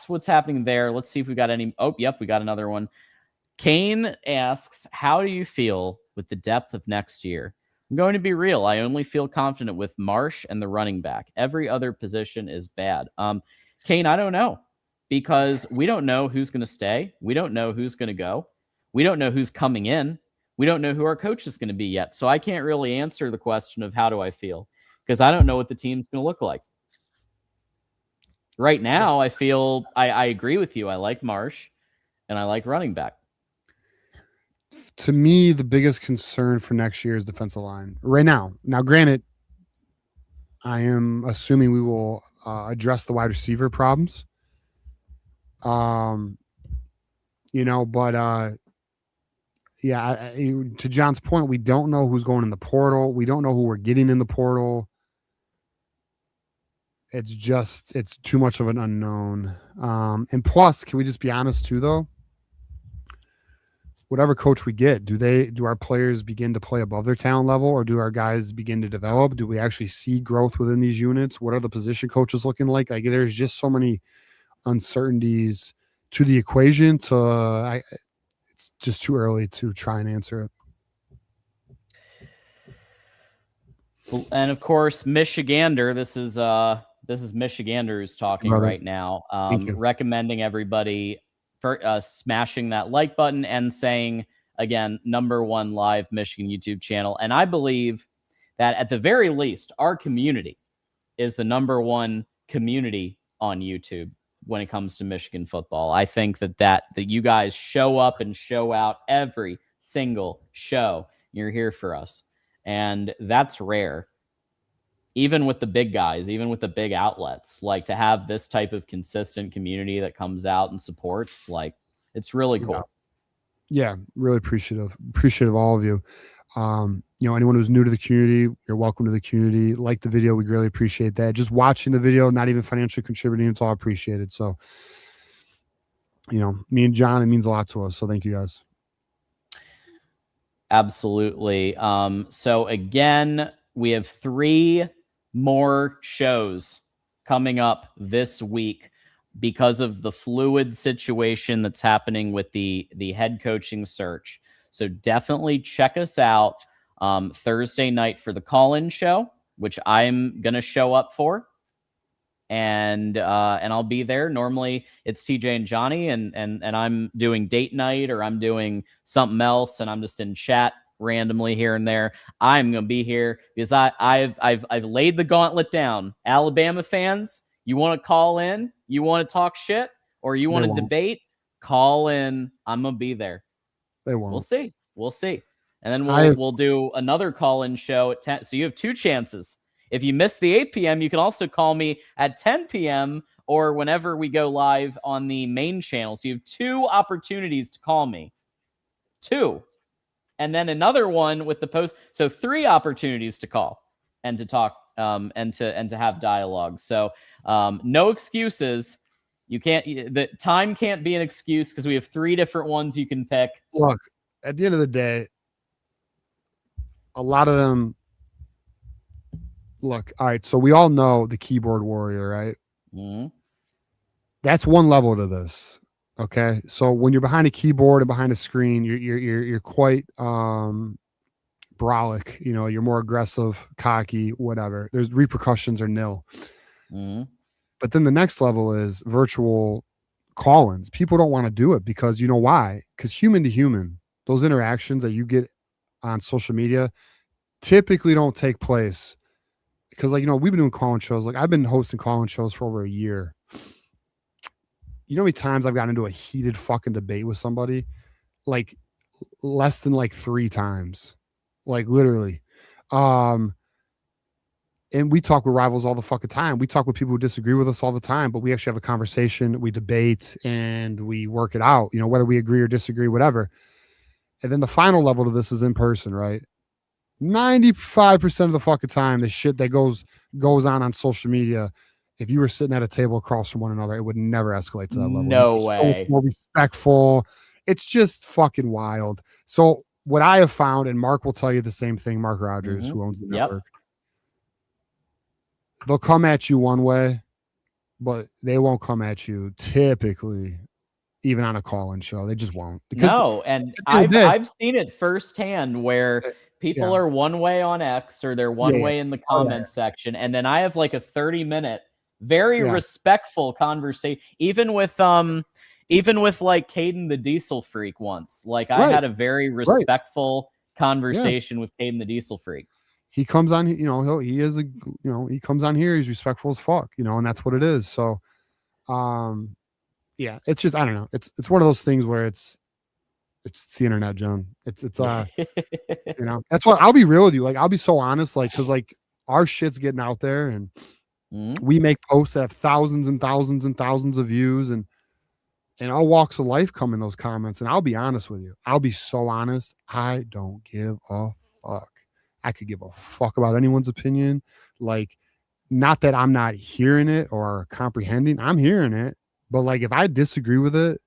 what's happening there. Let's see if we got any. Oh, yep, we got another one. Kane asks, how do you feel with the depth of next year? I'm going to be real. I only feel confident with Marsh and the running back. Every other position is bad. Kane, I don't know, because we don't know who's going to stay. We don't know who's going to go. We don't know who's coming in. We don't know who our coach is going to be yet. So I can't really answer the question of how do I feel, because I don't know what the team's going to look like. Right now, I feel I agree with you. I like Marsh and I like running back. To me, the biggest concern for next year is defensive line right now. Now, granted, I am assuming we will address the wide receiver problems. But yeah, to John's point, we don't know who's going in the portal. We don't know who we're getting in the portal. It's too much of an unknown. And plus, can we just be honest too, though? Whatever coach we get, do our players begin to play above their talent level, or do our guys begin to develop? Do we actually see growth within these units? What are the position coaches looking like? Like, there's just so many uncertainties to the equation. It's just too early to try and answer it. And of course, Michigander. This is Michigander who's talking right now, recommending everybody for smashing that like button and saying, again, #1 live Michigan YouTube channel. And I believe that at the very least, our community is the #1 community on YouTube when it comes to Michigan football. I think that you guys show up and show out every single show. You're here for us. And that's rare. Even with the big guys, even with the big outlets, like to have this type of consistent community that comes out and supports, like, it's really cool. Yeah, really appreciative of all of you. Anyone who's new to the community, you're welcome to the community. Like the video, we really appreciate that. Just watching the video, not even financially contributing, it's all appreciated. So, me and John, it means a lot to us. So thank you guys. Absolutely. So again, we have 3 more shows coming up this week because of the fluid situation that's happening with the head coaching search. So definitely check us out Thursday night for the call-in show, which I'm going to show up for. And I'll be there. Normally it's TJ and Johnny, and I'm doing date night, or I'm doing something else, and I'm just in chat randomly here and there. I'm gonna be here because I've laid the gauntlet down. Alabama fans, you want to call in, you want to talk shit, or you want to debate, call in. I'm gonna be there. They won't. We'll see. And then we'll do another call-in show at 10. So you have 2 chances. If you miss the 8 p.m., you can also call me at 10 p.m. or whenever we go live on the main channel. So you have 2 opportunities to call me. 2. And then another one with the post. So 3 opportunities to call and to talk and to have dialogue. So no excuses. The time can't be an excuse because we have 3 different ones you can pick. Look, at the end of the day, a lot of them. Look, all right, so we all know the keyboard warrior, right? Mm-hmm. That's one level to this. Okay, so when you're behind a keyboard and behind a screen, you're quite brolic. You're more aggressive, cocky, whatever. There's repercussions are nil. Mm-hmm. But then the next level is virtual call-ins. People don't want to do it because you know why? Because human to human, those interactions that you get on social media typically don't take place. Because we've been doing call-in shows. Like I've been hosting call-in shows for over a year. You know how many times I've gotten into a heated fucking debate with somebody? Like less than 3 times. Like literally. And we talk with rivals all the fucking time. We talk with people who disagree with us all the time, but we actually have a conversation, we debate, and we work it out, whether we agree or disagree, whatever. And then the final level to this is in person, right? 95% of the fucking time, the shit that goes on social media, if you were sitting at a table across from one another, it would never escalate to that level. No way. So more respectful. It's just fucking wild. So what I have found, and Mark will tell you the same thing, Mark Rogers, who owns the network, they'll come at you one way, but they won't come at you typically, even on a call-in show. They just won't. No, and I've seen it firsthand where people are one way on X, or they're one way in the comment section. And then I have like a 30-minute, very respectful conversation, even with like Caden the Diesel Freak once. Like I had a very respectful conversation with Caden the Diesel Freak. He comes on, he comes on here, he's respectful as fuck, and that's what it is. So it's just, I don't know. It's one of those things where it's the internet, John. It's that's what I'll be real with you. Like, I'll be so honest, because our shit's getting out there, and we make posts that have thousands and thousands and thousands of views, and all walks of life come in those comments. And I'll be honest with you. I'll be so honest. I don't give a fuck. I could give a fuck about anyone's opinion. Like, not that I'm not hearing it or comprehending. I'm hearing it. But if I disagree with it,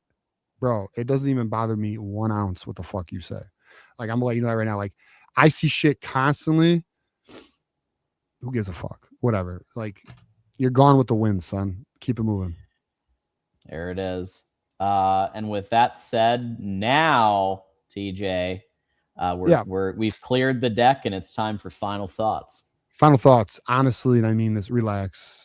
bro, it doesn't even bother me 1 ounce what the fuck you say. I'm gonna let you know that right now. I see shit constantly. Who gives a fuck? Whatever. You're gone with the wind, son. Keep it moving. There it is. And with that said, now, TJ, we've cleared the deck, and it's time for final thoughts. Final thoughts. Honestly, and I mean this, relax.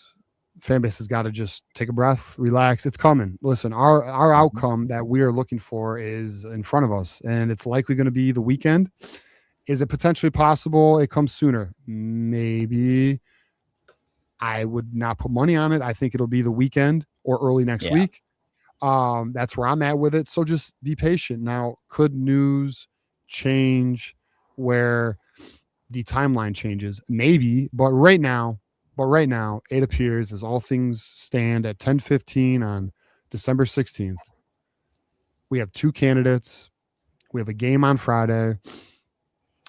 Fan base has got to just take a breath, relax. It's coming. Listen, our outcome that we are looking for is in front of us, and it's likely going to be the weekend. Is it potentially possible it comes sooner? Maybe. I would not put money on it. I think it'll be the weekend or early next week. That's where I'm at with it. So just be patient. Now, could news change where the timeline changes? Maybe, but right now, it appears, as all things stand, at 10:15 on December 16th, we have 2 candidates. We have a game on Friday,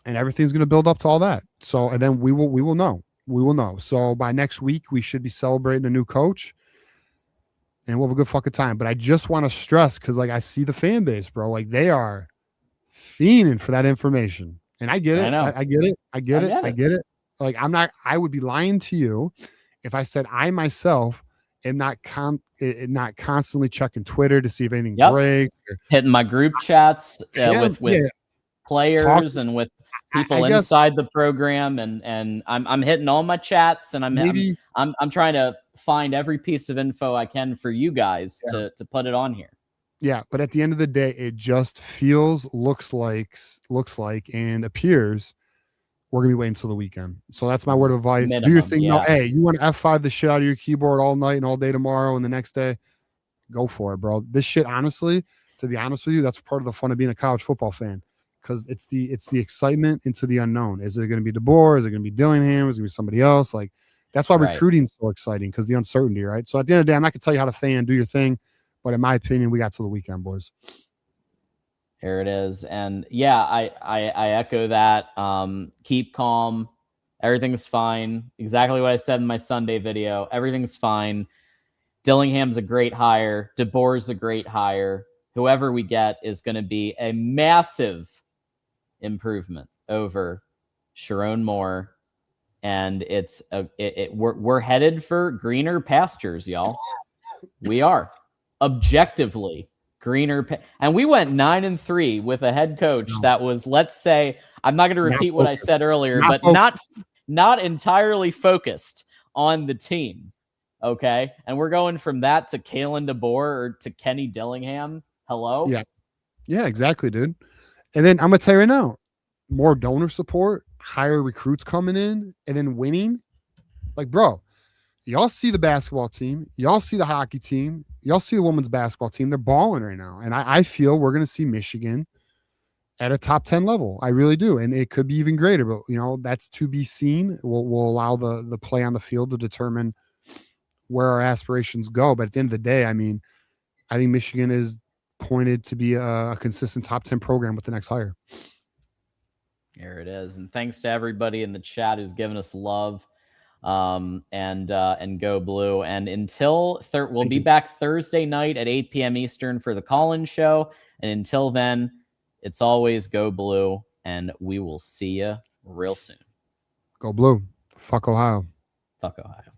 and everything's going to build up to all that. So, and then we will know. We will know. So by next week, we should be celebrating a new coach, and we'll have a good fucking time. But I just want to stress, because like I see the fan base, bro. Like they are fiending for that information, and I get it. I get it. I get it. Like I would be lying to you if I said I myself am not constantly checking Twitter to see if anything breaks, hitting my group chats with players and with people inside the program, and I'm hitting all my chats, and I'm trying to find every piece of info I can for you guys to put it on here. Yeah, but at the end of the day, it just feels, looks like, and appears we're gonna be waiting until the weekend. So that's my word of advice. Do your thing. No, hey, you want to F5 the shit out of your keyboard all night and all day tomorrow and the next day, go for it, bro. This shit, honestly, to be honest with you, that's part of the fun of being a college football fan, because it's the excitement into the unknown. Is it going to be DeBoer? Is it going to be Dillingham? Is it going to be somebody else? Like that's why recruiting is so exciting, because the uncertainty, right? So at the end of the day, I'm not going to tell you how to fan, do your thing, but in my opinion, we got till the weekend, boys. Here it is. And yeah, I echo that. Keep calm. Everything's fine. Exactly what I said in my Sunday video. Everything's fine. Dillingham's a great hire. DeBoer's a great hire. Whoever we get is going to be a massive improvement over Sharon Moore. And we're headed for greener pastures, y'all. We are objectively greener. And we went 9-3 with a head coach that was, let's say, I'm not going to repeat what I said earlier, but not entirely focused on the team. Okay. And we're going from that to Kalen DeBoer or to Kenny Dillingham. Hello? Yeah, exactly, dude. And then I'm going to tell you right now, more donor support, higher recruits coming in, and then winning. Like, bro, y'all see the basketball team. Y'all see the hockey team. Y'all see the women's basketball team. They're balling right now. And I feel we're going to see Michigan at a top 10 level. I really do. And it could be even greater, but that's to be seen. We'll allow the play on the field to determine where our aspirations go. But at the end of the day, I mean, I think Michigan is pointed to be a consistent top 10 program with the next hire. Here it is. And thanks to everybody in the chat who's given us love. And go blue. And until we'll be back Thursday night at 8 p.m. Eastern for the call-in show. And until then, it's always go blue, and we will see you real soon. Go blue. Fuck Ohio. Fuck Ohio.